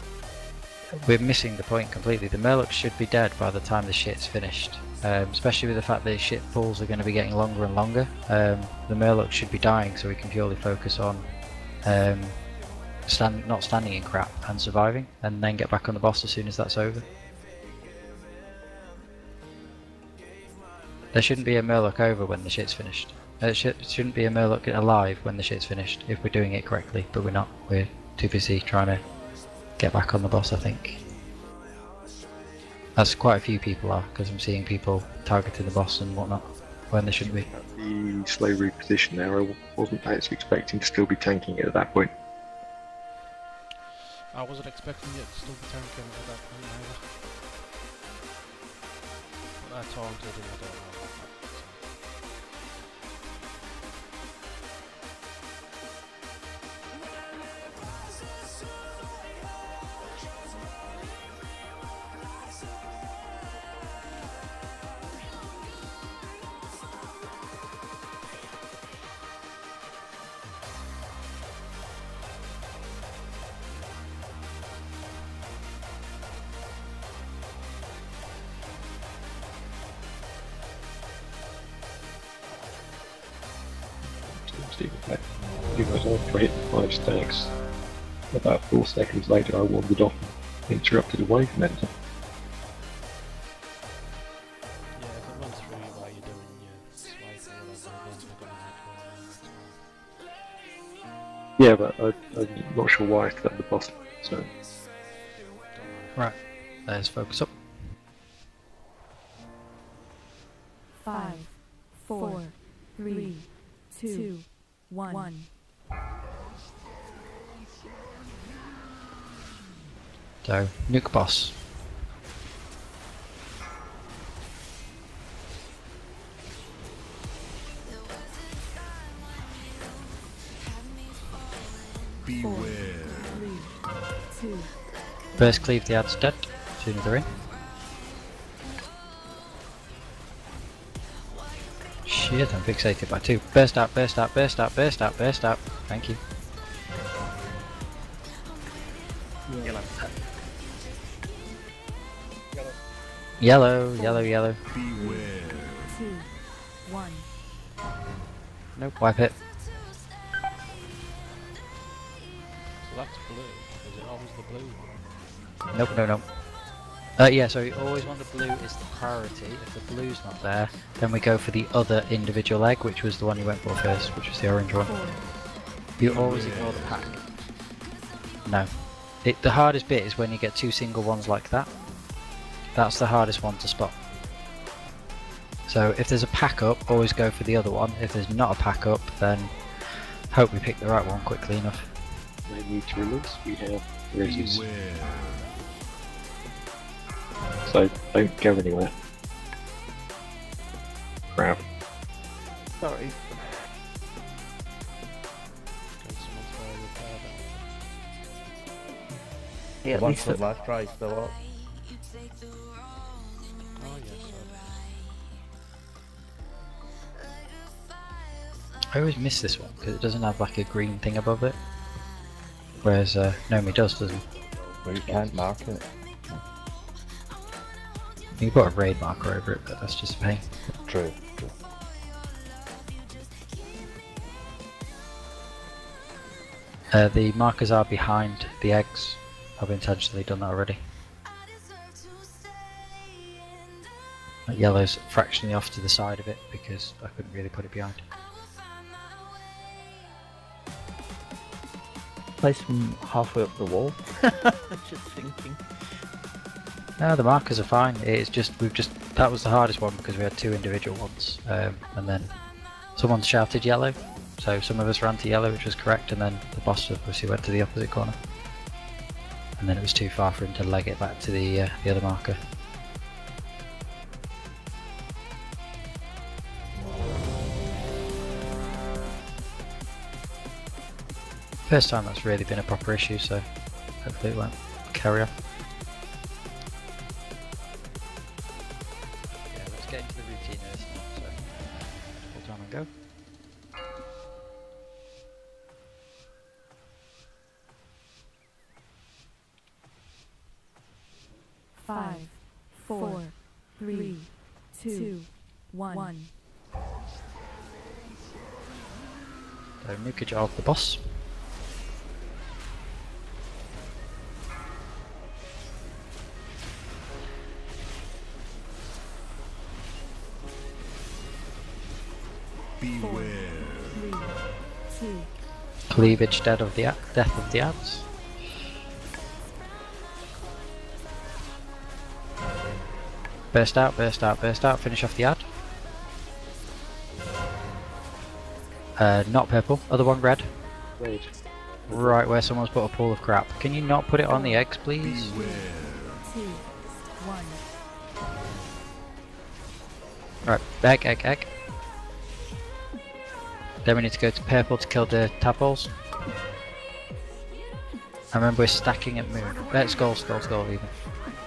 We're missing the point completely. The Murlocs should be dead by the time the shit's finished. Especially with the fact that shit pools are going to be getting longer and longer. The Murlocs should be dying so we can purely focus on not standing in crap and surviving, and then get back on the boss as soon as that's over. There shouldn't be a Murloc over when the shit's finished. Shouldn't be a Murloc alive when the shit's finished, if we're doing it correctly, but we're not. We're too busy trying to get back on the boss, I think. As quite a few people are, because I'm seeing people targeting the boss and whatnot, when they shouldn't be. The slow reposition there, I wasn't actually expecting to still be tanking it at that point. I wasn't expecting it to still be tanking at that point either. But I taunted him, I don't know about that. even better. Because after I hit the 5 stacks, about 4 seconds later I wandered off and interrupted a wave mentor. Yeah, if it runs through you while you're doing your swipe or whatever, then you're gonna Yeah, but I'm not sure why I still at the boss, so... Right, let's focus up. 5, 4, 3, 2, 1. So, nuke boss. Beware. 3, 2. First cleave the ad's dead, sooner they're in. Shit, I'm fixated by 2. Burst out, burst out, burst out, burst out, burst out. Thank you. Yellow. Yellow, yellow, yellow. Beware. 2, 1. Nope, wipe it. So that's blue. Is it always the blue one? Nope, no, no. Yeah, so you always want the blue is the priority. If the blue's not there, then we go for the other individual egg, which was the one you went for first, which was the orange one. You always ignore the pack. No. The hardest bit is when you get 2 single ones like that. That's the hardest one to spot. So if there's a pack up, always go for the other one. If there's not a pack up, then hope we pick the right one quickly enough. No need to release, we have razors. Beware. So don't go anywhere. Crap. Sorry. Yeah, at the least ones from last try still up. Oh yes, I always miss this one because it doesn't have like a green thing above it. Whereas Nomi does, doesn't it? Well, you can't mark it. You can put a raid marker over it, but that's just a pain. True. The markers are behind the eggs. I've intentionally done that already. That yellow's fractionally off to the side of it because I couldn't really put it behind. Place them halfway up the wall. Just thinking. No, the markers are fine. It's just that was the hardest one because we had 2 individual ones, and then someone shouted yellow, so some of us ran to yellow, which was correct, and then the boss obviously went to the opposite corner, and then it was too far for him to leg it back to the other marker. First time that's really been a proper issue, so hopefully it won't carry on. Yeah, let's get into the routine of this now, so hold on and go. Five, 4, 3, 2, 1. So nukage of the boss. Beware. 3, 2. Cleavage death of the ads. Burst out, burst out, burst out, finish off the ad. Not purple, other one red. Red. Right where someone's put a pool of crap. Can you not put it on the eggs, please? 2, 1. Right, egg. Then we need to go to purple to kill the tadpoles. I remember we're stacking at moon. Skull even.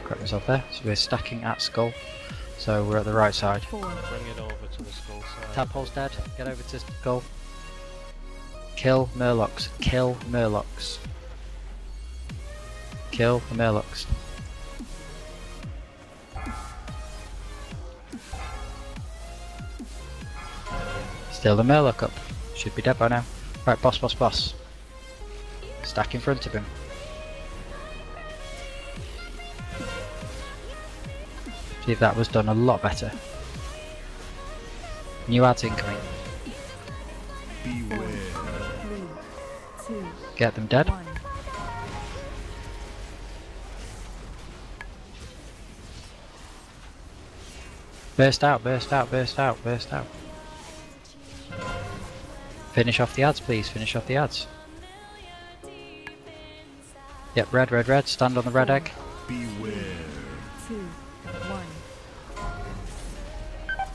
Correct myself there. So we're stacking at skull. So we're at the right side. Bring it over to the skull side. Tadpole's dead. Get over to skull. Kill Murlocs. Kill Murlocs. Kill the Murlocs. Still the Murloc up. Should be dead by now. Right, boss, boss, boss. Stack in front of him. See if that was done a lot better. New ads incoming. Beware. 3, 2, Get them dead. 1. Burst out, burst out, burst out, burst out. Finish off the ads, please. Finish off the ads. Yep, red, red, red. Stand on the red egg. Beware. 2, 1.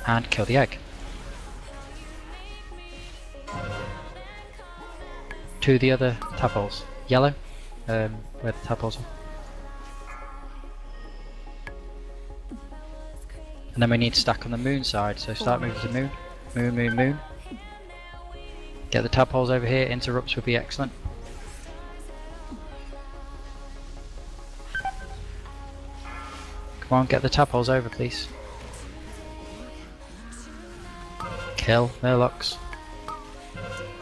And kill the egg. To the other tadpoles. Yellow. Where the tadpoles are. And then we need to stack on the moon side, so start moving to moon. Moon, moon, moon. Get the tadpoles over here, interrupts would be excellent. Come on, get the tadpoles over please. Kill Murlocs.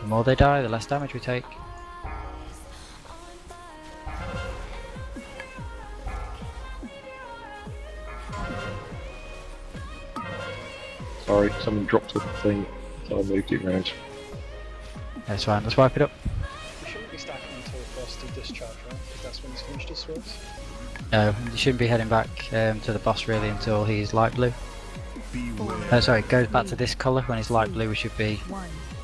The more they die, the less damage we take. Sorry, someone dropped a thing, so I moved it around. That's fine, let's wipe it up. We shouldn't be stacking until first to discharge, right? Because that's when he's finished his swords. No, you shouldn't be heading back to the boss really until he's light blue. Oh sorry, it goes back to this colour. When he's light blue we should be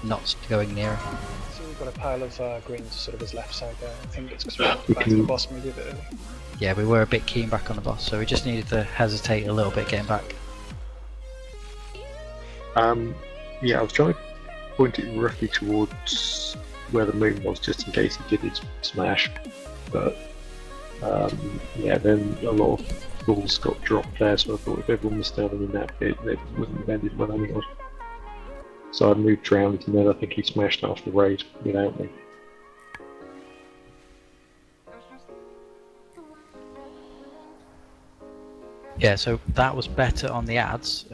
not going near him. So we've got a pile of green to sort of his left side there. I think it's because we're back to the boss maybe a bit early. Yeah, we were a bit keen back on the boss, so we just needed to hesitate a little bit getting back. Yeah, I was trying to point it roughly towards where the moon was, just in case he did his smash. But yeah, then a lot of balls got dropped there, so I thought if everyone was standing in that bit, they wouldn't have ended well anyway. So I moved around, and then I think he smashed after the raid without me. Yeah, so that was better on the ads.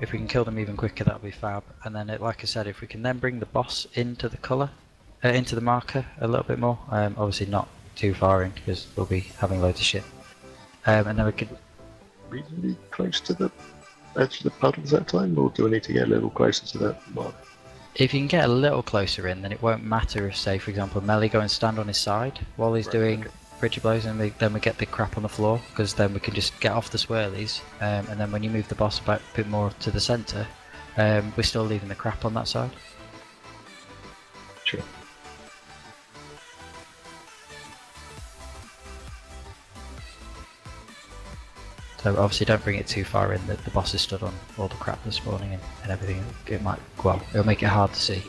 If we can kill them even quicker, that'll be fab. And then, like I said, if we can then bring the boss into the colour, into the marker a little bit more. Obviously not too far in, because we'll be having loads of shit. And then we could reasonably close to the edge of the puddles that time, or do we need to get a little closer to that mark? If you can get a little closer in, then it won't matter if, say, for example, Melee go and stand on his side while he's doing Bridge blows, and then we get the crap on the floor, because then we can just get off the swirlies, and then when you move the boss back a bit more to the centre, we're still leaving the crap on that side. Sure. So obviously don't bring it too far in that the boss is stood on all the crap this morning and everything. It might, well, it'll make it hard to see.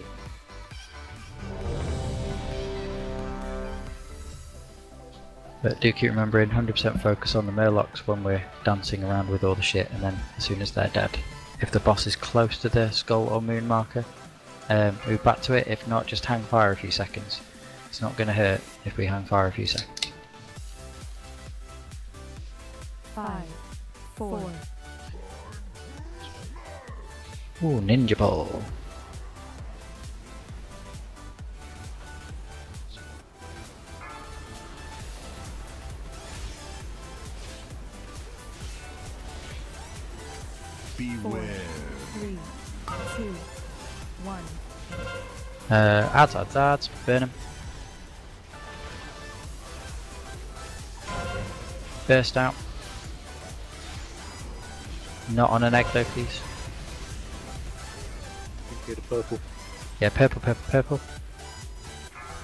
But do keep remembering, 100% focus on the Murlocs when we're dancing around with all the shit, and then as soon as they're dead, if the boss is close to the skull or moon marker, move back to it. If not, just hang fire a few seconds. It's not going to hurt if we hang fire a few seconds. 5, 4. Ooh, Ninja Ball. Beware. 3, 2, 1. Ads, burn him. Burst out. Not on an egg though, please. Get a purple. Yeah, purple, purple, purple.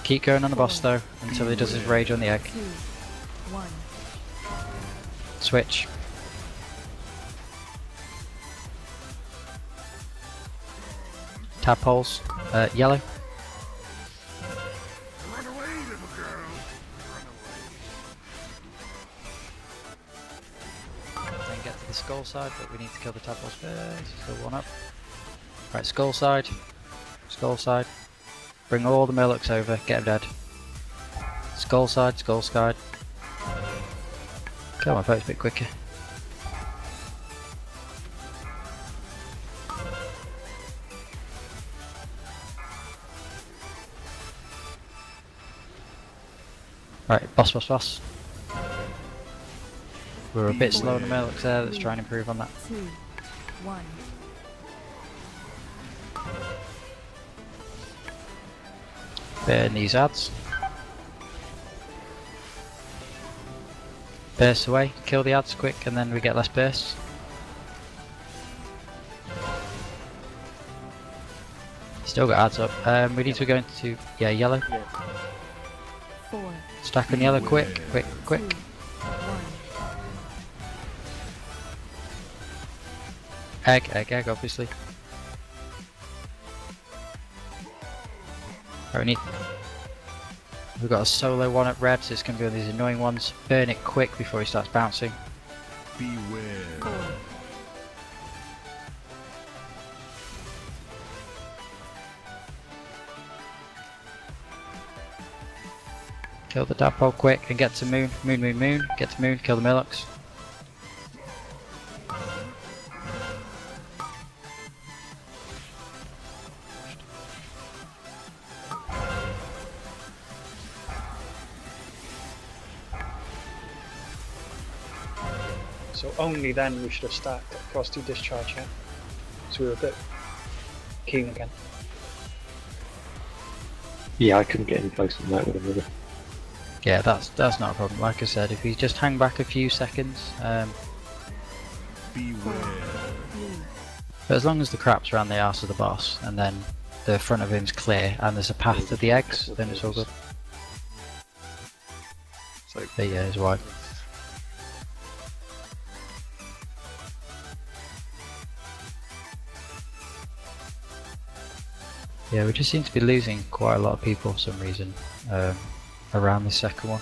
Keep going on the boss though, until he does his rage on the egg. 2, 1. Switch. Tadpoles. Yellow. Run away, little girl. Run away. Then get to the skull side, but we need to kill the tadpoles first. Still one up. Right, skull side. Skull side. Bring all the Murlocs over, get them dead. Skull side, skull side. Kill my boat's a bit quicker. Right, boss. We're a bit slow on the Murlocs there, let's try and improve on that. 2, 1. Burn these ads. Burst away, kill the ads quick, and then we get less bursts. Still got ads up. We need to go into yellow. 4. Stack on yellow, quick. Egg, obviously. Right, we've got a solo one at red, so it's going to be one of these annoying ones. Burn it quick before he starts bouncing. Beware. Kill the Dapole quick and get to moon. Get to moon, kill the Murlocs. So only then we should have stacked Frosty Discharge, yeah? So we were a bit keen again. Yeah, I couldn't get any closer than that with a river. Yeah, that's not a problem. Like I said, if we just hang back a few seconds, Beware. but as long as the crap's around the arse of the boss, and then the front of him's clear, and there's a path to the eggs, then it's all good. But yeah, it's wide. Yeah, we just seem to be losing quite a lot of people for some reason around the second one.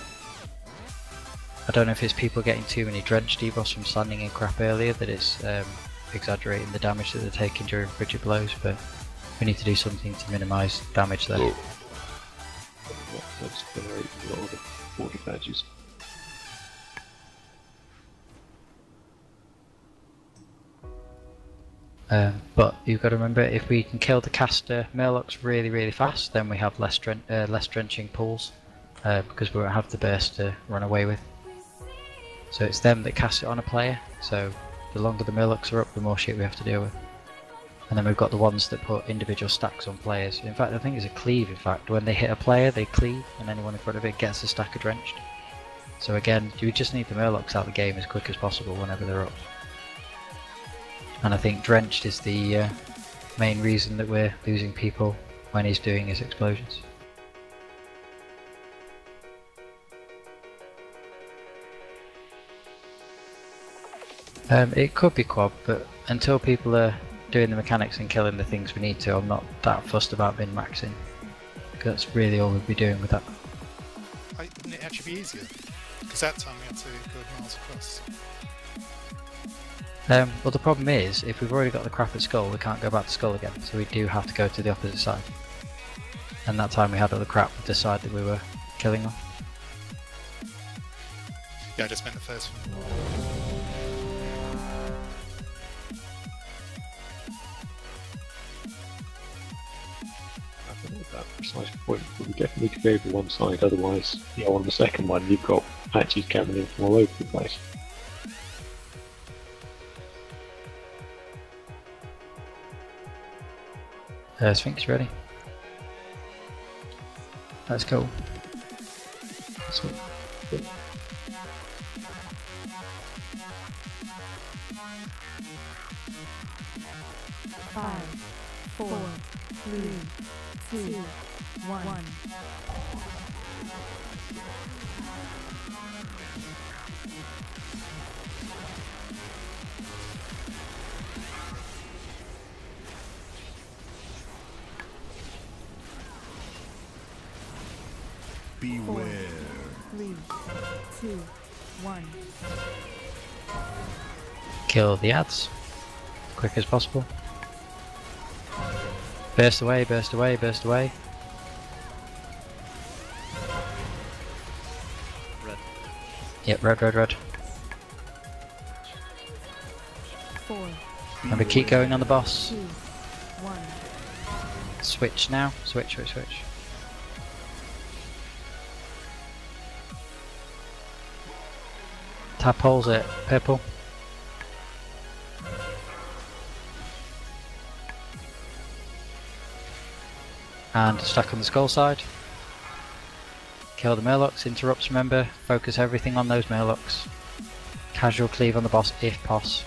I don't know if it's people getting too many drench debuffs from standing in crap earlier that it's exaggerating the damage that they're taking during frigid blows, but we need to do something to minimise damage there. Let's generate a lot of the border badges. But you've got to remember, if we can kill the caster Murlocs really fast, then we have less drenching pools, because we won't have the burst to run away with. So it's them that cast it on a player, so the longer the Murlocs are up, the more shit we have to deal with. And then we've got the ones that put individual stacks on players. In fact, I think it's a cleave, in fact. When they hit a player, they cleave, and anyone in front of it gets a stack of drenched. So again, we just need the Murlocs out of the game as quick as possible whenever they're up. And I think drenched is the main reason that we're losing people when he's doing his explosions. It could be quad, but until people are doing the mechanics and killing the things we need to, I'm not that fussed about min-maxing. That's really all we'd be doing with that. Wouldn't it actually be easier? Because that time we had to go miles across. Well, the problem is, if we've already got the crap at Skull, we can't go back to Skull again, so we do have to go to the opposite side. And that time we had all the crap with the side that we were killing on. Yeah, I just meant the first one. I don't know that precise point, but we definitely need to go over one side, otherwise, on the second one you've got patches coming in from all over the place. Sphinx ready. Let's go. Sweet. 5, 4, 3, 2, 1. Beware. 3, 2, 1. Kill the ads. Quick as possible. Burst away, burst away, burst away. Red. Yep, red. 4. Remember, keep going on the boss. 2, 1. Switch now. Switch. Tadpoles at purple. And stack on the skull side. Kill the Murlocs, interrupts, remember, focus everything on those Murlocs. Casual cleave on the boss if poss.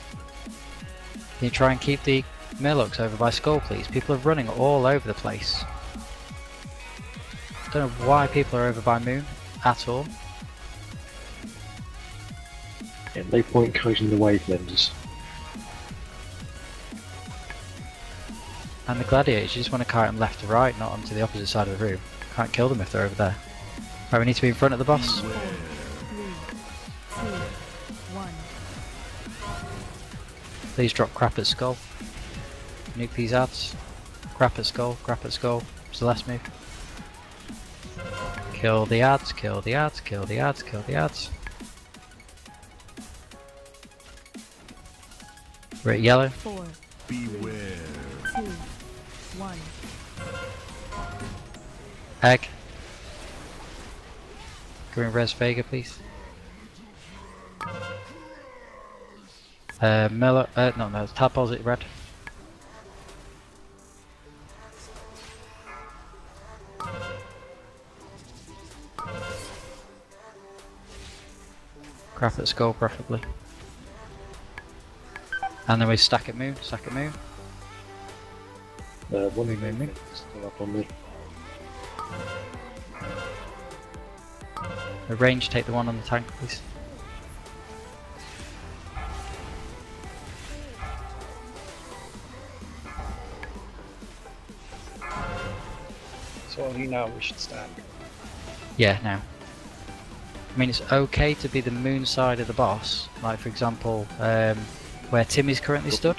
Can you try and keep the Murlocs over by skull, please? People are running all over the place. Don't know why people are over by moon at all. Yeah, no point closing the wave lenses. And the gladiators, you just want to kite them left to right, not onto the opposite side of the room. Can't kill them if they're over there. Right, we need to be in front of the boss. 4, 3, 2, 1. Please drop crap at skull. Nuke these ads. Crap at skull, crap at skull. It's the last move. Kill the ads, kill the ads, kill the ads, kill the ads. We're at yellow. 4, Beware. 2, 1. Egg. Green res Vega, please. Miller, no, tadpoles at red. Crap at skull, preferably. And then we stack at moon, stack at moon. One moon. Still up on me. The range, take the one on the tank, please. So only now we should stand. Yeah, now. I mean, it's okay to be the moon side of the boss, like for example, where Timmy's currently stood.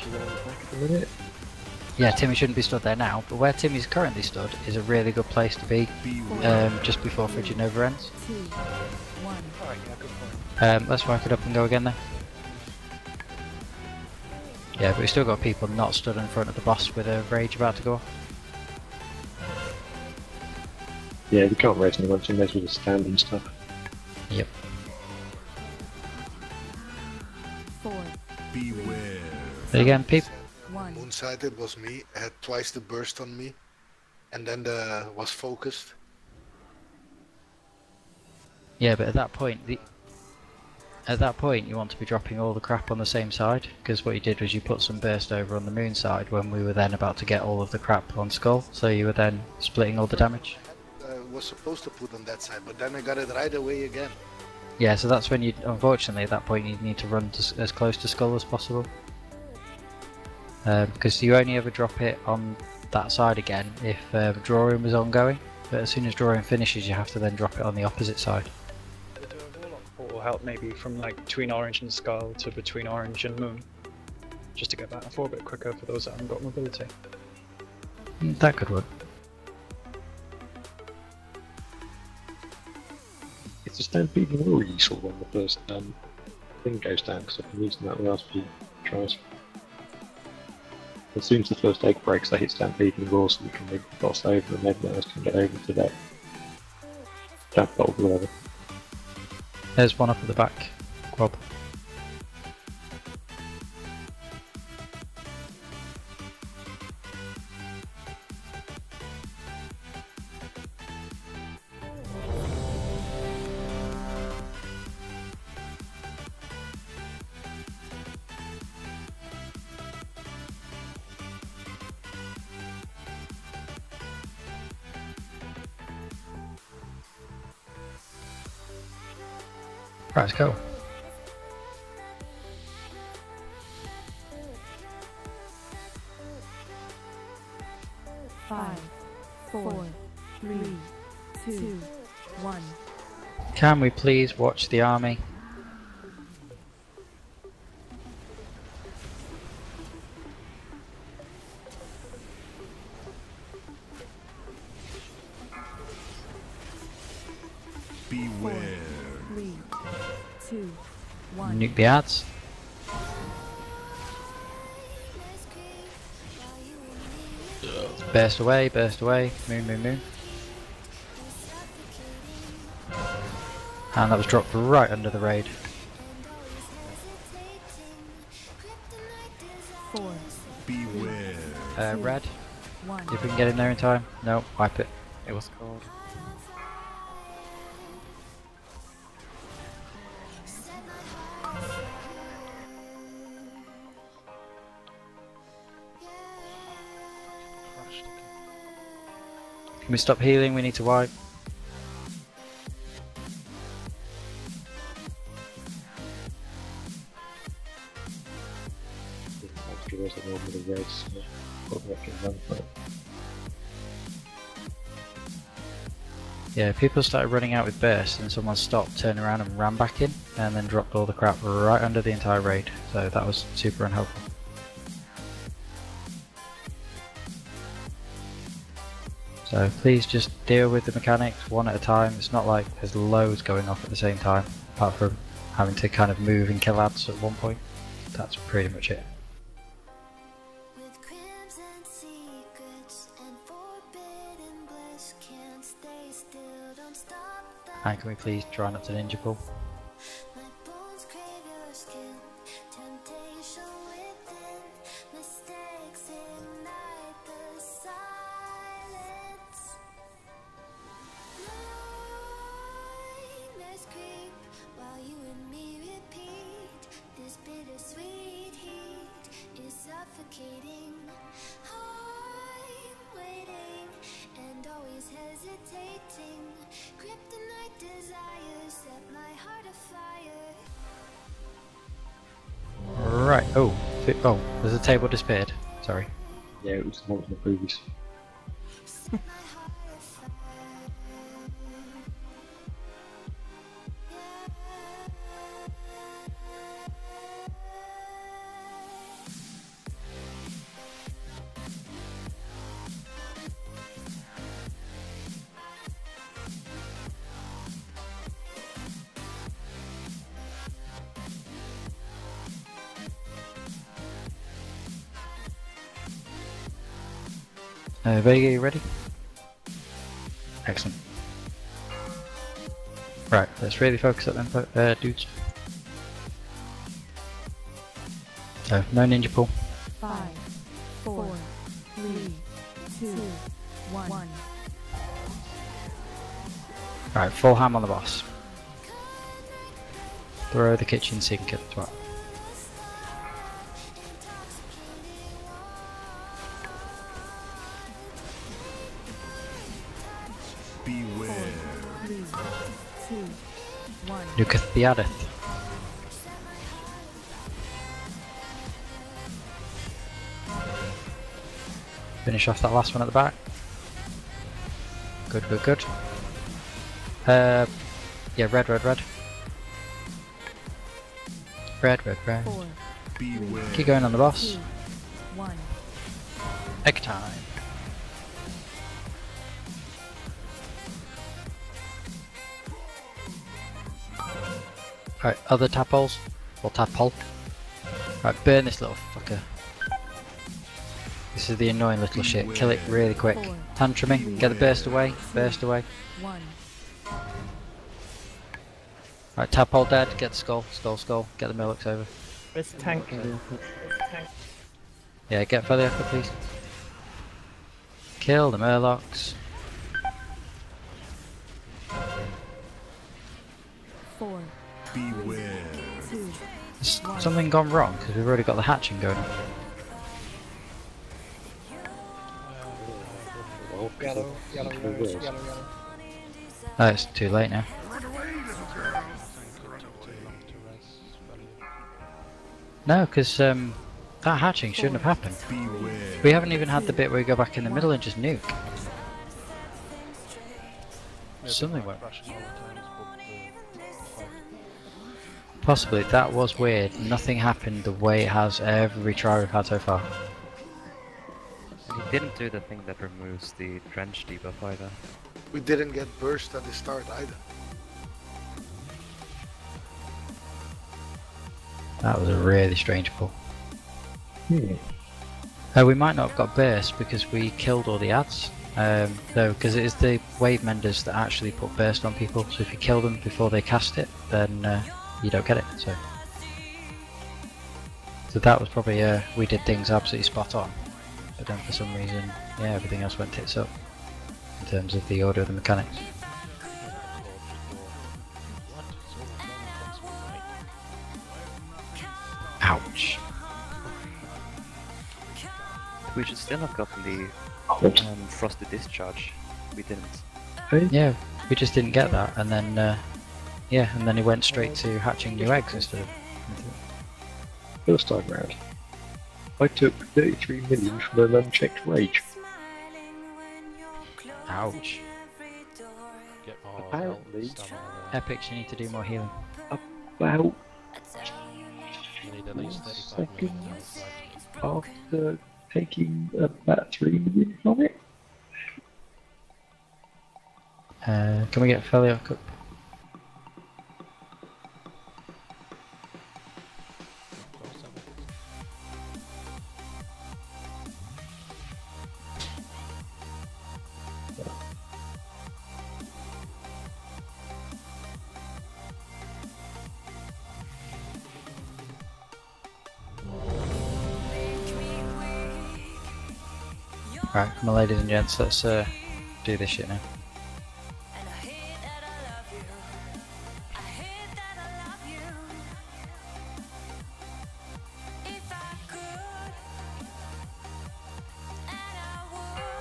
Yeah, Timmy shouldn't be stood there now, but where Timmy's currently stood is a really good place to be, just before Frigid Nova ends. 2, 1. Alright, yeah, good point. Let's work it up and go again then. Yeah, but we still got people not stood in front of the boss with a rage about to go off. Yeah, we can't raise anyone, so we may as well just stand and stuff. Yep. 4. Beware. But again, people. Moonsighted was me, had twice the burst on me, and then was focused. Yeah, but at that point, you want to be dropping all the crap on the same side, because what you did was you put some burst over on the moon side when we were then about to get all of the crap on skull, so you were then splitting all the damage. Was supposed to put on that side, but then I got it right away again. Yeah, so that's when you, unfortunately, at that point you need to run as close to skull as possible. Because you only ever drop it on that side again if drawing was ongoing, but as soon as drawing finishes you have to then drop it on the opposite side. Or will help maybe from like between orange and skull to between orange and moon, just to get back and forth a bit quicker for those that haven't got mobility. That could work. It's a stampede really useful when the first thing goes down, because I've been using that the last few tries. As soon as the first egg breaks, they hit stampede and roar, so we can move the boss over and everyone else can get over to that tadpole or whatever. There's one up at the back, Quab. Right, let's go. Five, 4, 3, 2, 1. Can we please watch the army? Beware. 3, 2, 1. Nuke the ads. Burst away, moon, moon, moon. And that was dropped right under the raid. Red. 1. If we can get in there in time. No, wipe it. It was called. Can we stop healing? We need to wipe. Sargeras are normally red, so probably I can run for it. Yeah, people started running out with burst and someone stopped, turned around and ran back in and then dropped all the crap right under the entire raid. So that was super unhelpful. So please just deal with the mechanics one at a time. It's not like there's loads going off at the same time, apart from having to kind of move and kill ads at one point. That's pretty much it. And can we please try not to ninja pull? Right, oh, there's a table disappeared. Sorry. Yeah, it was not in the previous. Vega, you ready? Excellent. Right, let's really focus up then, dudes. So, no ninja pull. 5, 4, 3, 2, 1. Right, full ham on the boss. Throw the kitchen sink at the twat. Beware. 3, 2, 1. Looketh the addeth. Finish off that last one at the back. Good, good, good. Yeah, red, red, red. Red, red, red. 4, Beware. Keep going on the boss. 2, 1. Egg time. Right, other tadpoles. Or tadpole. Right, burn this little fucker. This is the annoying little shit. Kill it really quick. Tantruming. Get the burst away. Burst away. 1. Right, tadpole dead. Get the skull. Skull, skull. Get the Murlocs over. Where's the tank? Yeah, get further effort, please. Kill the Murlocs. 4. Beware. 2. Has something gone wrong? Because we've already got the hatching going on. Yellow, yellow, yellow, yellow, yellow. Oh, it's too late now. No, because that hatching shouldn't have happened. Beware. We haven't even had the bit where we go back in the middle and just nuke. Something went. Possibly, that was weird. Nothing happened the way it has every try we've had so far. He didn't do the thing that removes the drench debuff either. We didn't get burst at the start either. That was a really strange pull. We might not have got burst because we killed all the ads. No, because it is the wave menders that actually put burst on people, so if you kill them before they cast it, then you don't get it. So that was probably, we did things absolutely spot on. but then for some reason, yeah, everything else went tits up in terms of the order of the mechanics. Ouch. We should still have gotten the frosted discharge. We didn't. Yeah, we just didn't get that, and then yeah, and then it went straight to hatching new eggs instead of. First time round, I took 33 million from an unchecked rage. Ouch. Get more Apparently, Epics, you need to do more healing. About You need at least 35 million seconds health, after taking about 3 million from it. Can we get Feliok up? Right, come on ladies and gents, let's do this shit now.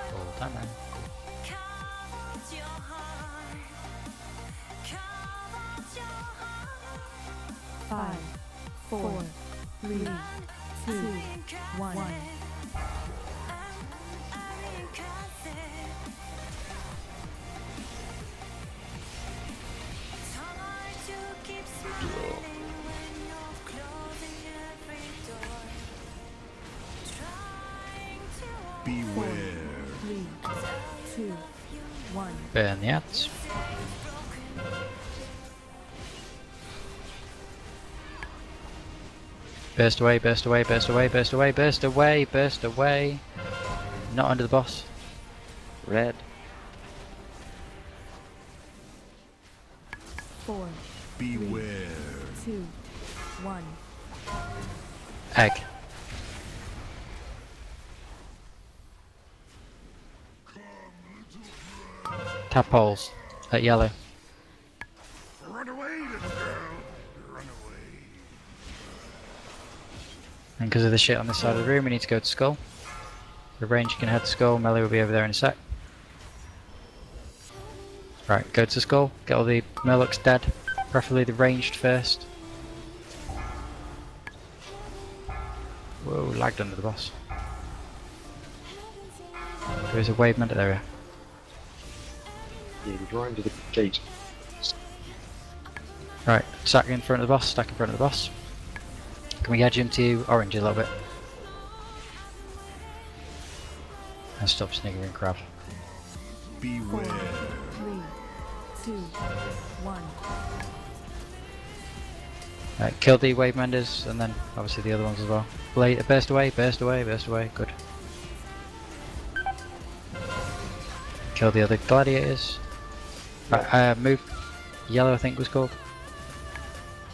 Full time round. 5, 4, 3, 2, 1. Beware. 3, 2, 1. Burn the ads. Burst away, burst away, burst away, burst away, burst away, burst away. Not under the boss. Red. 4, Beware. 2, 1. Egg. Tap holes at yellow. Run away, little girl. Run away. And because of the shit on this side of the room, we need to go to Skull. The range you can head to Skull, melee will be over there in a sec. Right, go to Skull, get all the Murlocs dead, preferably the ranged first. Whoa, lagged under the boss. There is a wave mender there. Yeah, he's right under the gate. Right, stack in front of the boss, stack in front of the boss. Can we edge him to orange a little bit? And stop sniggering crap. Beware. 3, 2, 1. Right, kill the wave menders and then obviously the other ones as well. Blade, burst away, burst away, burst away, good. Kill the other gladiators. Right, move. Yellow I think was called.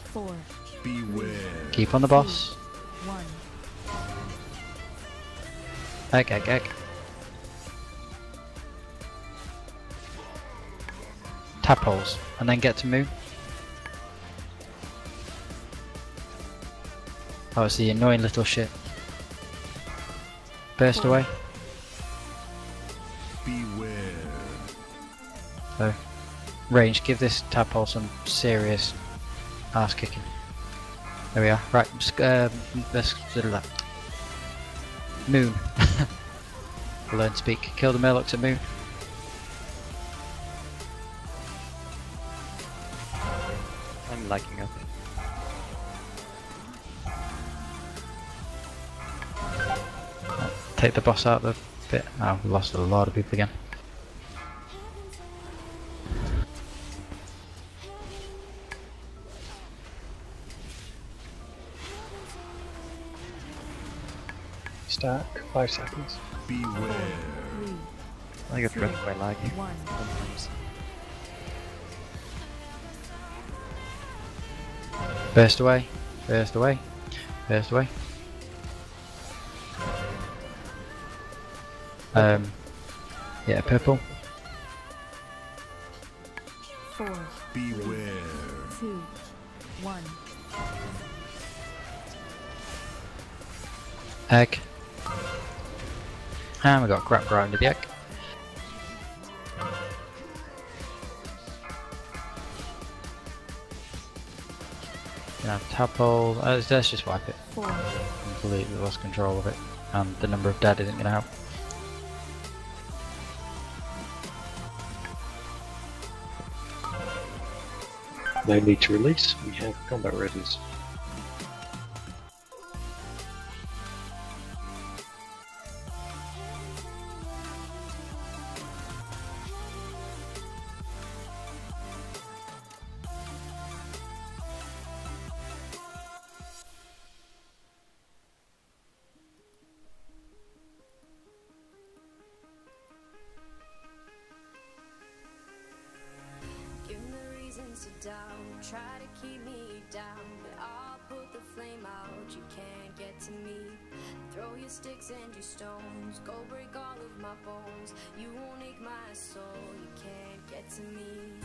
4. Beware. Keep on the boss. 1. Egg, egg, egg. Tap holes and then get to Moon. Oh, it's the annoying little shit. Burst away. Beware. So, range, give this tadpole some serious ass kicking. There we are. Right, let's do that. Moon. Learn to speak. Kill the Murlocs at Moon. I'm lagging up. Take the boss out of the bit. Oh, we lost a lot of people again. Stack, 5 seconds. Beware. I get wrecked by lag sometimes. Burst away, burst away, burst away. Yeah, purple. 4, Beware. 2, 1. Egg. And we got crap right under the egg. Gonna have tadpole. Let's just wipe it. 4. Completely lost control of it, and the number of dead isn't gonna help. No need to release, we have combat readies. Give me reasons to doubt, try to keep me down, but I'll put the flame out, you can't get to me. Throw your sticks and your stones, go break all of my bones, you won't ache my soul, you can't get to me.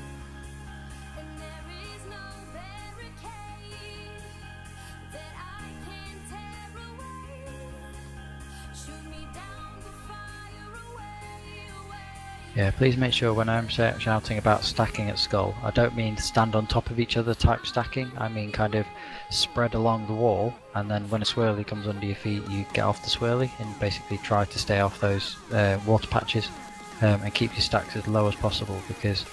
And there is no barricade that I can tear away. Shoot me down to fire away, away. Yeah, please make sure when I'm shouting about stacking at skull, I don't mean stand on top of each other type stacking, I mean kind of spread along the wall, and then when a swirly comes under your feet you get off the swirly and basically try to stay off those water patches and keep your stacks as low as possible, because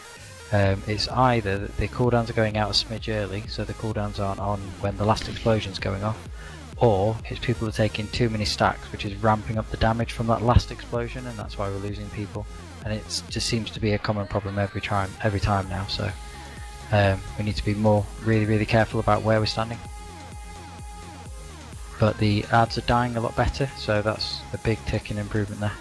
it's either that the cooldowns are going out a smidge early, so the cooldowns aren't on when the last explosion's going off, or it's people are taking too many stacks, which is ramping up the damage from that last explosion, and that's why we're losing people. And it just seems to be a common problem every time now, so we need to be really careful about where we're standing. But the ads are dying a lot better, so that's a big tick in improvement there.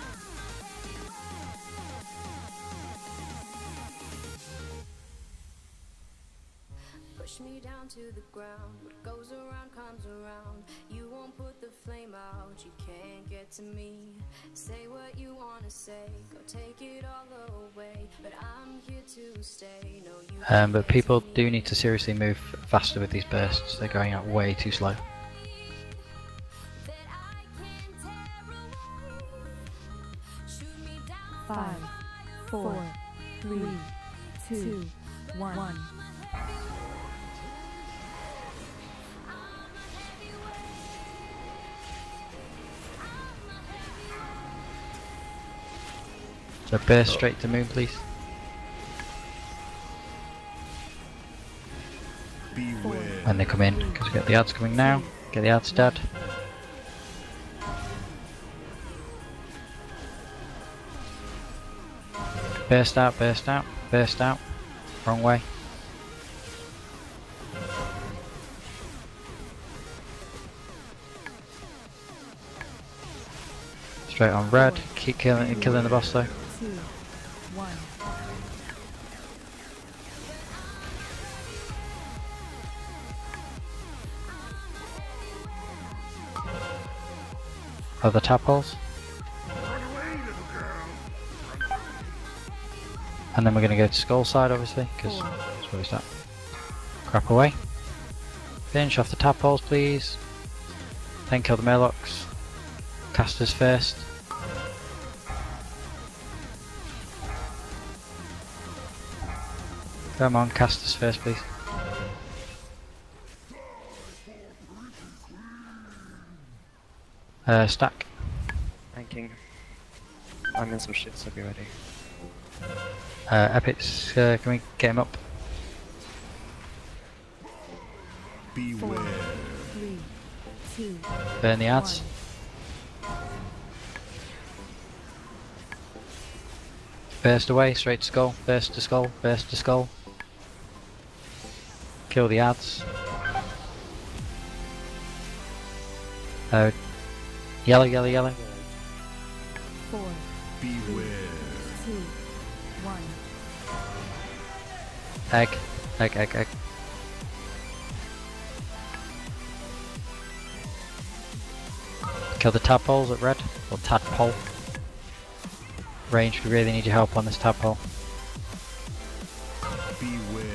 Push me down to the ground, what goes around comes around, you won't put the flame out, you can't get to me. Say what you wanna say, go take it all away, but I'm here to stay. No, you But people do need to seriously move faster with these bursts, they're going out way too slow. Five, 4, 3, 2, 1. So burst straight to moon, please. Beware. When they come in, because we get the ads coming now. Get the ads dead. Burst out, burst out, burst out. Wrong way. Straight on red. Keep killing the boss though. 2, 1. Other tadpoles. And then we're going to go to skull side obviously, because that's where we start. Crap away. Finish off the tadpoles please. Then kill the Murlocs. Casters first. Come on, casters first please. Stack. Thanking. I'm in some shit, so be ready. Epics, can we get him up? Beware. 3, 2, Burn the ads. Burst away, straight to skull, burst to skull, burst to skull. Kill the ads. Yellow, yellow, yellow. 4, Beware. 2, 1. Egg, egg, egg, egg. Kill the tadpoles at red, or tadpole. Range, we really need your help on this tadpole. Beware.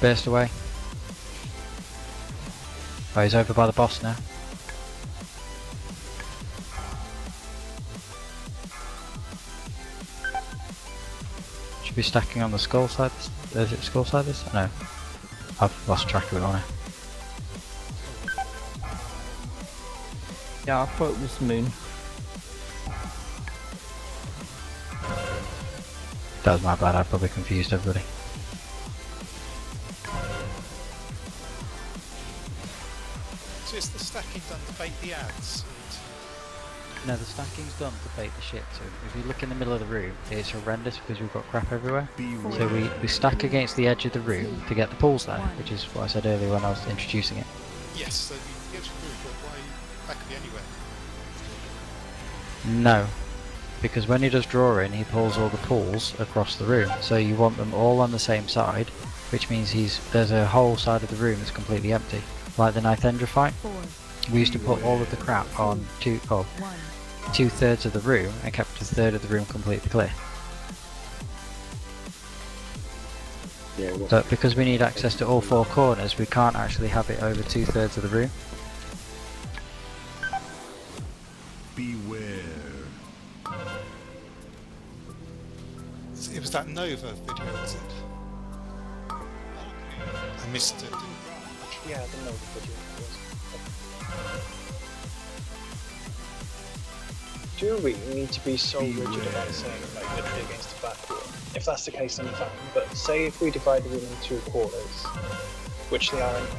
Burst away. Oh, he's over by the boss now. Should be stacking on the skull side. Is it skull side this? No. I've lost track of it on it. Yeah, I thought it was moon. That was my bad, I probably confused everybody. So is the stacking done to bait the ads? No, the stacking's done to bait the shit, so if you look in the middle of the room, it's horrendous because we've got crap everywhere. So we stack against the edge of the room to get the pools there, which is what I said earlier when I was introducing it. Yes, so the edge of the room, but why that could be anywhere? No, because when he does drawing, he pulls all the pools across the room, so you want them all on the same side, which means there's a whole side of the room that's completely empty. Like the Ninth Endra fight, we used to put all of the crap on 2/3 of the room and kept a third of the room completely clear. Yeah, But because we need access to all 4 corners, we can't actually have it over 2/3 of the room. Beware. It was that Nova video, was it? I missed it. Yeah, the Nova video. Do you really need to be so rigid about saying, like, literally against the back wall? If that's the case, then fine. But say if we divide the room into 2 quarters, which they aren't,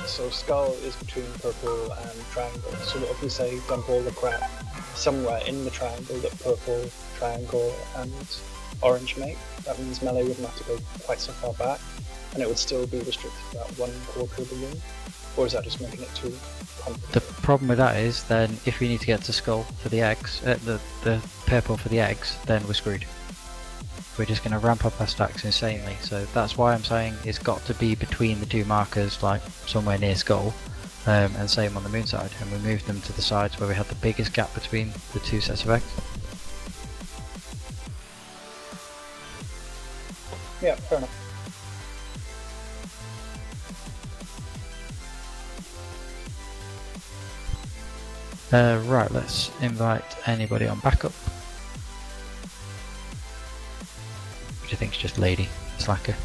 so skull is between purple and triangle. So what if we say dump all the crap somewhere in the triangle that purple, triangle, and orange make? That means melee wouldn't have to go quite so far back, and it would still be restricted to that 1/4 of the room. Or is that just making it too complicated? The problem with that is, then if we need to get to skull for the eggs, the purple for the eggs, then we're screwed. We're just going to ramp up our stacks insanely, so that's why I'm saying it's got to be between the 2 markers, like somewhere near skull, and same on the moon side, and we moved them to the sides where we had the biggest gap between the 2 sets of eggs. Yeah, fair enough. Right, let's invite anybody on backup. Which I think is just Lady Slacker.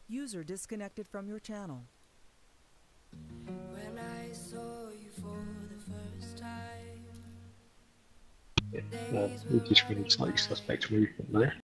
User disconnected from your channel. When I saw you for the first time. Yeah, we just really slightly suspect movement there.